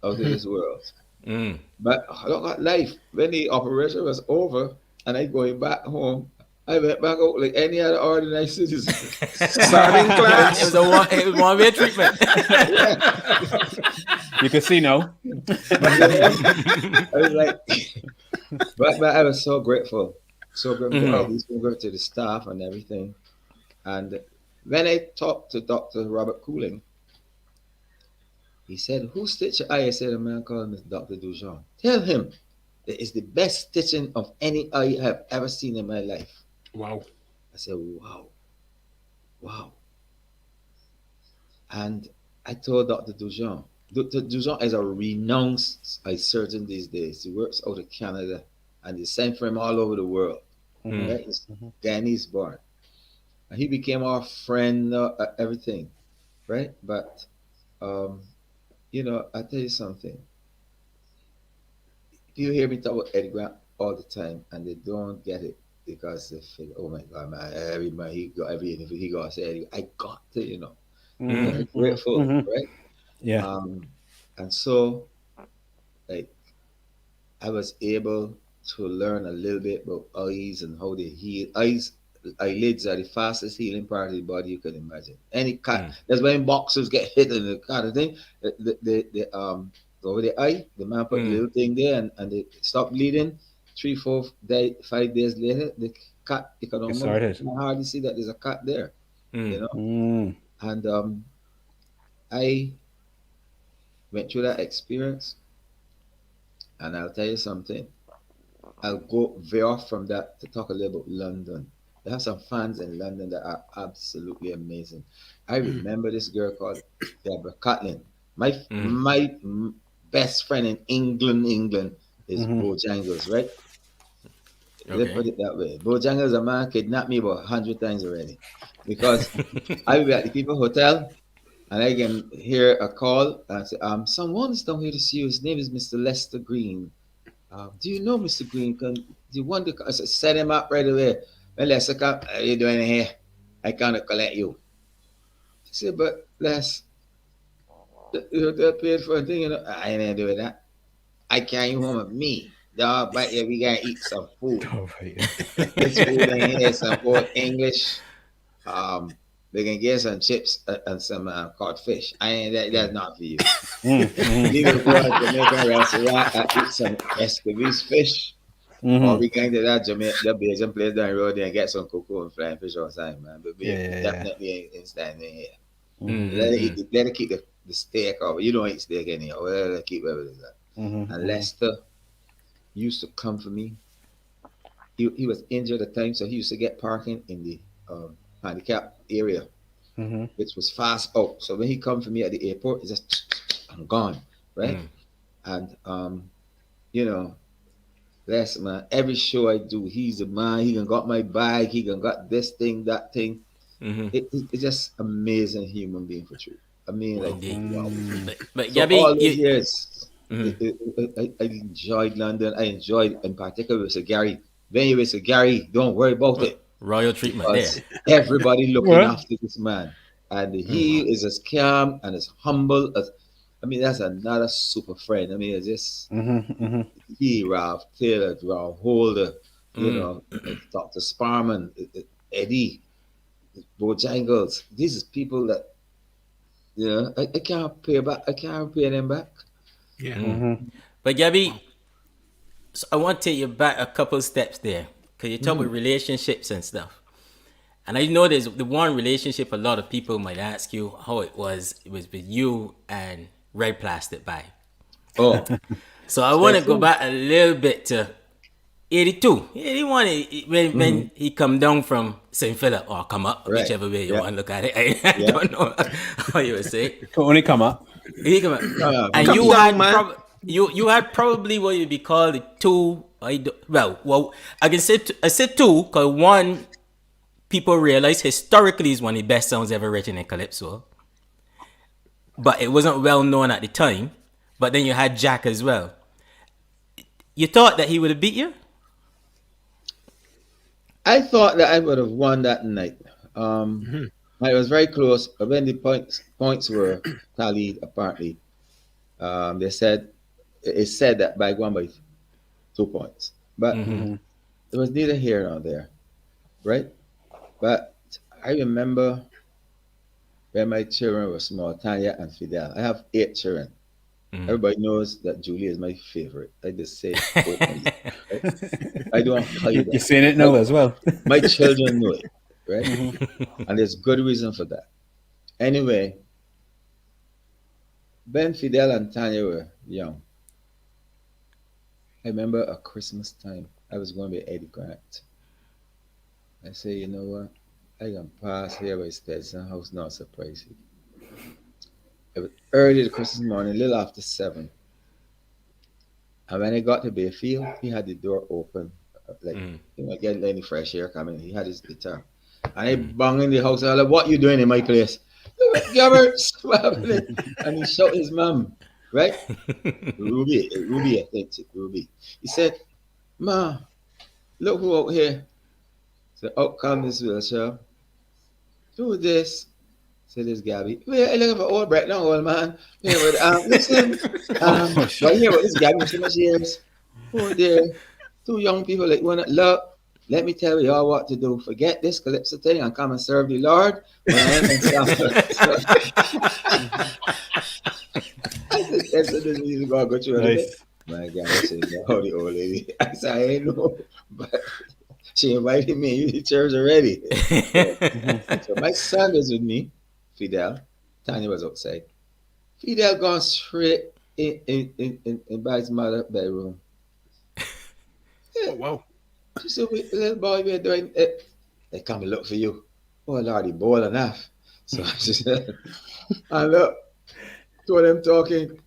out of this world. But I don't got life. When the operation was over and I going back home, I went back out like any other ordinary citizen. Starting class. It was one-way treatment. You can see now. I was like, but I was so grateful. So grateful to the staff and everything. And when I talked to Dr. Robert Cooling, he said, who stitched your eye? I said, a man called Dr. Dujon. Tell him that it's the best stitching of any eye I have ever seen in my life. Wow. I said, wow. And I told Dr. Dujon. Dr. Dujon is a renowned eye surgeon these days. He works out of Canada and they sent for him all over the world. Right? He's Guyanese born. And he became our friend, everything. Right? But you know, I tell you something. You hear me talk about Eddy Grant all the time, and they don't get it because they feel, oh my God, man, every man he got every interview he got to say, I got to, you know, I'm grateful, right? Yeah. And so, like, I was able to learn a little bit about eyes and how they heal. Eyelids are the fastest healing part of the body you can imagine. Any cut, that's when boxers get hit in the kind of thing. The over the eye, the man put a little thing there and they stop bleeding. 3, 4, 5 days later, the cut, you can almost hardly see that there's a cut there. You know? And I went through that experience, and I'll tell you something. I'll go very off from that to talk a little about London. They have some fans in London that are absolutely amazing. I remember this girl called Deborah Catlin. My best friend in England is Bojangles, right? Let's put it that way. Bojangles, a man kidnapped me about 100 times already. Because I will be at the people hotel and I can hear a call and I say, someone's down here to see you. His name is Mr. Lester Green. Do you know Mr. Green? Do you want to? I said, set him up right away. Well, Lester, what are you doing here? I can't collect you. He said, but Les, you paid for a thing, you know. I ain't doing that. I carry you home with me. Dog, but yeah, we gotta eat some food. This food in here, some old English. We can get some chips and some codfish. That's not for you. Leave it for a Jamaican restaurant and eat some escovitch fish. Or we can do that the Belgian place down the road and get some cocoa and flying fish or something, man. But we definitely ain't standing here. Let it keep the steak over. You don't eat steak anyhow. Let it keep whatever it is. And Lester used to come for me. He was injured at the time, so he used to get parking in the handicap area, which was fast out. So when he come for me at the airport, he just, I'm gone, right? And you know, Bless man. Every show I do, he's a man. He done got my bag. He done got this thing, that thing. It's just amazing human being for true. I mean, like, wow. But So Gabby, all those years, I enjoyed London. I enjoyed, in particular, with Sir Gary. When you with Sir Gary, don't worry about it. royal treatment Because there. everybody looking after this man. And he is as calm and as humble as, I mean, that's another super friend. I mean, it's just, he, Ralph Taylor, Ralph Holder, you know, Dr. Sparman, Eddy, Bojangles. These are people that, you know, I can't pay back. I can't pay them back. Yeah. But Gabby, so I want to take you back a couple steps there, because you talk about relationships and stuff. And I know there's the one relationship a lot of people might ask you how it was. It was with you and Red Plastic Bag. Oh, So I want to go back a little bit to 82, 81, when he come down from St. Philip, or come up, Right. whichever way you want to look at it. I don't know how you would say it. Can only come up. He come up. And Come you down, had man. you had probably what would be called the two. Well, I can say I said two because one, people realize historically is one of the best songs ever written in Calypso, but it wasn't well known at the time. But then you had Jack as well. You thought that he would have beat you? I thought that I would have won that night. It was very close, but when the points were tallied, apparently, they said it said that Bag won by 2 points, but it was neither here nor there, right? But I remember when my children were small, Tanya and Fidel. I have 8 children. Everybody knows that Julie is my favorite. I just say it openly, right? I don't hide You're saying it now as well. My children know it, right? And there's good reason for that. Anyway, Ben, Fidel, and Tanya were young. I remember a Christmas time, I was going to be Eddy Grant. I say, you know what? I can pass here by Stetson House, not surprise you. It was early the Christmas morning, a little after 7. And when I got to Bayfield, he had the door open, like, you know, getting any fresh air coming. He had his guitar. And I bang in the house, and I like, what you doing in my place? Gabbert, and he shot his mom, right? Ruby, I think it's Ruby. He said, Ma, look who out here. So out come this wheelchair. Do this. Said this Gabby. Well, I look for old Brett, no old man. Listen, right here with this Gabby, so much years. Oh there, 2 young people like one. Look, let me tell y'all what to do. Forget this Calypso thing and come and serve the Lord. I said, this music gonna go through a little bit. My God, I said, how the old lady? I said, I ain't know, but she invited me to church already. So my son was with me. Fidel, Tanya was outside. Fidel gone straight in Bag's mother's bedroom. Yeah. Oh, wow. She said, little boy, we're doing it. They come and look for you. Oh, Lord, he bold enough. So she said, and look, 2 of them talking.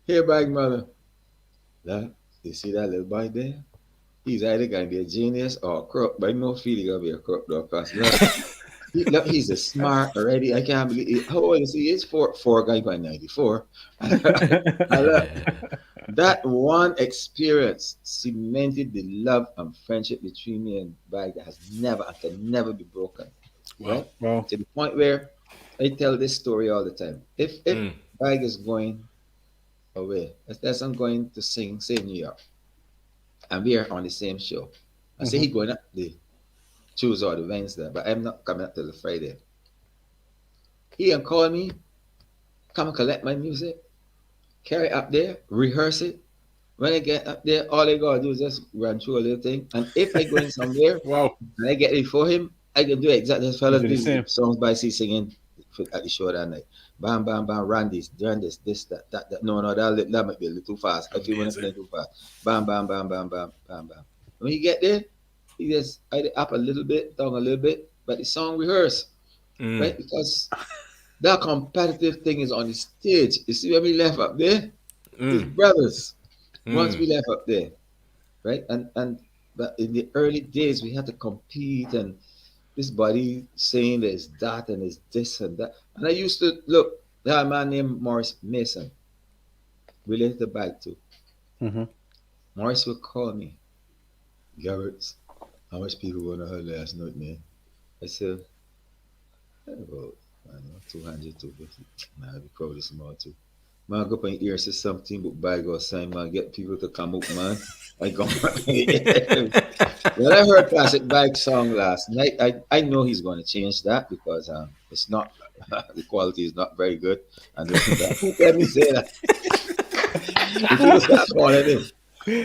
Here, Bag mother. Look, you see that little boy there? He's either going to be a genius or a crook, but I no feel he's going to be a crook, though, because look, he's a smart already. I can't believe it. How old is he? He's 4 guy by 94. That one experience cemented the love and friendship between me and Bag that has never and can never be broken. Right? Wow. To the point where I tell this story all the time. If Bag is going away, let's I'm going to sing, say New York, and we are on the same show. I say he going up the Tuesday or the Wednesday, but I'm not coming up till the Friday. He can call me, come and collect my music, carry it up there, rehearse it. When I get up there, all I gotta do is just run through a little thing. And if I go in somewhere, and I get it for him, I can do exactly as fellas do songs by C singing at the show that night. Bam, bam, bam, run this, that. No, that might be a little too fast. If you want to play too fast. Bam, bam, bam, bam, bam, bam, bam. When you get there, you just either up a little bit, down a little bit, but the song rehearse, right? Because that competitive thing is on the stage. You see when we left up there? His brothers. Once we left up there, right? And but in the early days, we had to compete, and this body saying there's that and there's this and that. And I used to look. There a man named Morris Mason, related to bike too. Mm-hmm. Morris would call me, Garrett, how much people went to her last night, man? I said, about, I don't know, 200, 250. Nah, the crowd is small too. Man, I go up and hear say something but bag or sign, man, get people to come up, man. I go when I heard Classic Bike song last night, I know he's going to change that because it's not, the quality is not very good. And let me say that. People start calling him.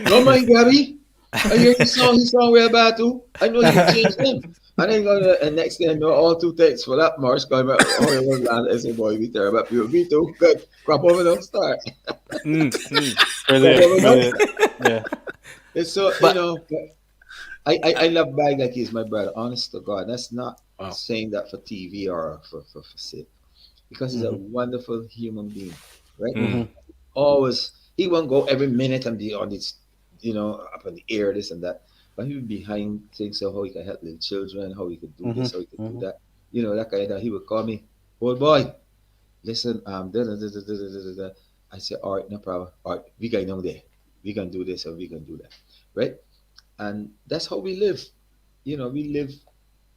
No mind, Gabby. I hear his song real bad too. I know you changed him. And then and next thing I know, all two takes for that Morris going back. Oh, it was land. I say, boy, we terrible. You me too. Good. Crop over, don't start. Brilliant. Yeah. It's so, you know, I love Bag like he's my brother. Honest to God. That's not saying that for TV or for sake. Because he's a wonderful human being. Right? Mm-hmm. Always, he won't go every minute and be on this, you know, up in the air, this and that. But he would be behind things of how he could help little children, how he could do this, how he could do that. You know, that kind of, he would call me, old boy, listen, da, da, da, da, da, da, da. I said, all right, no problem. All right, we can know there. We can do this or we can do that. Right? And that's how we live. You know, we live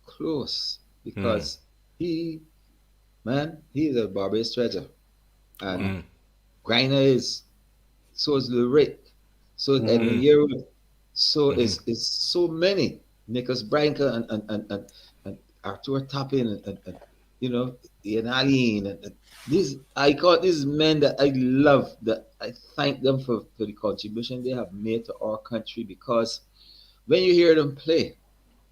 close because he is a Barbados treasure. And Gryner is, so is Lil Rick, so is Edwin Yearwood. So it's so many Nicholas Branca and Arthur Toppin and you know Ian Aline and these men that I love, that I thank them for the contribution they have made to our country, because when you hear them play,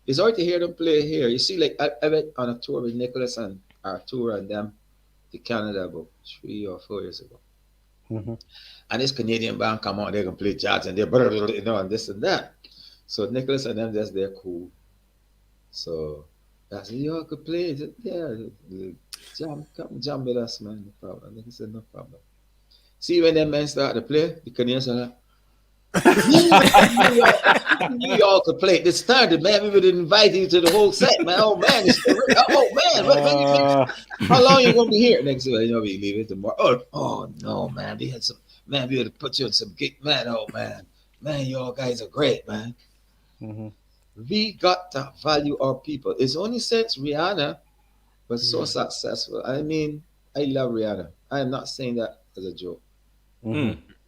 it's hard to hear them play here. You see, like I went on a tour with Nicholas and Arthur and them to Canada about 3 or 4 years ago. And this Canadian band come out, they can play jazz and they you know, and this and that. So Nicholas and them, that's their cool. So I said, y'all could play. He said, yeah, come jam with us, man. No problem. He said, no problem. See, when them men start to play, the Canadians are like, you all could play. This started, man. We would invite you to the whole set, man. Oh man, when you think, how long you gonna be here? Next thing you know, we leave it tomorrow. Oh no, man. We had some, man. We had to put you in some gig, man. Oh man, you all guys are great, man. We got to value our people. It's only since Rihanna was so successful. I mean, I love Rihanna. I am not saying that as a joke.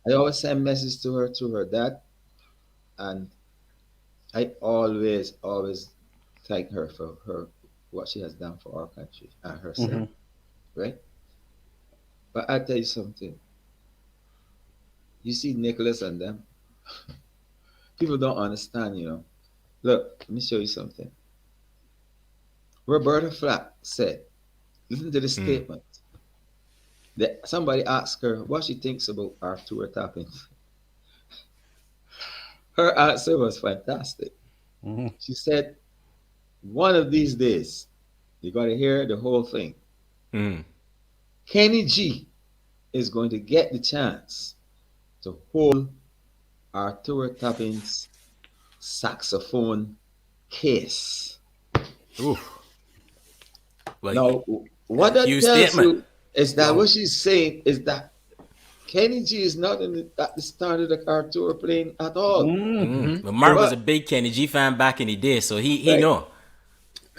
I always send messages to her dad, and I always thank her for what she has done for our country and herself, right? But I tell you something. You see Nicholas and them, people don't understand, you know. Look, let me show you something. Roberta Flack said, listen to the statement. That somebody asked her what she thinks about Arthur Toppin. Her answer was fantastic. She said, one of these days, you got to hear the whole thing. Kenny G is going to get the chance to hold Arthur Toppin's saxophone case. Well, now, what that tells you is that what she's saying is that Kenny G is not at the start of the Arthur playing at all. But Mark was a big Kenny G fan back in the day, so he know.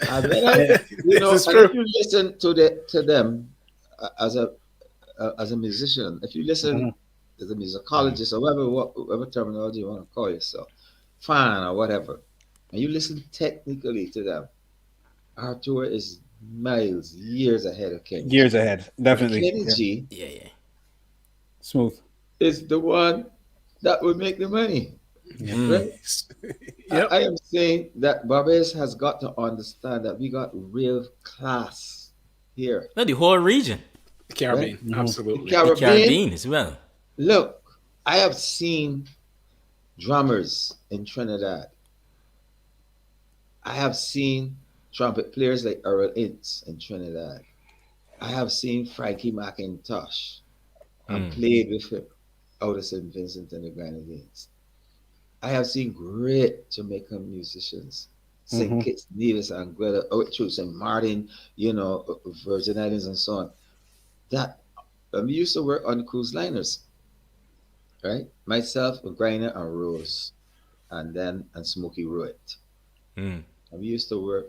And then you know, if you listen to them as a musician, if you listen as a musicologist or whatever terminology you want to call yourself, fan or whatever, and you listen technically to them, Arthur is miles, years ahead of Kenny. Years ahead, definitely. Kenny G, smooth, is the one that would make the money. Right? I am saying that Barbados has got to understand that we got real class here. No, the whole region. The Caribbean, absolutely. The Caribbean as well. Look, I have seen drummers in Trinidad. I have seen trumpet players like Earl Ince in Trinidad. I have seen Frankie McIntosh and played with him out of St. Vincent and the Grenadines. I have seen great Jamaican musicians. St. Kitts, Nevis, Anguilla, Ocho, St. Martin, Virgin Islands and so on. That we used to work on cruise liners, right? Myself, Gryner and Rose, and Smokey Ruitt. Mm. And we used to work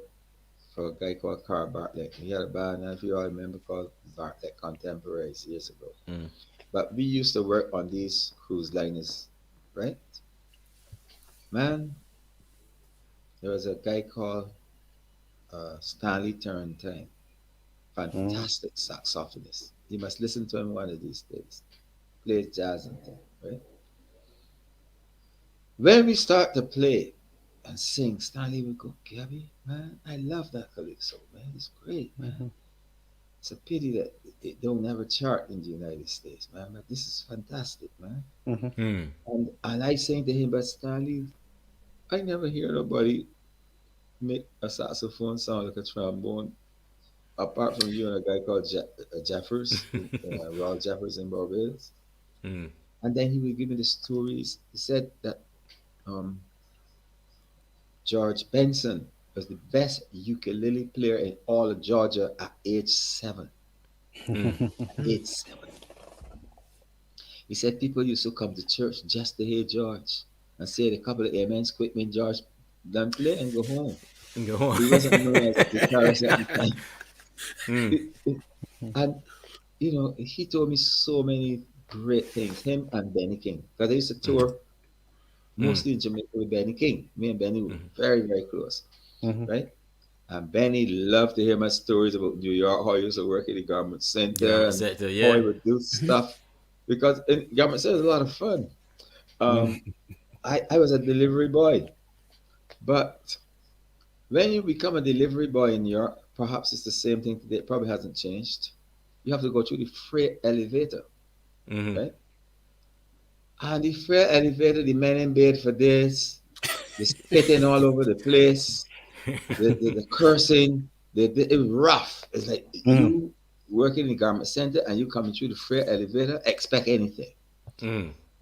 for a guy called Carl Bartlett. He had a band, if you all remember, called Bartlett Contemporaries years ago. Mm. But we used to work on these cruise liners, right? Man, there was a guy called Stanley Turrentine, fantastic saxophonist. You must listen to him one of these days. Plays jazz and things, right? When we start to play and sing, Stanley would go, Gabby, man, I love that calypso, man. It's great, man. It's a pity that it don't ever chart in the United States, man. But this is fantastic, man. Mm. And I saying to him, but Stanley, I never hear nobody make a saxophone sound like a trombone, apart from you and a guy called Jeffers, Raul Jeffers in Barbados. Mm. And then he would give me the stories. He said that George Benson was the best ukulele player in all of Georgia at age 7. At age 7. He said people used to come to church just to hear George and say a couple of amens quick when George done play and go home. Go on. He wasn't known as a guitarist at the time. And he told me so many great things. Him and Benny King, because I used to tour mostly in Jamaica with Benny King. Me and Benny were very, very close, right? And Benny loved to hear my stories about New York, how he used to work at the government center, and how he would do stuff. Because in government center was a lot of fun. I was a delivery boy, but when you become a delivery boy in New York, perhaps it's the same thing today. It probably hasn't changed. You have to go through the freight elevator, right? And the freight elevator, the men in bed for this, the spitting all over the place, the cursing, it was rough. It's like you working in the garment center and you coming through the freight elevator, expect anything.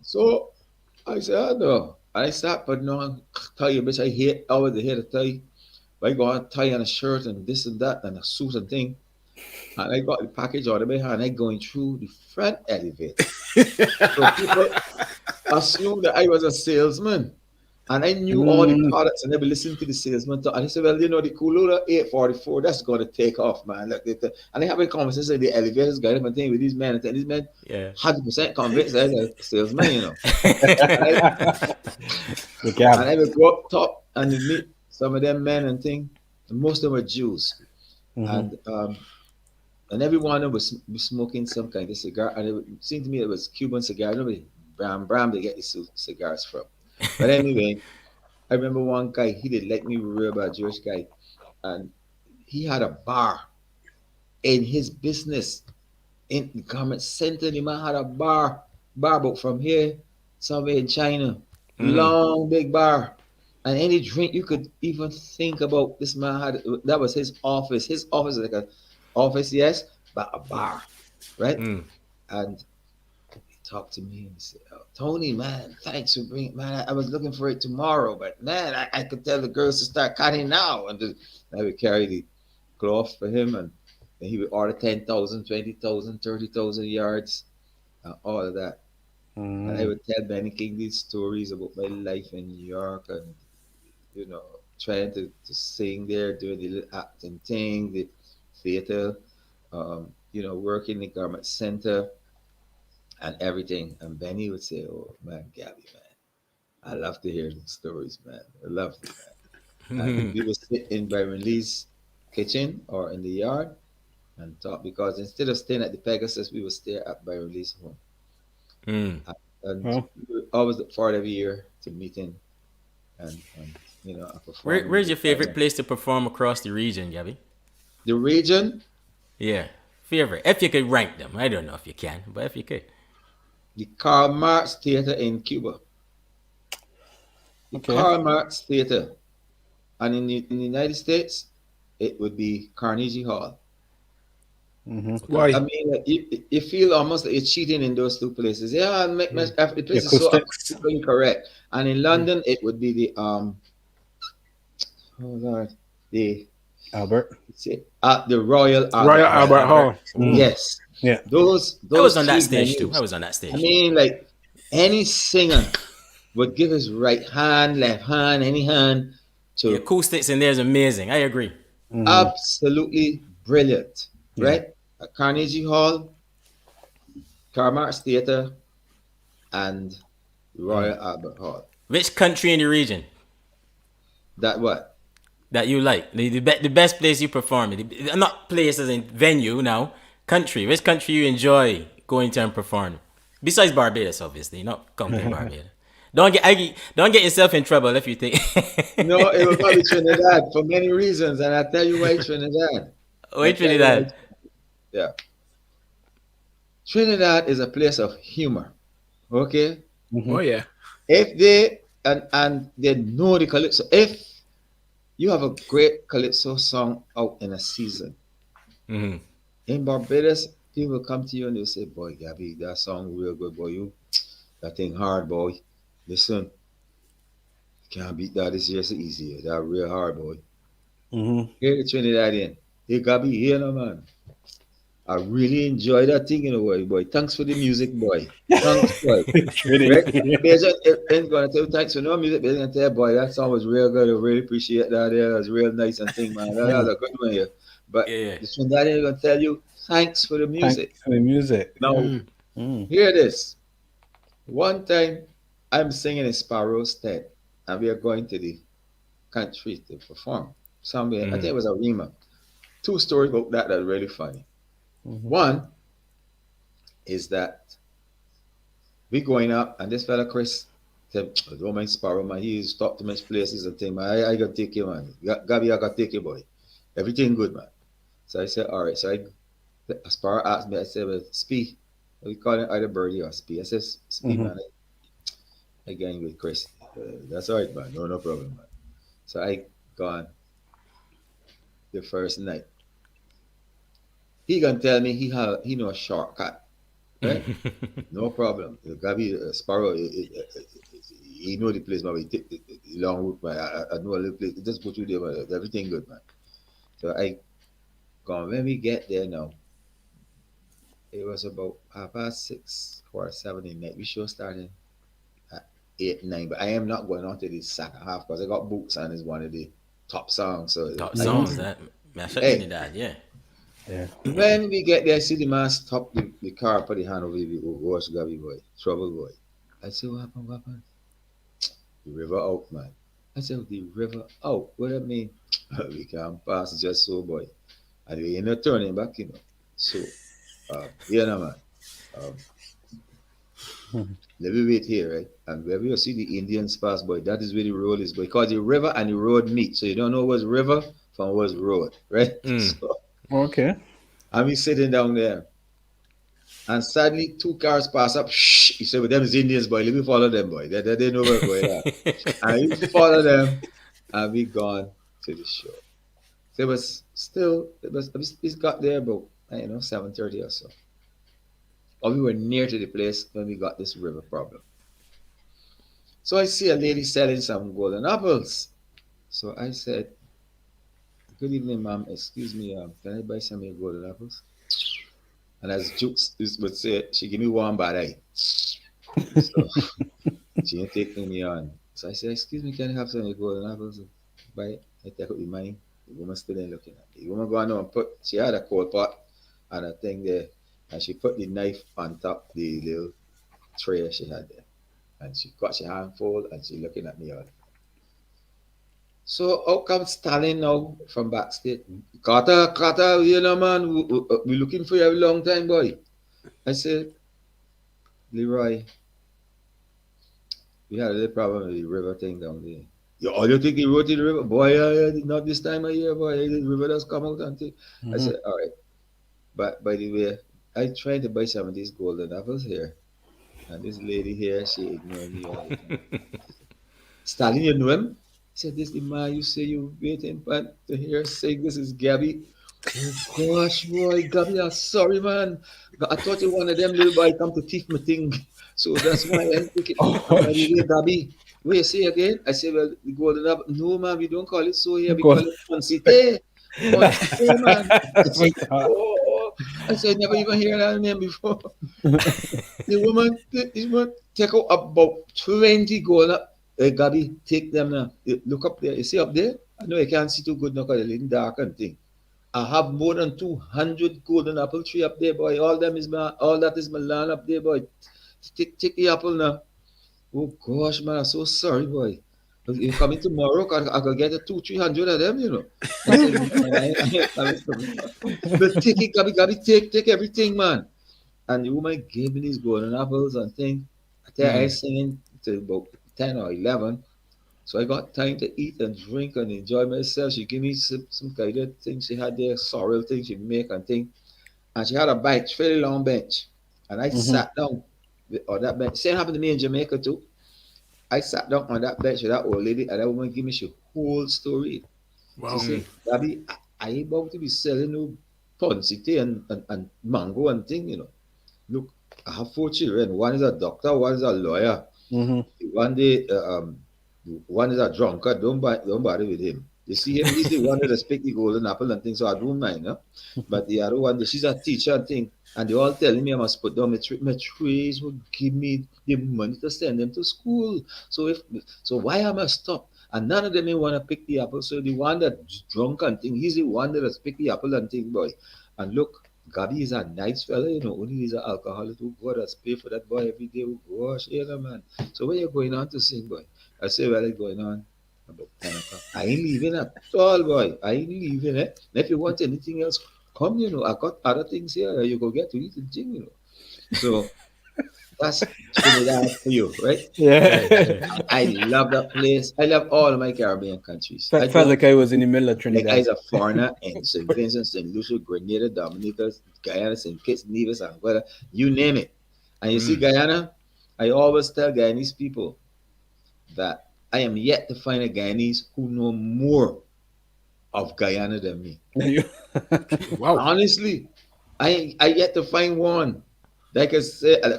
So I said, oh no. I start putting on tie, bitch. I hate always the hair to tie. I go on tie and a shirt and this and that and a suit and thing. And I got the package out of my hand. I going through the front elevator. So people assumed that I was a salesman. And I knew all the products and they were listening to the salesman talk. And I said, well, the Kulula 844, that's going to take off, man. Like, and I have a conversation with the elevators guy and thing with these men. And these men 100% convinced I was a salesman, and I would go up top and meet some of them men and thing. And most of them were Jews. And every one of them was smoking some kind of cigar. And it seemed to me it was Cuban cigar. Nobody, Bram, they get these cigars from. But anyway, I remember one guy, he did let me read about a Jewish guy. And he had a bar in his business in the garment center. The man had a bar book from here, somewhere in China. Long, big bar. And any drink you could even think about, this man had, that was his office. His office was like an office, yes, but a bar, right? And he talked to me and he said, oh, Tony, man, thanks for bringing, man, I was looking for it tomorrow, but man, I could tell the girls to start cutting now. And I would carry the cloth for him and he would order 10,000, 20,000, 30,000 yards, all of that. And I would tell Benny King these stories about my life in New York and, trying to sing there, doing the little acting thing, the theater, working in the garment center and everything. And Benny would say, oh, man, Gabby, man, I love to hear these stories, man. I love it, man. And we would sit in Byron Lee's kitchen or in the yard and talk, because instead of staying at the Pegasus, we would stay at Byron Lee's home. And we always look forward every year to meeting and where's your favorite place to perform across the region, Gabby? The region? Yeah, favorite. If you could rank them, I don't know if you can, but if you could. The Karl Marx Theater in Cuba. The Karl Marx Theater, and in the United States, it would be Carnegie Hall. Why? I mean, like, you feel almost like you're cheating in those two places. Yeah, the place is so Acoustics. incorrect. And in London, it would be the oh Lord, the Albert. the Royal Royal Albert Hall. Yes, Yeah. those I was on three that stage too. venues. I was on that stage. I mean, like any singer would give his right hand, left hand, any hand to The acoustics in there is amazing. I agree. absolutely brilliant, right? At Carnegie Hall, Carmart's Theatre, and Royal Albert Hall. Which country in the region That what? that you like? The best place you perform in? Not places in venue now. Country. Which country you enjoy going to and perform? Besides Barbados, obviously. Not counting Barbados. Don't get yourself in trouble if you think. No, it will probably Trinidad for many reasons, and I'll tell you why Trinidad. Wait, Trinidad. Yeah. Trinidad is a place of humor. Okay? Oh yeah. If they and they know the calypso, if you have a great calypso song out in a season, in Barbados, people come to you and they'll say, "Boy, Gabby, that song real good, boy. That thing hard, boy. Listen, can't beat that. This year's easier. That real hard, boy." Here the Trinidadian. Hey, Gabby, here no man. I really enjoy that thing in a way, boy. Thanks for the music, boy. Thanks, boy. They're just gonna tell you thanks for no music. They're gonna tell you, boy, that song was real good. I really appreciate that. Yeah, that was real nice and thing, man. That was a good one here. But the Trinidadian gonna tell you thanks for the music. Thanks for the music. Now, hear this. One time, I'm singing in Sparrow's stead, and we are going to the country to perform somewhere. I think it was a Rima. Two stories about that are really funny. One is that we going up, and this fella Chris said, "I don't mind Sparrow, man. He stopped to many places and thing, man. I gotta take you, man. Gabby, I gotta take you, boy. Everything good, man." So I said, "All right." So Sparrow asked me, I said, "Well, Spee, we call it either Birdie or Spee." I said, "Spee, man, I gang with Chris. That's all right, man. No problem, man." So I gone the first night. He gonna tell me he know a shortcut, right? No problem. Gabby Sparrow, he know the place, man. He take the long route, man. I know a little place. Just go through there, man. Everything good, man. So I gone. When we get there now, it was about 6:30 or 7 in the night. We show started at 8, 9, but I am not going on to the second half because I got Boots and it's one of the top songs. So top songs that Trinidad, yeah. When we get there, I see the man stop the car, put the hand over the watch Gabby boy, trouble boy. I said, what happened? The river out, man. I said, the river out? What that mean? We can't pass just so, boy. And we ain't not turning back, you know. So, man. Let me wait here, right? And wherever you see the Indians pass, boy, that is where the road is, boy. Because the river and the road meet. So you don't know what's river from what's road, right? So, okay. And we sitting down there. And suddenly 2 cars pass up. Shh. He said, well, them is Indians, boy. Let me follow them, boy. They know what's going on. And we follow them. And we gone to the show. So we got there about, 7:30 or so. Or we were near to the place when we got this river problem. So I see a lady selling some golden apples. So I said, good evening, ma'am. Excuse me, can I buy some of your golden apples? And as Jukes would say, she give me one bad eye. So she ain't taking me on. So I said, excuse me, can I have some of your golden apples? Buy it. I take out the money. The woman still ain't looking at me. The woman going on and she had a coal pot and a thing there. And she put the knife on top the little tray she had there. And she got her handful and she looking at me all. So out comes Stalin now from backstage. Carter, you know, man, we looking for you a long time, boy. I said, Leroy, we had a little problem with the river thing down there. You think he wrote the river? Boy, not this time of year, boy. The river does come out and thing. I said, all right. But by the way, I tried to buy some of these golden apples here. And this lady here, she ignored me all the time. Stalin, you know him? He said, this is the man you say you waiting for to hear sing. This is Gabby. Oh gosh, boy, Gabby, I'm sorry, man. I thought you one of them little boy come to thief my thing. So that's why I took it. Oh, By the way, Gabby, what you say again? I say, well, the golden apple. No, man, we don't call it so here. We Gold- call it Monsite. Monsite, man. I said, God. oh. I said, never even heard that name before. The woman take out about 20 golden. Hey, Gabby, take them now. Look up there. You see up there? I know you can't see too good now because it's a little dark and thing. I have more than 200 golden apple tree up there, boy. All that is my land up there, boy. Take the apple now. Oh gosh, man, I'm so sorry, boy. If you come in tomorrow, I could get a 200-300 of them, you know. I said, but take it, Gabby, take everything, man. And the woman gave me these golden apples and thing. I tell you, I was singing to about 10 or 11. So I got time to eat and drink and enjoy myself. She gave me some kind of thing she had there, sorrel thing she make and thing. And she had a bench, fairly long bench. And I sat down on that bench. Same happened to me in Jamaica too. I sat down on that bench with that old lady and that woman gave me the whole story. Wow. She said, Gabby, I ain't about to be selling no pansity and mango and thing, you know. Look, I have 4 children. One is a doctor, one is a lawyer. One day, one is a drunkard. Don't bother with him. You see him, he's the one that speak the golden apple and things, so I don't mind. Huh? But the other one, she's a teacher and thing, and they all telling me I must put down my trees would give me the money to send them to school. So why am I stop? And none of them may want to pick the apple. So the one that's drunk and thing, he's the one that has picked the apple and thing, boy. And look, Gabby is a nice fella, you know, only he's an alcoholic who God has paid for that boy every day. Oh gosh, yeah, man. So where you going on to sing, boy? I say, well, it's going on about 10 o'clock. I ain't leaving at all, boy. I ain't leaving, eh? And if you want anything else, come, you know. I got other things here. You go get to eat and drink, you know. So that's Trinidad for you, right? Yeah. I love that place. I love all of my Caribbean countries. Felt like I was in the middle of Like Trinidad. I was a foreigner in St. Vincent, St. Lucia, Grenada, Dominica, Guyana, St. Kitts, Nevis, Anguilla, you name it. And you see, Guyana, I always tell Guyanese people that I am yet to find a Guyanese who know more of Guyana than me. Wow. Honestly, I yet to find one that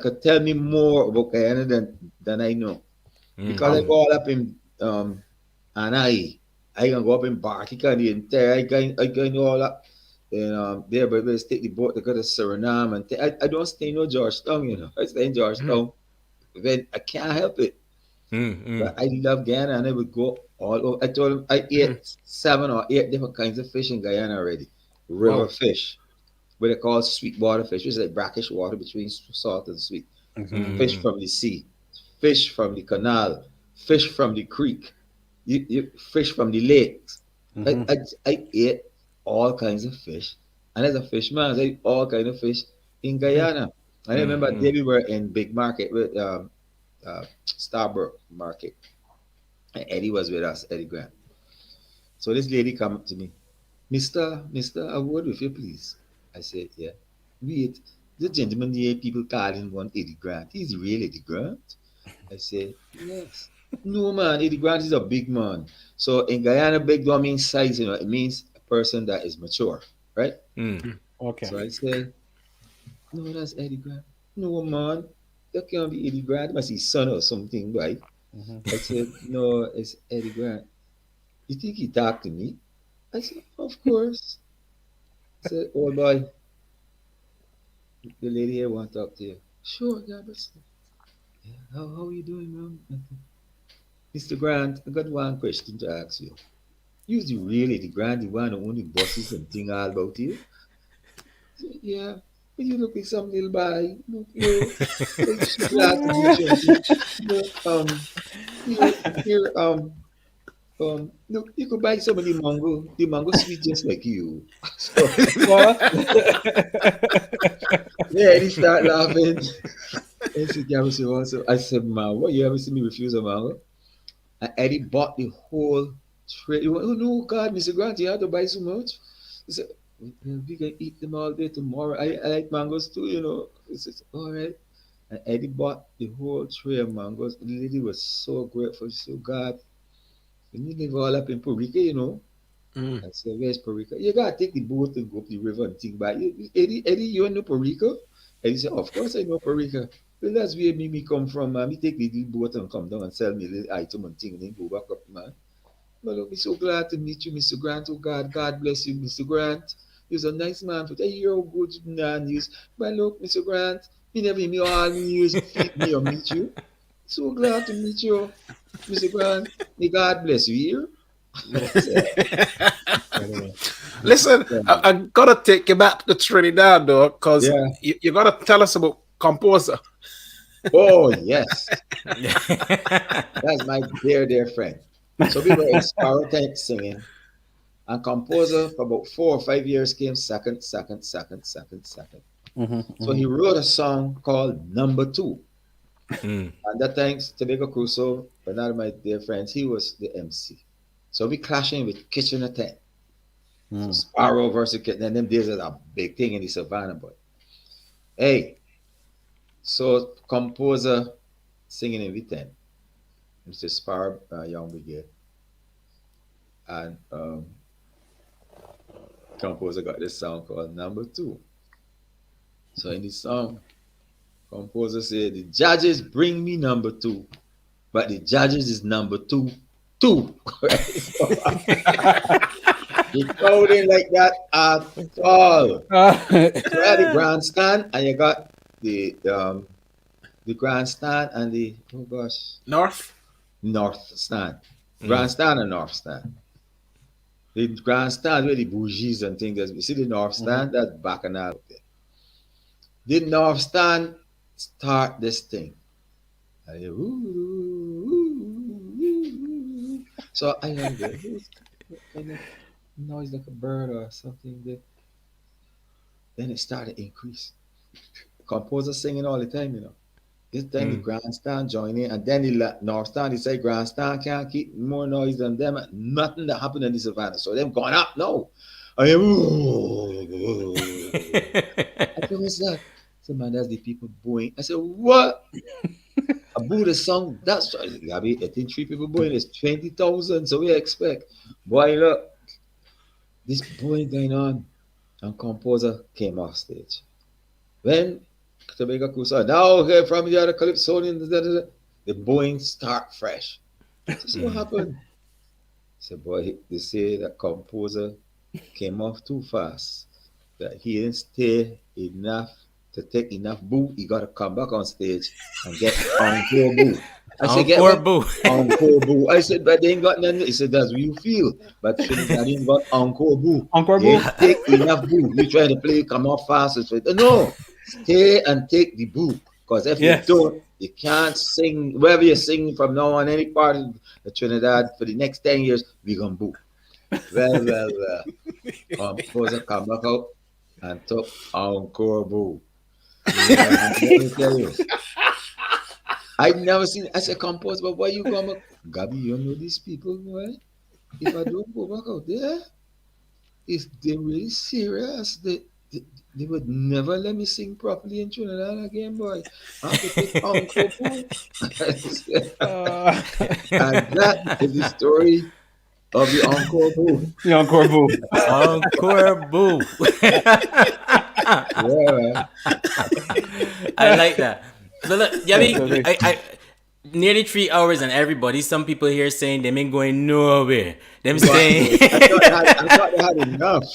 could tell me more about Guyana than I know. Because I go all up in Anai. I can go up in Bartica, the entire I can go all up and there, but let's take the boat to go to Suriname and I don't stay in no Georgetown, you know. I stay in Georgetown. Then I can't help it. But I love Guyana and I would go all over. I told him I ate 7 or 8 different kinds of fish in Guyana already. River fish, what they call sweet water fish, which is like brackish water between salt and sweet. Fish from the sea, fish from the canal, fish from the creek, fish from the lakes. I ate all kinds of fish. And as a fisherman, I ate all kinds of fish in Guyana. I remember we were in big market with Starbuck Market. And Eddy was with us, Eddy Grant. So this lady come up to me, Mister, a word with you, please. I said, yeah. Wait, the gentleman here, people calling one Eddy Grant. He's real Eddy Grant? I said, yes. No, man, Eddy Grant is a big man. So in Guyana, big don't mean size, you know, it means a person that is mature, right? Okay. So I said, no, that's Eddy Grant. No, man, that can't be Eddy Grant. It must be his son or something, right? I said, no, it's Eddy Grant. You think he talked to me? I said, of course. I said, oh boy, the lady here want to talk to you. Sure, Gabby. Yeah, how you doing, man? Mr. Grant, I got one question to ask you. You the really the Grant, the one who only bosses and thing all about you? I said, yeah, but you look like some little boy. Look, glad to meet you. Look, you could buy some of the mango. The mango sweet just like you. So, yeah, he start laughing. I said, Gabby, so I said, man, what, you ever see me refuse a mango? And Eddy bought the whole tray. He went, oh no, God, Mr. Grant, you have to buy so much. He said, well, we can eat them all day tomorrow. I like mangoes too, you know. He said, all right. And Eddy bought the whole tray of mangoes. The lady was so grateful. She said, God, when you live all up in Puerto Rico, you know, I said, where's Puerto Rico? You gotta take the boat and go up the river and think back. Eddie, you know Puerto Rico? And he said, of course I know Puerto Rico. Well, that's where me come from, man. Me take the boat and come down and sell me little item and thing and then go back up, man. But look, I'm so glad to meet you, Mr. Grant. Oh, God bless you, Mr. Grant. You're a nice man. But you're good news. But look, Mr. Grant, you never in me all years me or meet you. So glad to meet you, Mr. Grant. May God bless you here. Listen, I gotta take you back to Trinidad though, because you gotta tell us about composer. Oh yes, that's my dear friend. So we were in Sparrow tent singing, and composer for about 4 or 5 years came second. So he wrote a song called Number 2. And that thanks to Diego Crusoe, another of my dear friends, he was the MC. So we clashing with Kitchener Tent. So Sparrow versus Kitchener, and them days is a big thing in the Savannah, boy. Hey, so composer singing in V10, Mr. Sparrow, Young Brigade, and composer got this song called Number 2. So in this song, composer said, the judges bring me number 2, but the judges is number 2. The crowd ain't like that at all. So you had the grandstand, and you got the grandstand and the North stand. Grandstand and north stand. The grandstand where the bougies and things. You see the north stand, that's bacchanal there. The north stand start this thing. So I heard this kind of noise like a bird or something. Then it started to increase. Composer singing all the time, you know. This time the grandstand joined in, and then the north stand, he said grandstand can't keep more noise than them. Nothing that happened in the Savannah. So them going up, no. I said, what's that? I said, man, that's the people booing. I said, what? I boo the song. That's Gabby. I think 3 people booing is 20,000. So we expect. Boy, look, this booing going on, and composer came off stage. When Tobago Kusa, now here from the other calypsonians, the booing start fresh. So what happened? I said, boy, they say that composer came off too fast, that he didn't stay enough to take enough boo. He got to come back on stage and get encore boo. I said, encore boo. Encore boo. I said, but they ain't got none. He said, that's what you feel. But Trinidad ain't got encore boo. Encore boo? Take enough boo. You try to play, come off fast. No, stay and take the boo. Because if you don't, you can't sing. Wherever you're singing from now on, any part of the Trinidad, for the next 10 years, we gonna boo. Well. Composer come back out and took encore boo. Let me tell you. I've never seen. I said, composer, but why you come up? Gabby, you know these people, boy? If I don't go back out there, if they're really serious, they would never let me sing properly in Trinidad again, boy. I have to take encore boo. And that is the story of the encore boo. The encore boo. Encore boo. Yeah. I like that. So look, Gabby, I nearly 3 hours, and everybody, some people here saying they ain't going nowhere. Them saying I thought they had enough.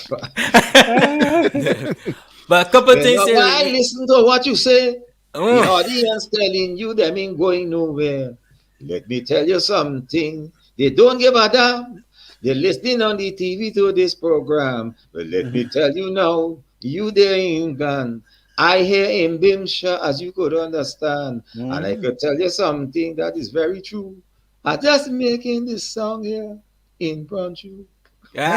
But a couple things here. I listen to what you say. The audience telling you them ain't going nowhere. Let me tell you something. They don't give a damn. They're listening on the TV to this program. But let me tell you now, you there ain't gone. I hear in Bimsha, as you could understand. And I could tell you something that is very true. I'm just making this song here in front of you. And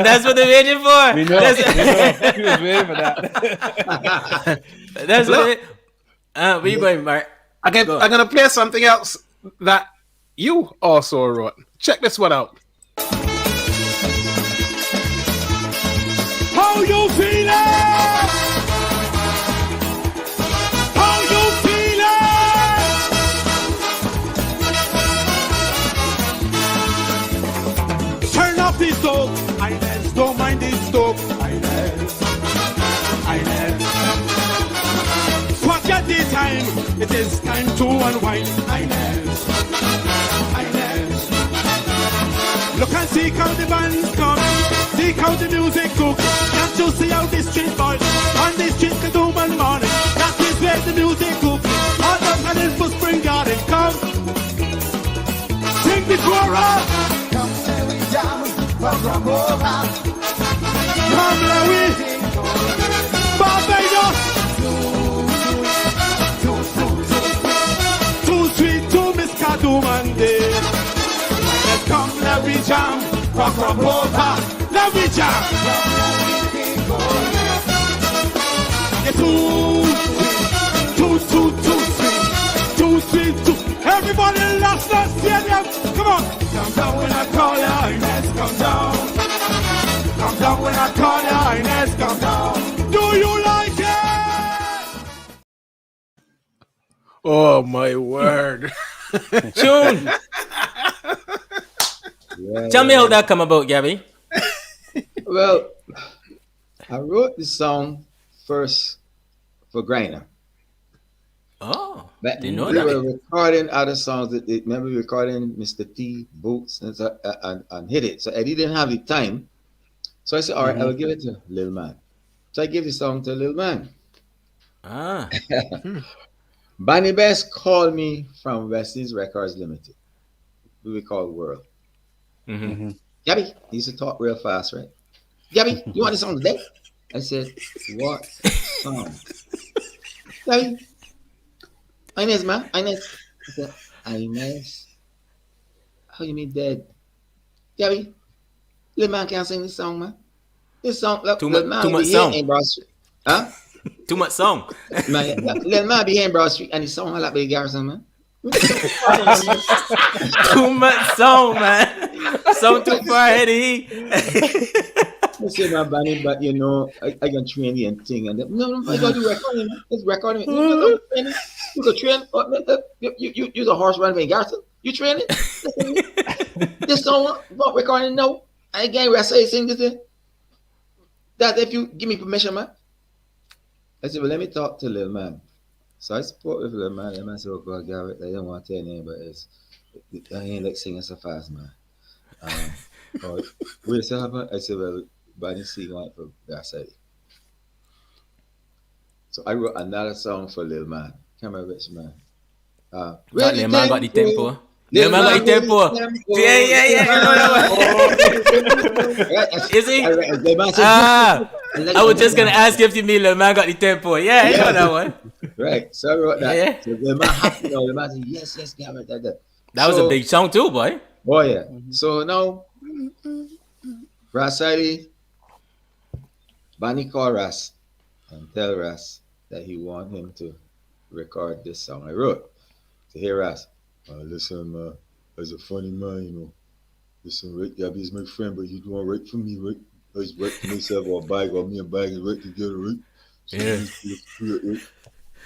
that's what they're waiting for. We know. He was waiting for that. That's what where you going, Mark? I'm gonna play something else that you also wrote. Check this one out. How you feeling? How you feeling? It is time to unwind. Inez. Inez. Look and see how the band's coming. See how the music cooks. Can't you see how the street boys on the street can do one morning? That is where the music cooks. All the talent for Spring Garden. Come. Sing the chorus. Come Larry Jam from over. Come Larry. Barbados. Too sweet to Miss Kadumande. Let's come Larry Jam from over. Larry Jam. Yeah, too sweet. Everybody in Leston Stadium, come on. Come down when I call you, Inez, come down. Come down when I call you, Inez, come down. Do you like it? Oh my word. Tune. Tell me how that come about, Gabby. Well, I wrote the song first for Gryner. Oh, But didn't know we that. were recording other songs. Remember we recording Mr.T, Boots, and Hit It. So Eddy didn't have the time. So I said, all right, I will give it to Lil Man. So I gave the song to Lil Man. Ah. Bonnie Best called me from Westies Records Limited. We call World. Gabby, he used to talk real fast, right? Gabby, you want the song today? I said, what song? Gabby, Inez, man. Inez. I said, Inez. How you mean dead? Gabby, Lil Man can't sing this song, man. This song, look, Too Lil Man much be song. here in Broad Street. Huh? Too much song. Man, Lil Man be here in Broad Street and the song like Billy Garrison, man. Too much song, man. Song too far, Eddie. I say, my Bunny, but you know, I can train you and thing. And no, I got to recording. It's recording. You can train. You're the horse running Garrison. You training? This song, what recording? No, I can't rest. I sing this thing. That if you give me permission, man. I said, well, let me talk to Lil Man. So I spoke with Lil Man. Lil Man said, oh God, Garrett, I don't want to tell you, but I ain't like singing so fast, man. Wait, so how I said, well, Bunny sing like for Garcia. So I wrote another song for Lil Man. Can't remember which man. Lil Man got the tempo. Lil Man got the tempo. Yeah. You know that one. Is he? I was just gonna ask if you mean Lil Man got the tempo. Yeah, I know that one. Right. So I wrote that. Yeah. So Lil Man happy now. Lil Man said, yes, Garrett, that. That was a big song too, boy. Oh yeah. So now Rasari, Bunny called Ras and tell Ras that he want him to record this song I wrote. To hear Ras, listen, man, as a funny man, you know. Listen, Rick, Gabby is my friend, but you don't want to write for me, right? I just write for myself or bag or me and bag and write together, right? So Yeah.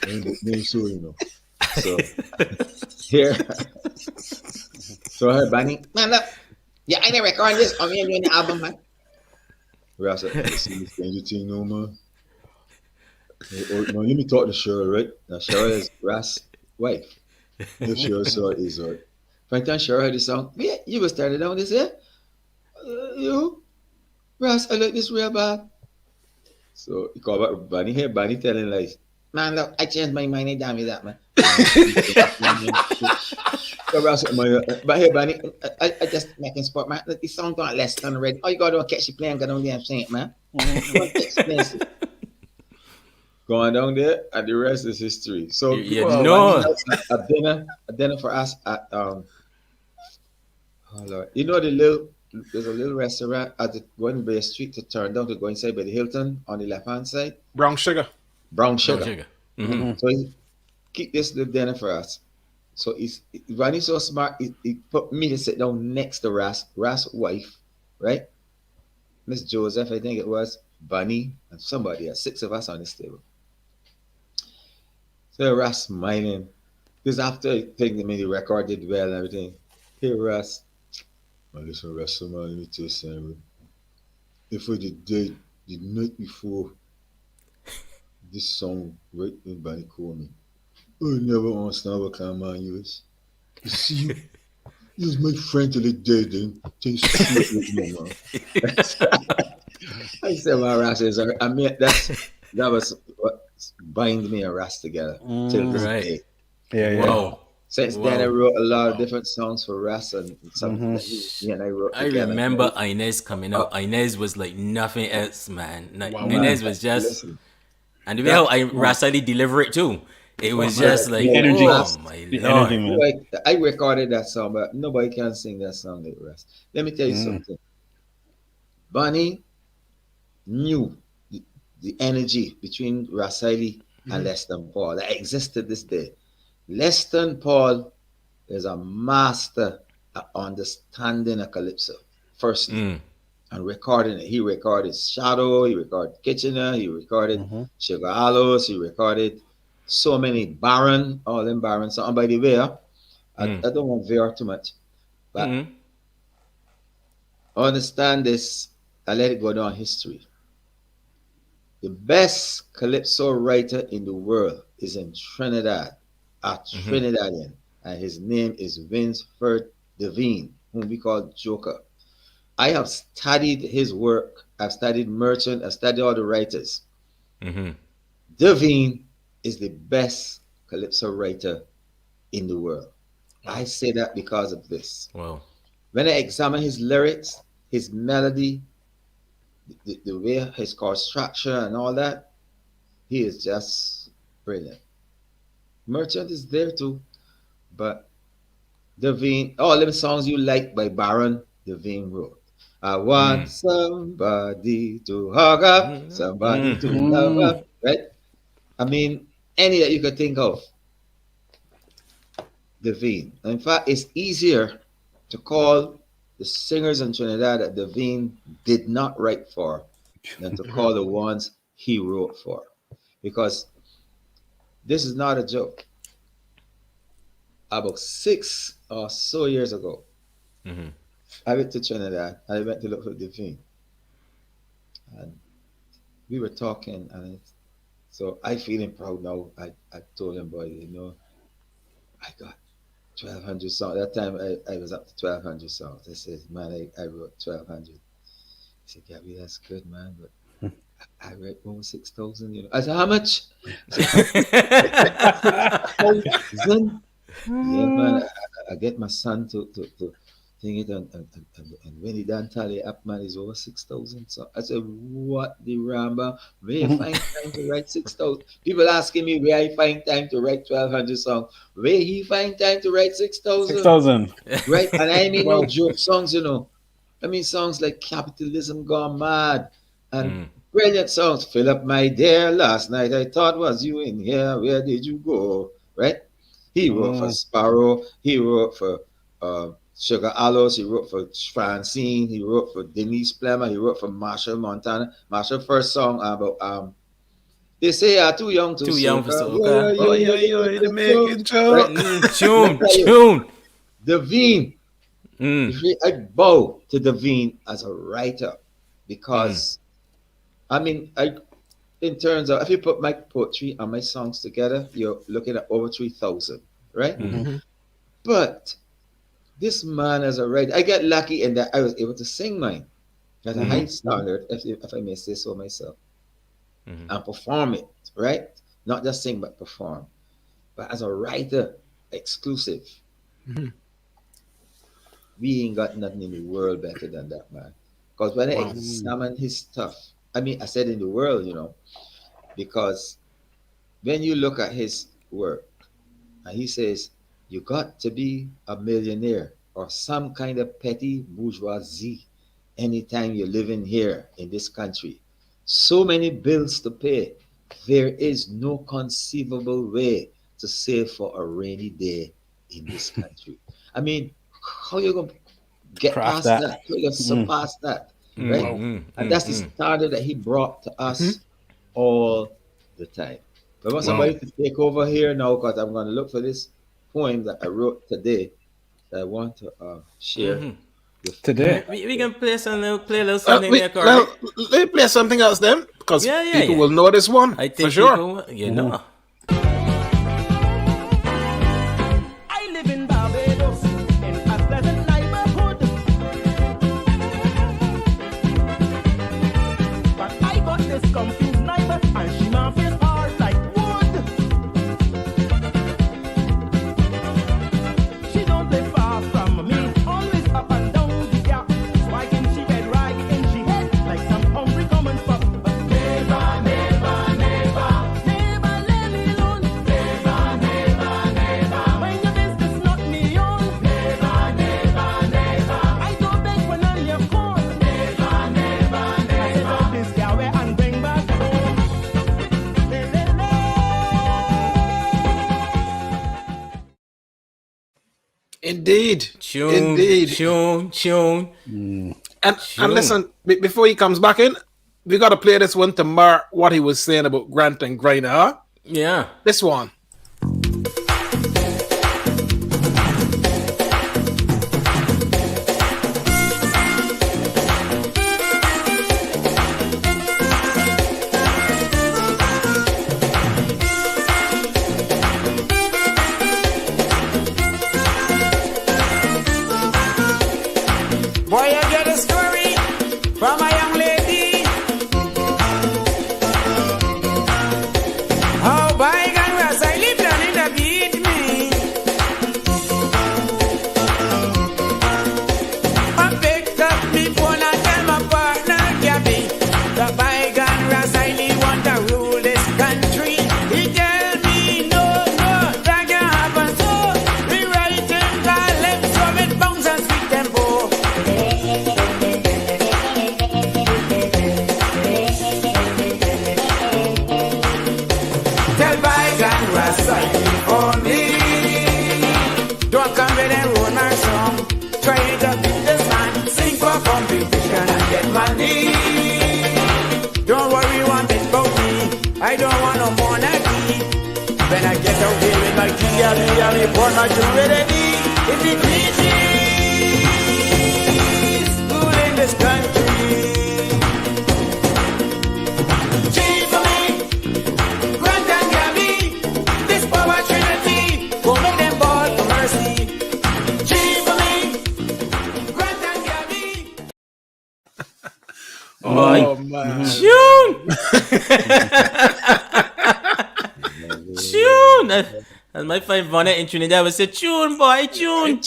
And so, you know. So here. So I heard Bunny, man, look, yeah, I ain't recording this. I'm here doing the album, man. Ras said, listen, this stranger thing, no, man. Let me talk to Cheryl, right? Now, Cheryl is Ras' wife. If Cheryl saw it, is right. By the time Cheryl heard the song, yeah, you was started down this, yeah? You, Ras, I like this real bad. So he called back Bunny here, Bunny telling lies. Man, look, I changed my mind, I damn you that, man. So Ras, but here, Bunny, I just making sport, man. Look, the song don't Leston already. All you gotta do is catch the plane and go down there and sing it, man. Going down there, and the rest is history. So a dinner for us at oh Lord, you know there's a little restaurant at the going by a street to turn down to go inside by the Hilton on the left hand side. Brown sugar. Mm-hmm. So he keep this little dinner for us. So Ronnie's so smart. He put me to sit down next to Ras' wife, right? Miss Joseph, I think it was, Bunny, and somebody else. 6 of us on this table. So Ras smiling. Because after I think the record did well and everything. Hey Ras. Listen, Ras, man, let me tell you something. If I did the night before this song, right when Bunny called me, I never understand what kind of man you is. You see, you was my friend till the day, then things straight with me, man. I said my rashes are, I mean, that was what bind me and Ras together till this Right. day. Yeah. Wow. Since then, I wrote a lot of different songs for Ras and something that he and I wrote I together. remember Inez coming out. Inez was like nothing else, man. Like, Wow. Inez was just, Listen, and the way how I Rasali deliver it too, it was just like, energy. oh my The lord. energy, man. like, I recorded that song, but nobody can sing that song like Ras. Let me tell you something. Bonnie knew the energy between Rasali and Leston Paul that existed this day. Leston Paul is a master at understanding a calypso, firstly, and recording it. He recorded Shadow, he recorded Kitchener, he recorded Sugar Aloes, he recorded so many Baron, all them Baron songs. And by the way, I don't want to veer too much, but understand this, I let it go down history. The best calypso writer in the world is in Trinidad, a Trinidadian, and his name is Winsford Devine, whom we call Joker. I have studied his work. I've studied Merchant. I've studied all the writers. Devine is the best calypso writer in the world. I say that because of this. Wow. When I examine his lyrics, his melody, the way his chord structure and all that, he is just brilliant. Merchant is there too, but Devine, all them songs you like by Baron, Devine wrote. I want somebody to hug up, somebody to love up, right? I mean, any that you could think of, Devine. In fact, it's easier to call the singers in Trinidad that Devine did not write for than to call the ones he wrote for. Because this is not a joke. About 6 or so years ago, I went to Trinidad and I went to look for Devine. And we were talking, and so I feeling proud now. I told him, boy, you know, I got 1,200 songs. That time I was up to 1,200 songs. I said, man, I wrote 1,200. He said, Gabby, that's good, man, but I read over 6,000, you know. I said, how much? Yeah, man, I get my son to thing it, and when he done tally up, man, it's over 6,000. So I said, what the ramba? Where you find time to write 6,000? People asking me where I find time to write 1,200 songs. Where he find time to write 6,000? 6,000. Right? And I mean no joke songs, you know. I mean songs like Capitalism Gone Mad and brilliant songs. Fill up my dear, last night I thought was you in here. Where did you go? Right? He wrote for Sparrow. He wrote for Sugar Aloes. He wrote for Francine. He wrote for Denise Plemmer. He wrote for Marshall Montana. Marshall first song about they say I'm too young to soca. Oh, yeah, the making tune. Devine. I bow to Devine as a writer because I mean in terms of if you put my poetry and my songs together, you're looking at over 3,000, right? But this man as a writer, I got lucky in that I was able to sing mine at a high standard, if I may say so myself, and perform it, right? Not just sing, but perform. But as a writer, exclusive. We ain't got nothing in the world better than that, man. Because when I examine his stuff, I mean, I said in the world, you know, because when you look at his work, and he says, you got to be a millionaire or some kind of petty bourgeoisie anytime you're living here in this country. So many bills to pay. There is no conceivable way to save for a rainy day in this country. I mean, how you going to get past that? How you going to surpass that? Right? And that's the standard that he brought to us all the time. I want somebody to take over here now because I'm going to look for this poem that I wrote today that I want to share with today. We can play a little something there, Carl. Let me play something else then because people will know this one I think for sure. You know. Indeed. Tune, Indeed. tune. And listen, before he comes back in, we got to play this one to mark what he was saying about Grant and Gryner, huh? Yeah. This one. Boy, I get a story from a young lady. How bygone was I lived on in the beat me. I picked up me phone and tell my partner Gabby, the bygone was I live want to rule this country. He tell me no, that can happen. So rewriting Calypso with bounce and sweet tempo. Tell bygone was sorry for me. Don't come with a romance song. Try to beat this man. Sing for competition and get money. Don't worry one bit about me. I don't want no monarchy. When I get out here with my key, I'll be born my jewelry. It's the breezes ruling this country. Change for me. Grant and Gabby, this power trinity, go make them ball for mercy. Change for me, Grant and Gabby. Oh, man. Tune. Tune. As my friend Vanna in Trinidad would say, tune, boy, tune.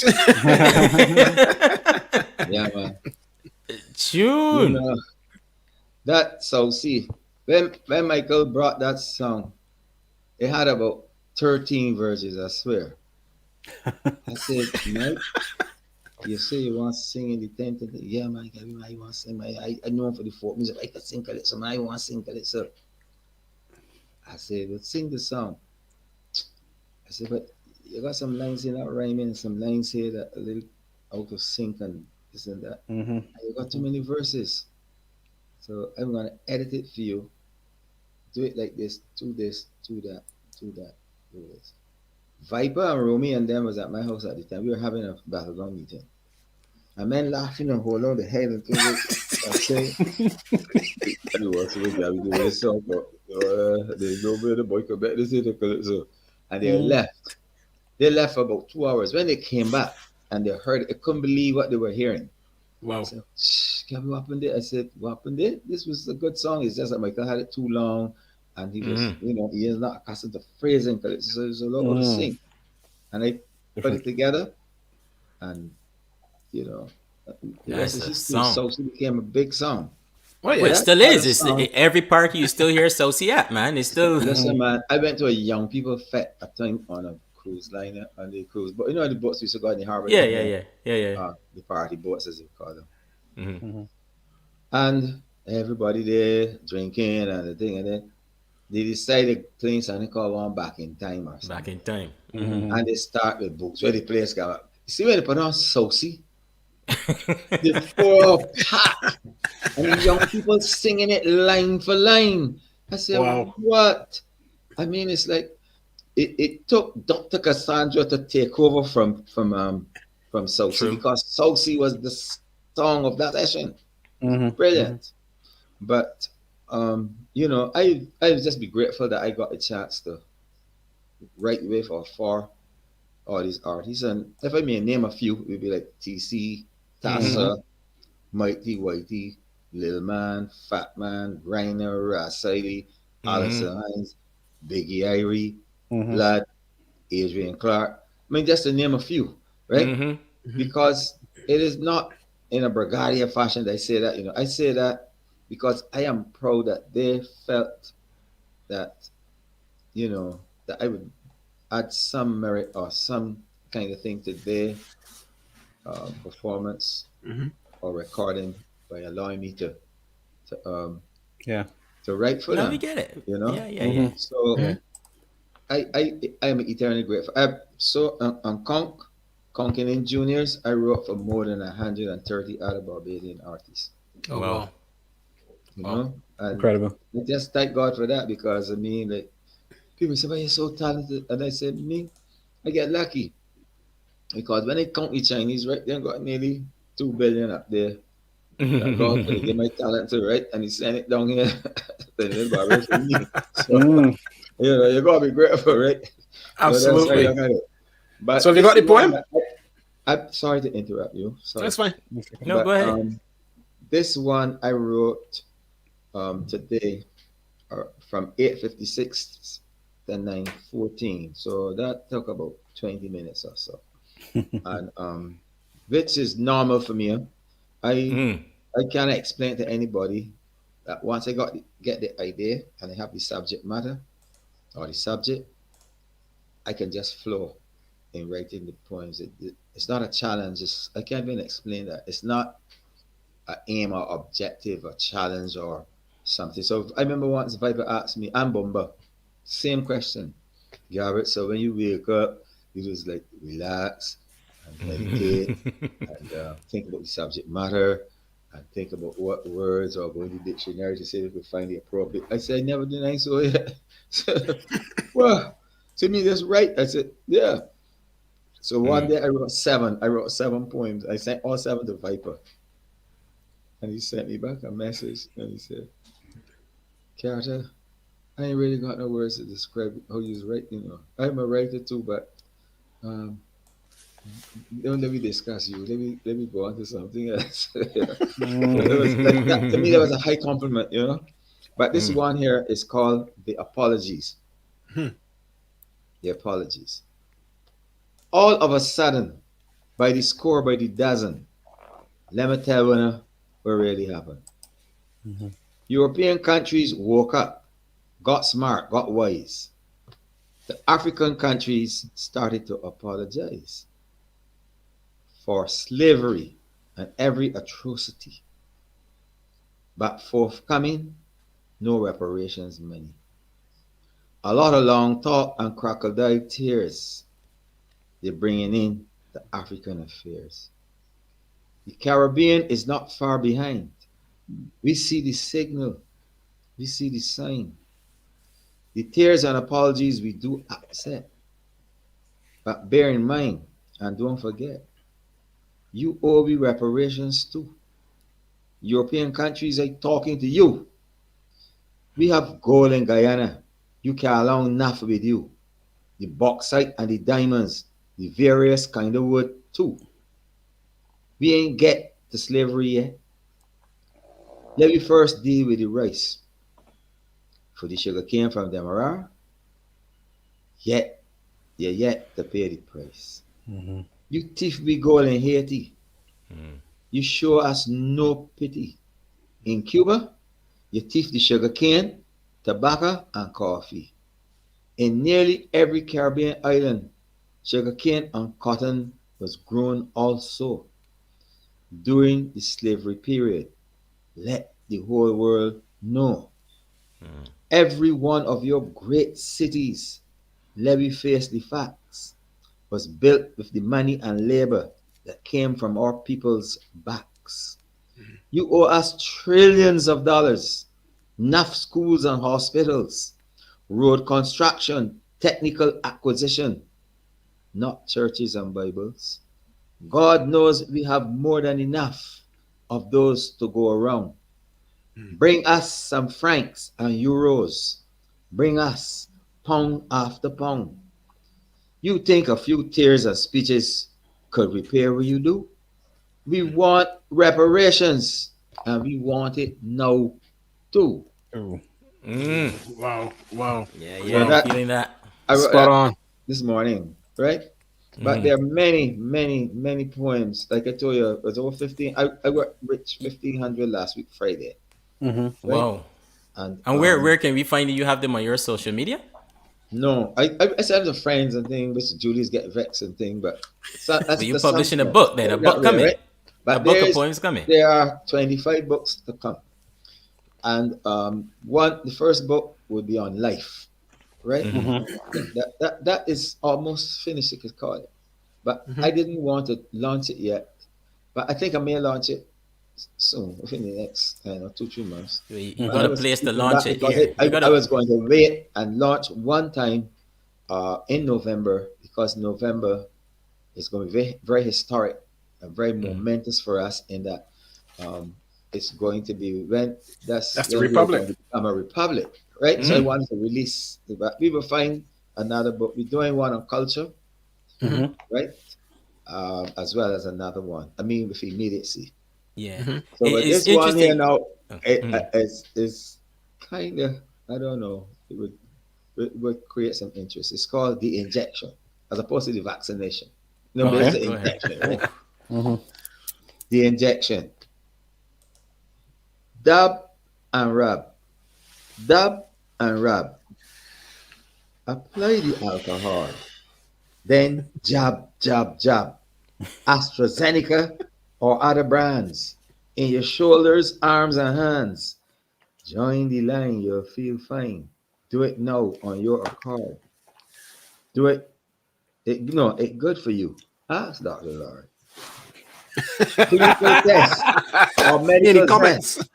Yeah, man. Tune. You know, that Sousie, when Michael brought that song, it had about 13 verses, I swear. I said, Mike, you say you want to sing in the tent? Yeah, man, I want to sing. I know for the folk music, I can sing Calypso, man, I want to sing Calypso. I said, well, sing the song. I said, but you got some lines in that rhyming, some lines here that a little out of sync and this and that. And you got too many verses. So I'm going to edit it for you. Do it like this, do that, do this. Viper and Romy and them was at my house at the time. We were having a Battleground meeting. And men laughing and hold on the head and things. I say, I was with Gabby doing this song, but there's no way the boy could bet this is the Calypso. And they left. They left for about 2 hours. When they came back and they heard, I couldn't believe what they were hearing. Wow. I said, Gabby, what happened there? I said, what happened there? This was a good song. It's just that Michael had it too long. And he was, he is not accustomed to phrasing Calypso. So there's a lot to sing. And I put it together. And, the rest is history. Sousie became a big song. Oh, yeah, it still is. It's every party you still hear Sousie at, man. It's still. Listen, man. I went to a young people fete a time on a cruise liner on the cruise, but the boats we used to go in the harbor. Yeah. The party boats, as you call them. And everybody there drinking and the thing, and then they decided playing something called "One Back in Time" or something. Back in time. And they start with books where the players come up. You see when they put on Sousie? The full pack and the young people singing it line for line. I said, wow. What? I mean, it's like it took Dr. Cassandra to take over from Sousie because Sousie was the song of that session. Brilliant. But I would just be grateful that I got a chance to write with or for all these artists. And if I may name a few, it would be like TC, Tassa, Mighty Whitey, Lil Man, Fat Man, Gryner, Rasili, Allison Hines, Biggie Irie, Blood, Adrian Clark. I mean, just to name a few, right? Because it is not in a brigadier fashion that I say that. I say that because I am proud that they felt that, that I would add some merit or some kind of thing to their performance or recording by allowing me to write for them. No, we get it. Yeah. So I am eternally grateful. So on counting juniors, I wrote for more than 130 other Barbadian artists. Oh, Wow. wow. You know? And Incredible. I just thank God for that because I mean, like, people say, "But you're so talented," and I said, "Me, I get lucky because when they count the Chinese, right, they got nearly 2 billion up there. And God could give my talent to right, and He sent it down here. Then they borrow from me. So you know, you gotta be grateful, right? Absolutely. So that's how I look at it. But So have you got the poem? I'm sorry to interrupt you. Sorry. That's fine. No, go ahead. This one I wrote today from 8:56 to 9:14. So that took about 20 minutes or so. And which is normal for me. I can't explain to anybody that once I get the idea and I have the subject matter or the subject, I can just flow in writing the poems. It's not a challenge. I can't even explain that. It's not an aim or objective or challenge or something. So I remember once Viper asked me, I'm Bumba, same question, Garrett. So when you wake up, you just like relax and meditate and think about the subject matter and think about what words or go to the dictionary to see if you find the appropriate. I said, I never did I so yet. Well, to me, that's right. I said, yeah. So one day I wrote 7 poems. I sent all 7 to Viper. And he sent me back a message and he said, Carter, I ain't really got no words to describe how you write, you know. I'm a writer too, but don't let me discuss you. Let me go on to something else. To me, that was a high compliment, you know. But this one here is called The Apologies. The Apologies. All of a sudden, by the score, by the dozen, let me tell you what really happened. European countries woke up, got smart, got wise. The African countries started to apologize for slavery and every atrocity. But forthcoming, no reparations money. A lot of long talk and crocodile tears. They're bringing in the African affairs. The Caribbean is not far behind. We see the signal. We see the sign. The tears and apologies we do accept. But bear in mind, and don't forget, you owe me reparations too. European countries are talking to you. We have gold in Guyana. You can't allow enough with you. The bauxite and the diamonds, the various kind of wood too. We ain't get to slavery yet. Let me first deal with the rice. For the sugar cane from Demerara, yet to pay the price. You thief we gold in Haiti. You show us no pity. In Cuba, you thief the sugar cane, tobacco, and coffee. In nearly every Caribbean island, sugar cane and cotton was grown also. During the slavery period, let the whole world know. Every one of your great cities, let me face the facts, was built with the money and labor that came from our people's backs. You owe us trillions of dollars, enough schools and hospitals, road construction, technical acquisition, not churches and Bibles. God knows we have more than enough of those to go around. Bring us some francs and euros. Bring us pound after pound. You think a few tears and speeches could repair what you do? We want reparations, and we want it now too. Wow. Yeah, feeling that. I wrote Spot that on. this morning, right? But there are many poems. Like I told you, it was over 15. I got rich 1,500 last week, Friday. Right? Wow. And where can we find you? You have them on your social media? No, I send them to friends and things, but Julie's get vexed and things. But But you're publishing a book then, a book coming. Right? But a book of poems coming. There are 25 books to come. And the first book would be on life, right? That is almost finished, you could call it. but I didn't want to launch it yet. But I think I may launch it soon, within the next 2-3 months. You got a place to launch it because here. I was going to wait and launch one time in November, because November is going to be very, very historic and very momentous for us in that it's going to be when that's the Republic. I'm a republic, right? So I wanted to release. We will find another book. We're doing one on culture, right? As well as another one. I mean, with immediacy. Yeah. So but this one here now is kind of, I don't know. It would create some interest. It's called the injection, as opposed to the vaccination. No, but it's the injection, right? The injection. Dab and rub. Dab and rub. Apply the alcohol. Then jab, jab, jab. AstraZeneca or other brands in your shoulders, arms, and hands. Join the line, you'll feel fine. Do it now on your accord. Do it. It's good for you. Ask Dr. Lord. Clinical test or medical test.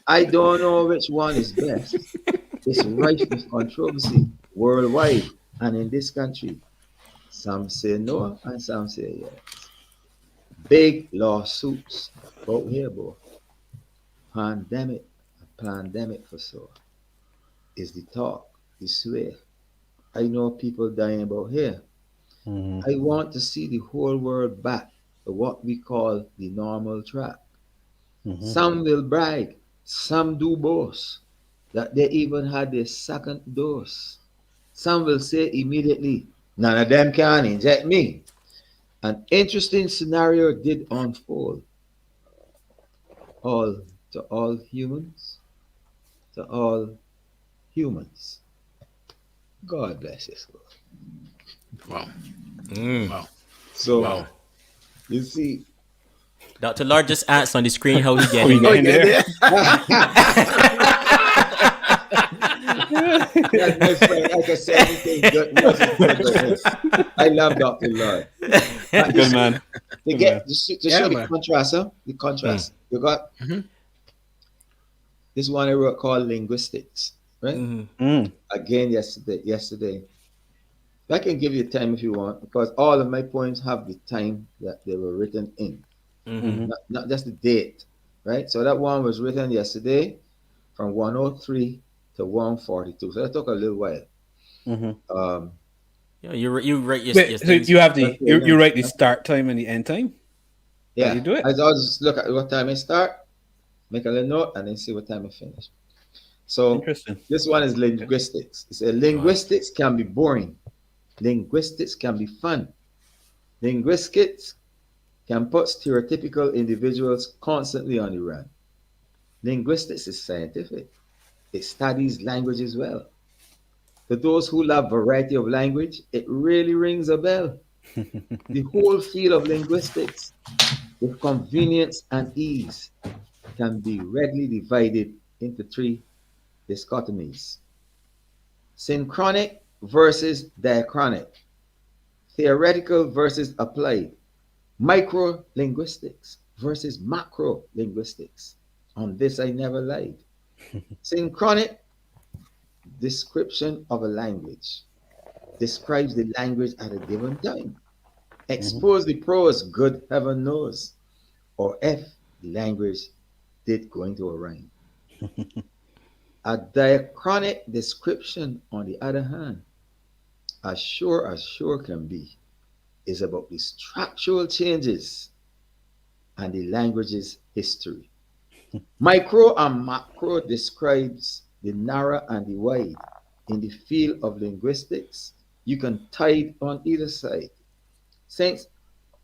I don't know which one is best. It's rife with controversy worldwide and in this country. Some say no and some say yes. Big lawsuits out here, boy. Pandemic for sure. Is the talk, the swear. I know people dying about here. I want to see the whole world back to what we call the normal track. Some will brag, some do boast that they even had their second dose. Some will say immediately, none of them can inject me. An interesting scenario did unfold. To all humans. God bless you. Wow. Wow. So, you see, Dr. Lord just asked on the screen how he get in there. That's my friend. Like I said, I love Dr. Lord. Good man. To show the contrast, the contrast. You got this one I wrote called Linguistics, right? Again, yesterday. I can give you time if you want, because all of my poems have the time that they were written in, not just the date, right? So that one was written yesterday from 103 to 142. So that took a little while. You write your so you have you write the start time and the end time. Yeah, you do it. I always just look at what time I start, make a little note, and then see what time I finish. So this one is linguistics. It's linguistics can be boring. Linguistics can be fun. Linguistics can put stereotypical individuals constantly on the run. Linguistics is scientific. It studies languages well. To those who love variety of language, it really rings a bell. The whole field of linguistics, with convenience and ease, can be readily divided into 3 dichotomies. Synchronic versus diachronic, theoretical versus applied, micro-linguistics versus macro-linguistics. On this I never lied. Synchronic, description of a language, describes the language at a given time. Expose the prose, good heaven knows, or if the language did go into a rhyme. A diachronic description, on the other hand, as sure can be, is about the structural changes and the language's history. Micro and macro describes the narrow and the wide. In the field of linguistics, you can tie it on either side. Since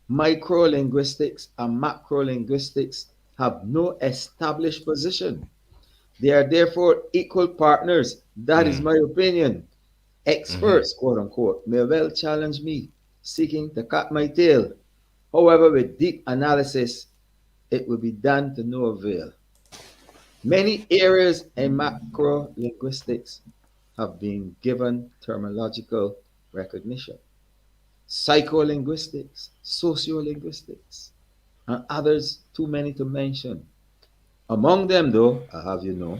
micro-linguistics and macro-linguistics have no established position, they are therefore equal partners. That is my opinion. Experts, quote unquote, may well challenge me, seeking to cut my tail. However, with deep analysis, it will be done to no avail. Many areas in macro-linguistics have been given terminological recognition. psycholinguistics, sociolinguistics, and others too many to mention. Among them, though, I have you know,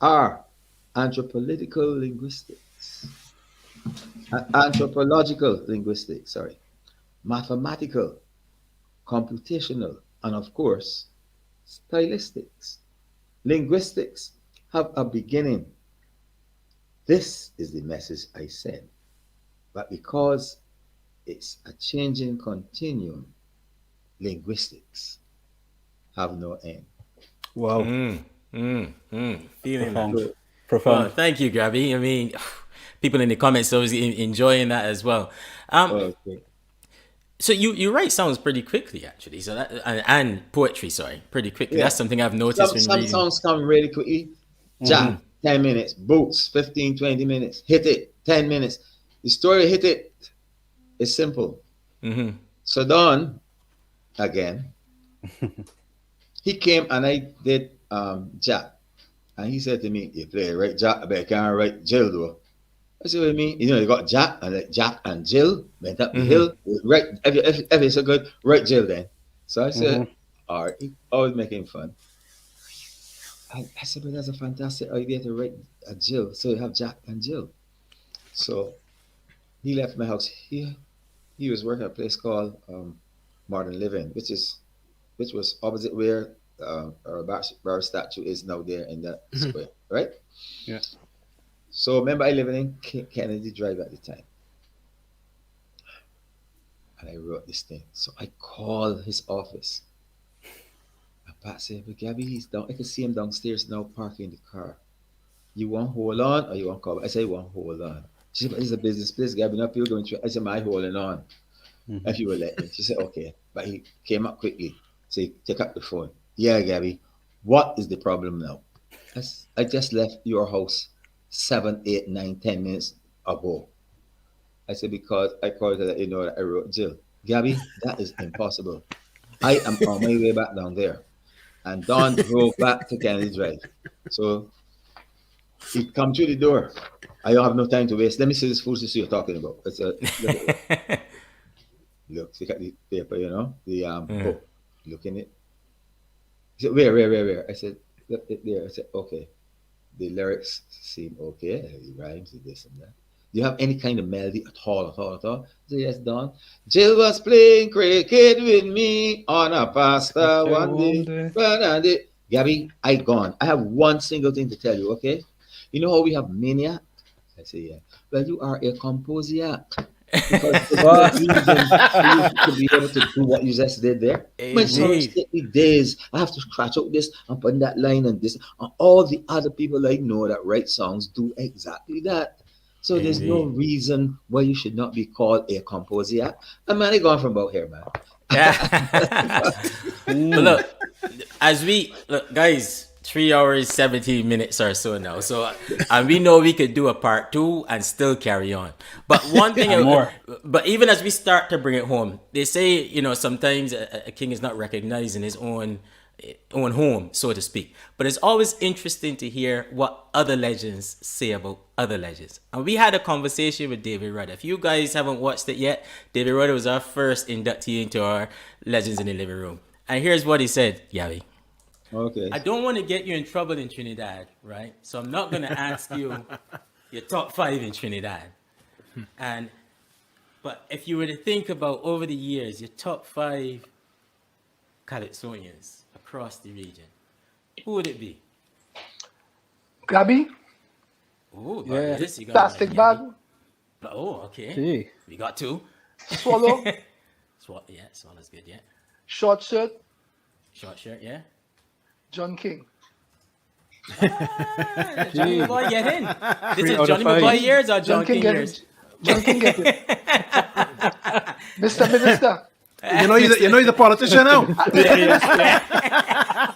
are anthropological linguistics, anthropological linguistics, sorry, mathematical, computational, and of course, stylistics. Linguistics have a beginning. This is the message I send. But because it's a changing continuum, linguistics have no end. Wow. Feeling Profound. that. Profound. Well, thank you, Gabby. I mean, people in the comments always enjoying that as well. Okay. So you write songs pretty quickly, actually. So that and poetry, sorry, pretty quickly. Yeah. That's something I've noticed when Some reading. songs come really quickly. Jack, 10 minutes. Boots, 15, 20 minutes. Hit it, 10 minutes. The story hit it. It's simple. So Don, again, he came and I did Jack. And he said to me, you play right Jack, but I can't write Jill though. I said, what do you mean? You know, you got Jack and like Jack and Jill went up the hill. Right, if it's so good, write Jill then. So I said, all right, always making fun. I said, but that's a fantastic idea to write a Jill. So you have Jack and Jill. So he left my house. He was working at a place called Modern Living, which was opposite where our bar statue is now there in that square, right? Yeah. So remember, I living in Kennedy Drive at the time, and I wrote this thing. So I called his office. And Pat said, "But Gabby, he's down. I can see him downstairs now, parking the car. You want hold on or you want call?" I said, "I want hold on." She said, "But it's a business place, Gabby. Not people going through." I said, "My holding on." If you will let me. She said, "Okay." But he came up quickly. So he take up the phone. "Yeah, Gabby, what is the problem now?" I just left your house 7, 8, 9, 10 minutes ago. I said, "Because I called to let you know that I wrote Jill." "Gabby, that is impossible. I am on my way back down there." And Don drove back to Kennedy Drive. So he come through the door. "I don't have no time to waste. Let me see this foolishness you're talking about." I said, look at the paper, you know, the book. Look in it. He said, where? I said, "Look it there." I said, "Okay. The lyrics seem okay. The rhymes, this and that. Do you have any kind of melody at all? I said, "Yes, Don. Jill was playing cricket with me on a pasta one day. Gabby, I gone. I have one single thing to tell you, okay? You know how we have maniac?" I say, "Yeah." "Well, you are a composiac." Because you to be able to do what you just did there. My songs take me days. I have to scratch out this and put that line and this. And all the other people I know that write songs do exactly that. So there's no reason why you should not be called a composiac. And man, I gone from about here, man. But look, guys, 3 hours, 17 minutes or so now. So, and we know we could do a part 2 and still carry on. But one thing, but even as we start to bring it home, they say, you know, sometimes a king is not recognized in his own home, so to speak. But it's always interesting to hear what other legends say about other legends. And we had a conversation with David Rudder. If you guys haven't watched it yet, David Rudder was our first inductee into our Legends in the Living Room. And here's what he said, Gabby. Okay. I don't want to get you in trouble in Trinidad, right? So I'm not going to ask you your top 5 in Trinidad. But if you were to think about over the years, your top 5 calypsonians across the region, who would it be? Gabby? Oh, yeah. This, you got Plastic bag? Oh, okay. Gee. We got 2. Swallow? Swallow's good, yeah. Short shirt? Short shirt, yeah. John King. Johnny Boy get in. This is Johnny Boy years or John King years? John King get it. Mr. Minister. You know he's a politician now.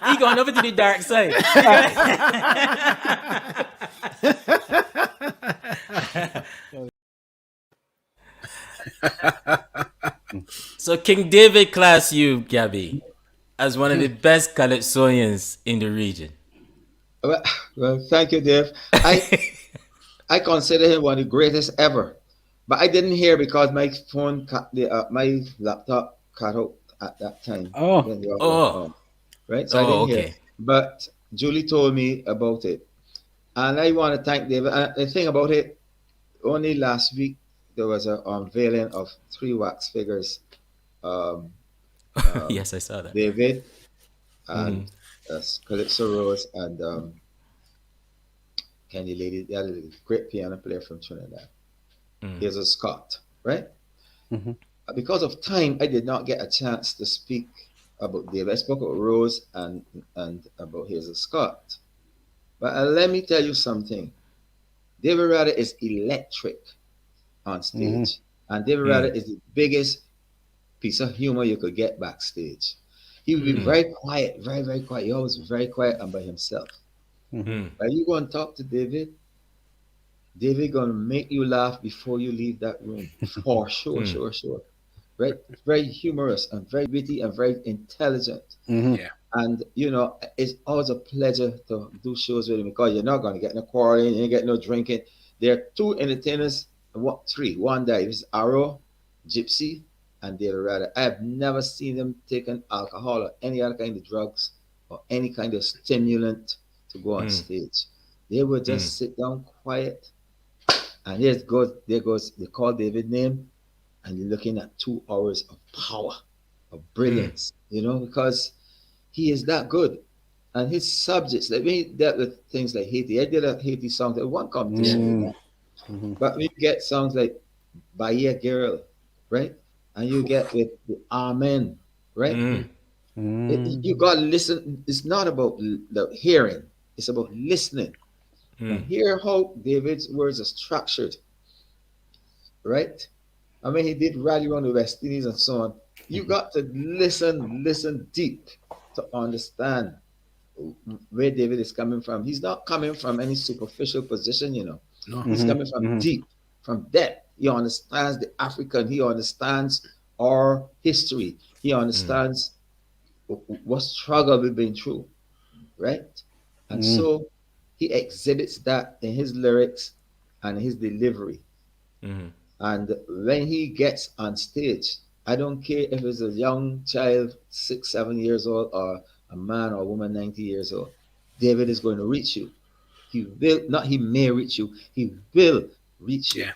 He going over to the dark side. So King David class you, Gabby, as one of the best calypsonians in the region. Well, thank you, Dave. I consider him one of the greatest ever. But I didn't hear because my phone, my laptop cut out at that time. Oh. when you all were on, right? So I didn't hear. But Julie told me about it. And I want to thank David. And the thing about it, only last week, there was an unveiling of 3 wax figures. Yes, I saw that. David, and Calypso Rose, and Candy Lady, the other great piano player from Trinidad. Here's a Scott, right? Because of time, I did not get a chance to speak about David. I spoke about Rose and about Hazel Scott. But let me tell you something. David Rudder is electric on stage. And David Rudder is the biggest piece of humor you could get backstage. He would be very quiet, very, very quiet. He always very quiet and by himself. But you go and talk to David, David gonna make you laugh before you leave that room. For sure, sure. Right? Very humorous and very witty and very intelligent. Yeah. And you know, it's always a pleasure to do shows with him because you're not gonna get no quarreling, you ain't get no drinking. There are 2 entertainers, 3. One died. This is Arrow, Gypsy, and David Rudder. I have never seen them taking alcohol or any other kind of drugs or any kind of stimulant to go on stage. They would just sit down quiet. And there goes, they call David's name, and you're looking at 2 hours of power, of brilliance, you know, because he is that good. And his subjects, like when he dealt with things like Haiti, I did a Haiti song that one competition with that. But we get songs like Bahia Girl, right? And you get with the Amen, right? You got to listen. It's not about the hearing, it's about listening. And hear how David's words are structured, right? I mean, he did Rally Around the West Indies and so on. You got to listen deep to understand where David is coming from. He's not coming from any superficial position, you know. No. He's coming from deep, from depth. He understands the African. He understands our history. He understands what struggle we've been through, right? And so he exhibits that in his lyrics and his delivery. And when he gets on stage, I don't care if it's a young child, 6, 7 years old, or a man or a woman, 90 years old. David is going to reach you. He will, not he may reach you, he will reach you.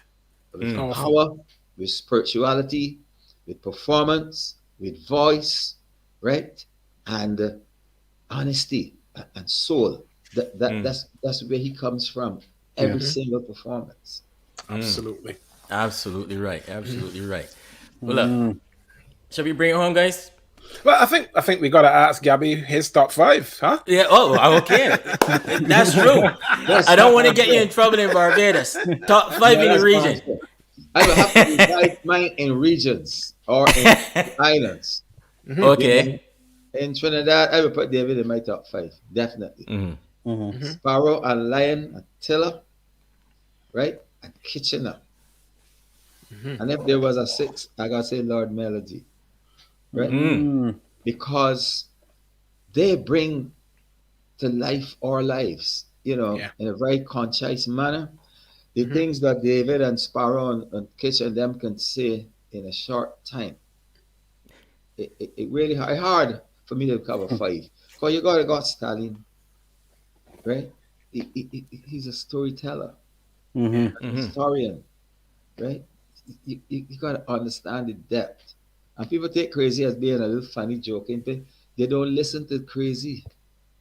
With power, with spirituality, with performance, with voice, right? And honesty and soul. That's where he comes from. Every single performance. Absolutely. Absolutely right. Well, look, shall we bring it home, guys? Well, I think we got to ask Gabby his top 5, huh? Yeah. Oh, okay. That's true. I don't want to get you in trouble in Barbados. Top 5 in the region. I will have to divide mine in regions or in islands. Okay. In Trinidad, I will put David in my top 5, definitely. Sparrow and Lion and Tiller, right? And Kitchener. And if there was a 6, I gotta say Lord Melody, right? Because they bring to life our lives, you know, in a very concise manner. The things that David and Sparrow and Kitchener them can say in a short time. It really hard for me to cover 5. Because you got Stalin, right? He's a storyteller, a historian, right? You got to understand the depth. And people take Crazy as being a little funny joking thing. They don't listen to Crazy.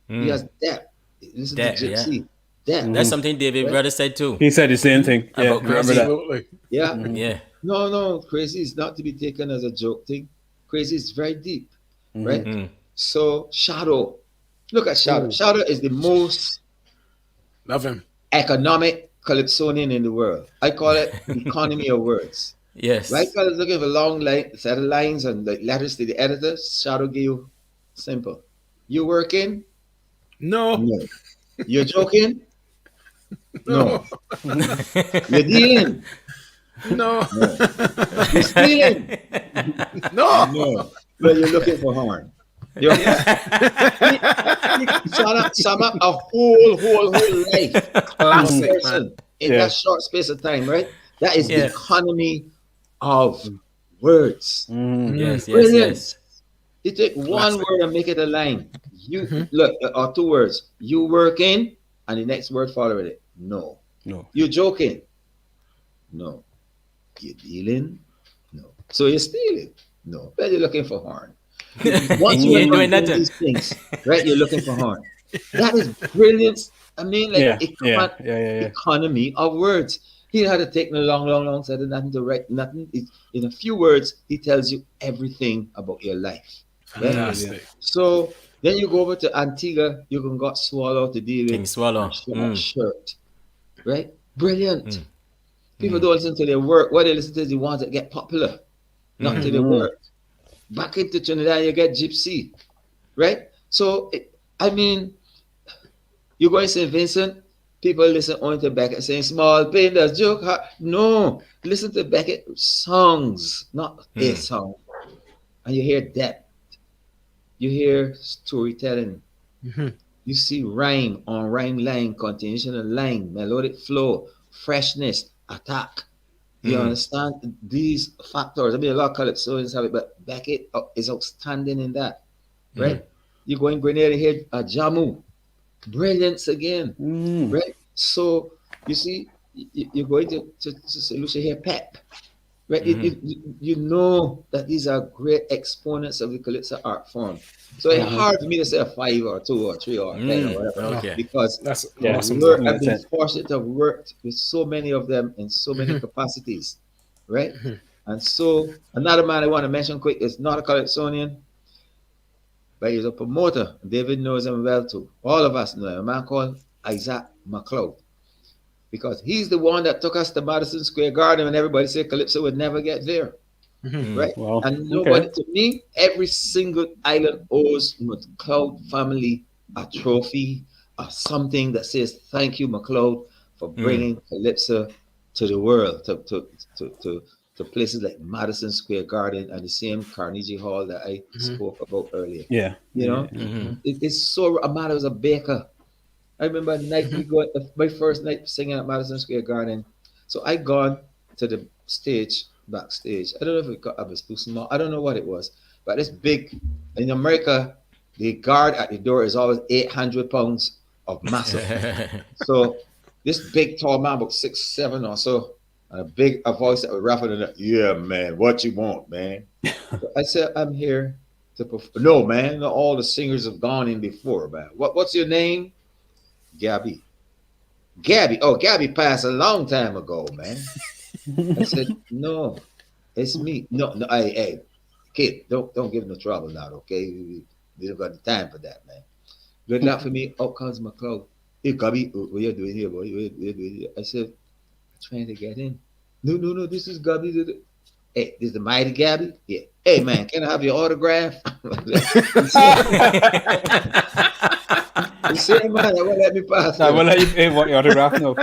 He has depth. Listen to Gypsy. Depth. That's something David Rudder said too. He said the same thing. About Crazy. Absolutely. Yeah. Yeah. No, Crazy is not to be taken as a joke thing. Crazy is very deep, right? So Shadow, look at Shadow. Shadow is the most economic calypsonian in the world. I call it economy of words. Yes. Right? Because looking for long set of lines and the letters to the editor. Shadow give you simple. You working? No. You're joking? No. You're dealing? No. You're stealing? No. Well, you're looking for horn. Sum up a whole life. Classic, man. In that short space of time, right? That is Yeah. economy of words. Yes, yes, Brilliant. yes. You take one word and make it a line. You look, or two words. You working, and the next word following it. No. You joking. No. You dealing. No. So you're stealing. No. But you're looking for horn. Once You you ain't doing know nothing. these things, right? You're looking for horn. That is brilliant. I mean, like economy of words. He had to take no long said nothing to write nothing. In a few words, he tells you everything about your life. Right? Fantastic. So then you go over to Antigua, you can got Swallow to deal with King Swallow. shirt. Right? Brilliant. People don't listen to their work. What they listen to is the ones that get popular, not to their work. Back into Trinidad, you get Gypsy. Right? So I mean, you go in St. Vincent, people listen only to Beckett saying small pain does joke. No, listen to Beckett songs, not a song. And you hear depth. You hear storytelling. You see rhyme on rhyme line, continuation of line, melodic flow, freshness, attack. You understand these factors? I mean, a lot of calypsonians have it, but Beckett is outstanding in that. Right? You go in Gryner to hear a Jamu. Brilliance again. Right? So, you see, you're going to St. Lucia here, Pep. Right? You know that these are great exponents of the calypso art form. So it's hard for me to say a 5 or 2 or 3 or 10 or whatever. Okay. Because That's I've been fortunate to have worked with so many of them in so many capacities. Right? And so another man I want to mention quick is not a calypsonian, but he's a promoter. David knows him well too. All of us know him. A man called Isaac McLeod. Because he's the one that took us to Maddison Square Garden when everybody said Calypso would never get there. Right? Wow. And nobody, to me, every single island owes McLeod family a trophy or something that says thank you, McLeod, for bringing Calypso to the world, to places like Maddison Square Garden and the same Carnegie Hall that I spoke about earlier. Yeah. You know, it's so, Amada was a baker. I remember night we go, my first night singing at Maddison Square Garden. So I gone to the stage, backstage. I don't know if it was too small. I don't know what it was. But it's big. In America, the guard at the door is always 800 pounds of muscle. So this big tall man, about 6'7" or so, and a voice that was rougher than that. Yeah, man, what you want, man? So I said, I'm here to perform. No, man, all the singers have gone in before, man. What's your name? Gabby. Gabby. Oh, Gabby passed a long time ago, man. I said, no, it's me. No, hey, kid, don't give no trouble now, okay? We don't got the time for that, man. Good luck for me. Out comes McLeod. Hey, Gabby, what you doing here, boy? What you doing here? I said, trying to get in. No, this is Gabby. Hey, this is the mighty Gabby? Yeah. Hey, man, can I have your autograph? The same man that won't let me pass. I will let you want your autograph now.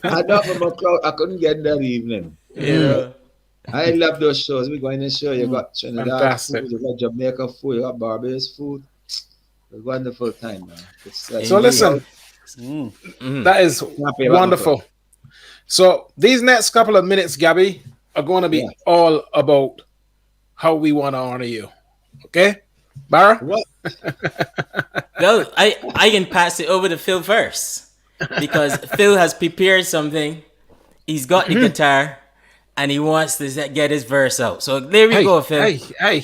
I know from McLeod, I couldn't get in that evening. Yeah. I love those shows. We go in and show you got Trinidad Fantastic. food, you got Jamaica food, you got Barbados food. It's a wonderful time, man. So listen, that is wonderful. So these next couple of minutes, Gabby, are going to be all about how we want to honor you. Okay? Barra? What? Well, I can pass it over to Phil first because Phil has prepared something. He's got the guitar and he wants to get his verse out. So there we go, Phil. Hey.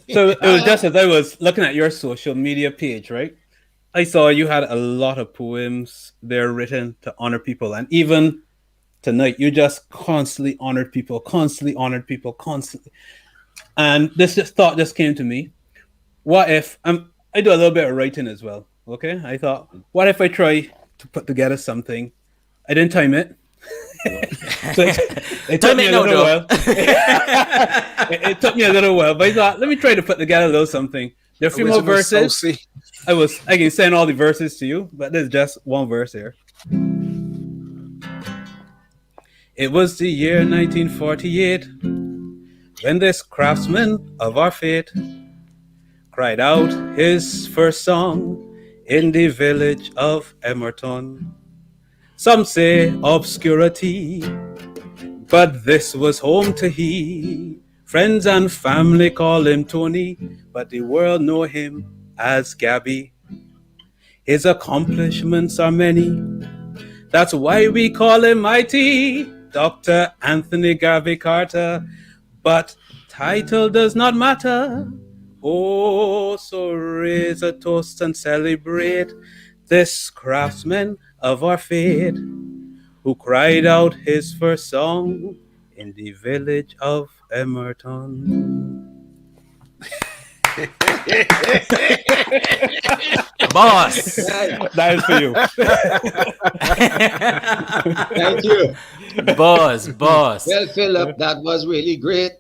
So it was just as I was looking at your social media page, right? I saw you had a lot of poems there written to honor people. And even tonight, you just constantly honored people. And this thought just came to me. What if I do a little bit of writing as well? Okay, I thought, what if I try to put together something? I didn't time it. So it took me a little while. It took me a little while, but I thought, let me try to put together a little something. There are a few more verses. Sousie. I can send all the verses to you, but there's just one verse here. It was the year 1948 when this craftsman of our fate cried out his first song in the village of Emerton. Some say obscurity But this was home to he. Friends and family call him Tony, but the world know him as Gabby. His accomplishments are many, that's why we call him mighty Dr. Anthony Garvey Carter. But title does not matter. Oh, so raise a toast and celebrate this craftsman of our fate who cried out his first song in the village of Emerton. Boss. That is for you. Thank you. Boss. Well, Philip, that was really great.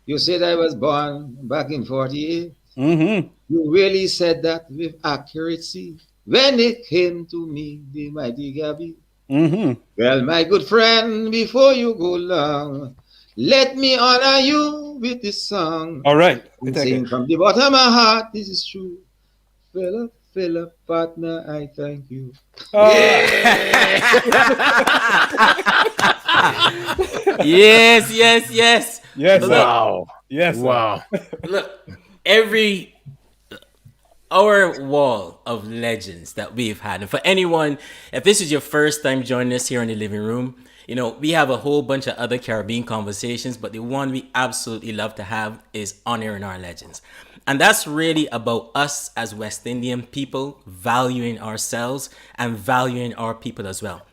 You said I was born back in 48. Mm-hmm. You really said that with accuracy when it came to me, the mighty Gabby. Mm-hmm. Well, my good friend, before you go long, let me honor you with this song. All right. And sing from the bottom of my heart, this is true. Philip, partner, I thank you. Yes. Yes. Wow. Yes. Wow. Look, our wall of legends that we've had. And for anyone, if this is your first time joining us here in the living room, we have a whole bunch of other Caribbean conversations, but the one we absolutely love to have is honoring our legends. And that's really about us as West Indian people valuing ourselves and valuing our people as well.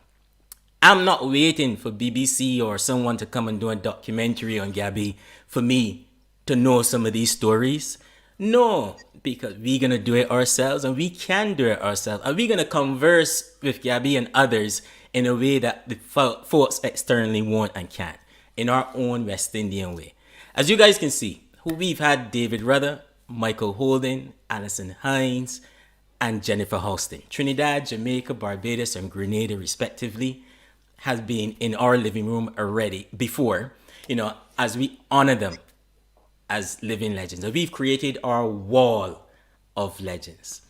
I'm not waiting for BBC or someone to come and do a documentary on Gabby for me to know some of these stories. No, because we're going to do it ourselves, and we can do it ourselves. And we're going to converse with Gabby and others in a way that the folks externally won't and can't, in our own West Indian way. As you guys can see, we've had David Rudder, Michael Holden, Alison Hines, and Jennifer Houston. Trinidad, Jamaica, Barbados, and Grenada, respectively, has been in our living room already before, as we honor them as living legends. And we've created our wall of legends.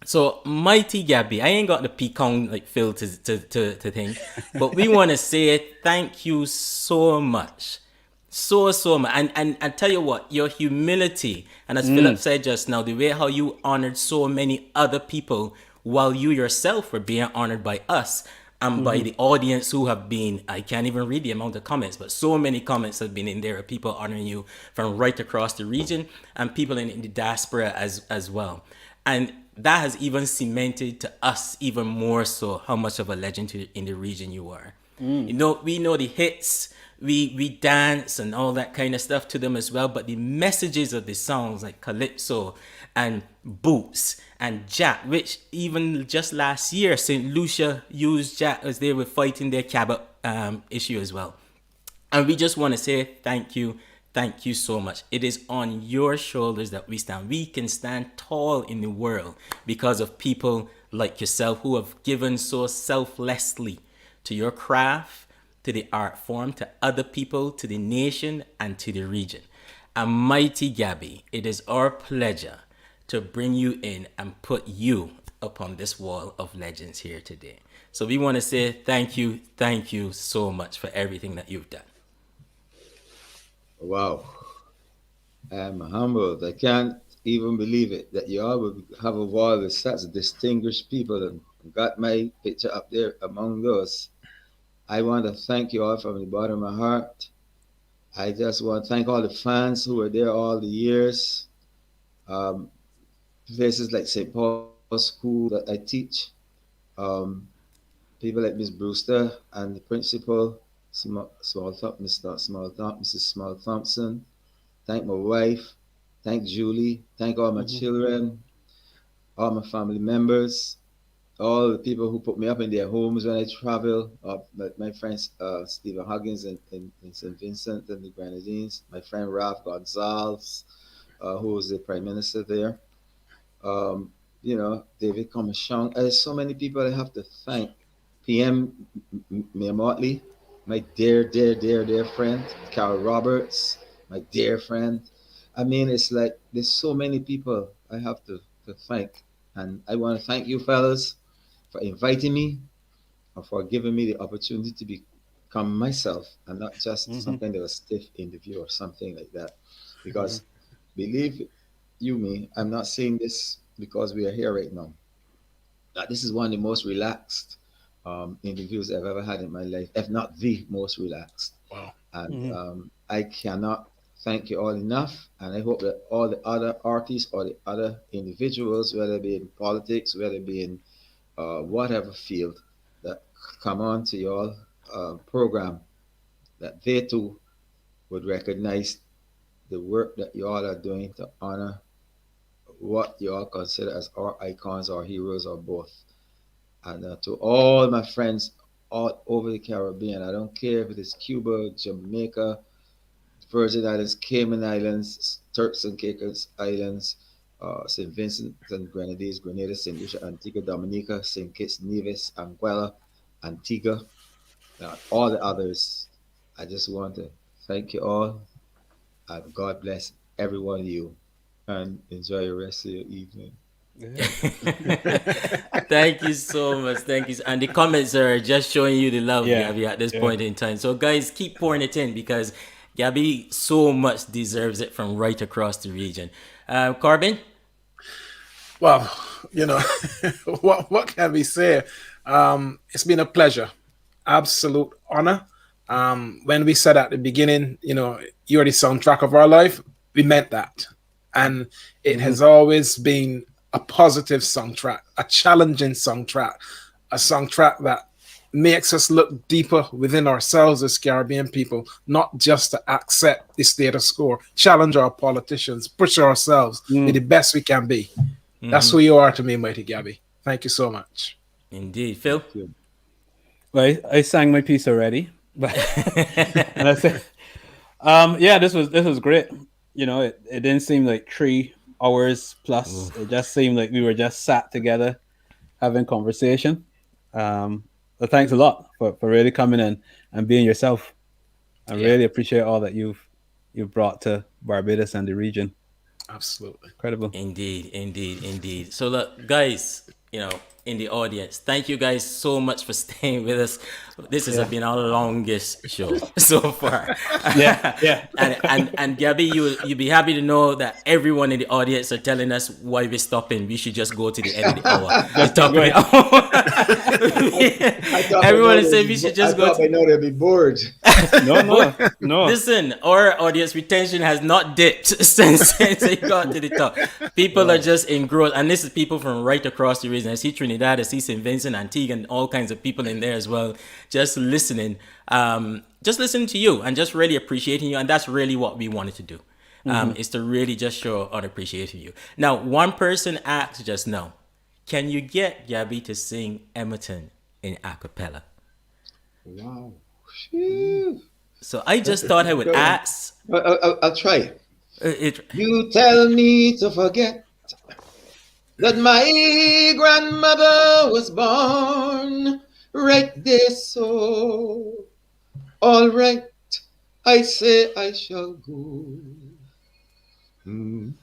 So, mighty Gabby, I ain't got the pecan feel to think, but we want to say thank you so much. So much. And I tell you what, your humility, and as Philip said just now, the way how you honored so many other people while you yourself were being honored by us and by the audience who have been, I can't even read the amount of comments, but so many comments have been in there of people honoring you from right across the region and people in the diaspora as well. And that has even cemented to us even more so how much of a legend in the region you are. We know the hits, we dance and all that kind of stuff to them as well, but the messages of the songs like Calypso and Boots and Jack, which even just last year St. Lucia used Jack as they were fighting their Cabot issue as well. And we just want to say thank you so much. It is on your shoulders that we stand. We can stand tall in the world because of people like yourself who have given so selflessly to your craft, to the art form, to other people, to the nation, and to the region. And mighty Gabby, it is our pleasure to bring you in and put you upon this wall of legends here today. So we want to say thank you so much for everything that you've done. Wow. I'm humbled. I can't even believe it that you all would have a wall with such distinguished people and got my picture up there among those. I want to thank you all from the bottom of my heart. I just want to thank all the fans who were there all the years. Places like St. Paul's School that I teach. People like Miss Brewster and the principal, Mrs. Small Thompson. Thank my wife. Thank Julie. Thank all my children, all my family members, all the people who put me up in their homes when I travel. Like my friends Stephen Huggins in St. Vincent and the Grenadines. My friend Ralph Gonzalez, who was the prime minister there. David Comachon. There's so many people I have to thank. PM Mia Motley, my dear friend. Carol Roberts, my dear friend. I mean, it's like there's so many people I have to thank. And I want to thank you fellas for inviting me and for giving me the opportunity to be come myself and not just some kind of a stiff interview or something like that. Because believe you me, I'm not saying this because we are here right now. This is one of the most relaxed interviews I've ever had in my life, if not the most relaxed. Wow. And I cannot thank you all enough. And I hope that all the other artists or the other individuals, whether it be in politics, whether it be in whatever field, that come on to your program, that they too would recognize the work that you all are doing to honor what you all consider as our icons or heroes or both. And to all my friends all over the Caribbean, I don't care if it is Cuba, Jamaica, Virgin Islands, Cayman Islands, Turks and Caicos Islands, St. Vincent and Grenadines, Grenada, St. Lucia, Antigua, Dominica, St. Kitts, Nevis, Anguilla, Antigua, all the others. I just want to thank you all, and God bless every one of you, and enjoy the rest of your evening. Thank you so much. Thank you. And the comments are just showing you the love, Gabby, at this point in time. So guys, keep pouring it in, because Gabby so much deserves it from right across the region. Carbon? Well, you know, what can we say? It's been a pleasure, absolute honor. When we said at the beginning, you know, you're the soundtrack of our life, we meant that. And it has always been a positive soundtrack, a challenging soundtrack, a soundtrack that makes us look deeper within ourselves as Caribbean people, not just to accept the status quo, challenge our politicians, push ourselves, be the best we can be. That's who you are to me, Mighty Gabby. Thank you so much. Indeed. Phil? Well, I sang my piece already. But and I said, this was great. You know, it didn't seem like 3 hours plus. It just seemed like we were just sat together having conversation. So thanks a lot for really coming in and being yourself. I really appreciate all that you've brought to Barbados and the region. Absolutely. Incredible. Indeed. So look, guys, you know, in the audience, thank you guys so much for staying with us. This has been our longest show so far. And Gabby, you'll be happy to know that everyone in the audience are telling us why we're stopping. We should just go to the end of the hour. The top of the hour. Everyone is saying we should just go. I know they'll be bored. No. Listen, our audience retention has not dipped since it got to the top. People are just engrossed, and this is people from right across the region. I see Trinidad, I see St. Vincent, Antigua, and all kinds of people in there as well. Just listening to you and just really appreciating you, and that's really what we wanted to do. Is to really just show our appreciation of you. Now, one person asked just now, can you get Gabby to sing Emerton in Acappella? Wow. So I just thought I would ask. I'll try. You tell me to forget that my grandmother was born right there, so all right, I say I shall go. You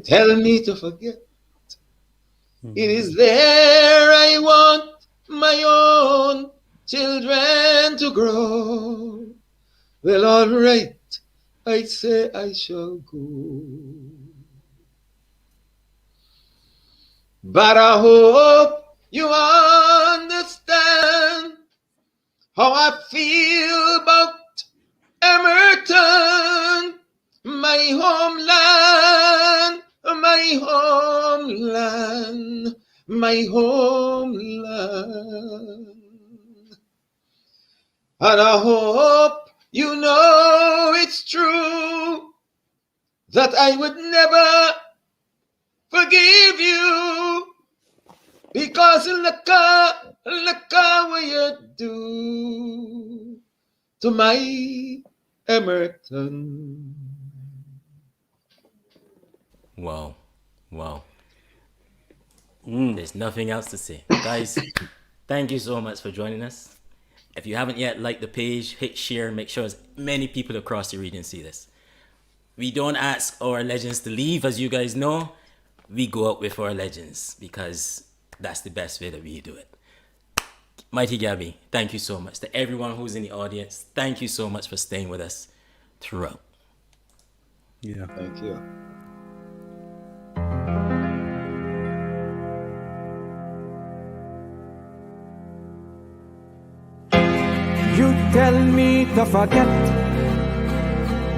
tell me to forget. It is there I want my own children to grow. Well, all right, I say I shall go. But I hope you understand how I feel about Emerton, my homeland, my homeland, my homeland. And I hope you know it's true that I would never forgive you, because look what you do to my Emerton. Wow. There's nothing else to say. Guys, thank you so much for joining us. If you haven't yet liked the page, hit share, make sure as many people across the region see this. We don't ask our legends to leave, as you guys know. We go out with our legends because that's the best way that we do it. Mighty Gabby, thank you so much. To everyone who's in the audience, thank you so much for staying with us throughout. Yeah. Thank you. You tell me to forget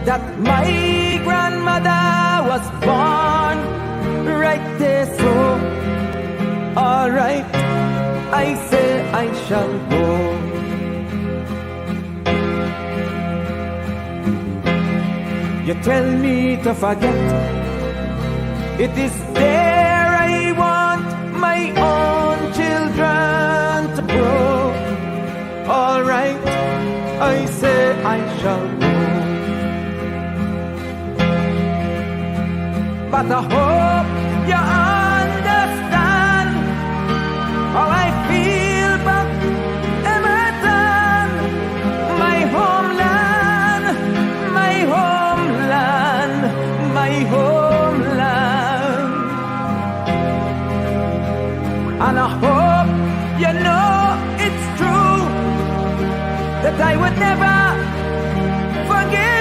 that my grandmother was born right there, so alright, I say I shall go. You tell me to forget, it is there I want my own children to grow. Alright, I say I shall go. But I hope you understand how I feel about Emerton, my homeland, my homeland, my homeland. And I hope you know it's true that I would never forget.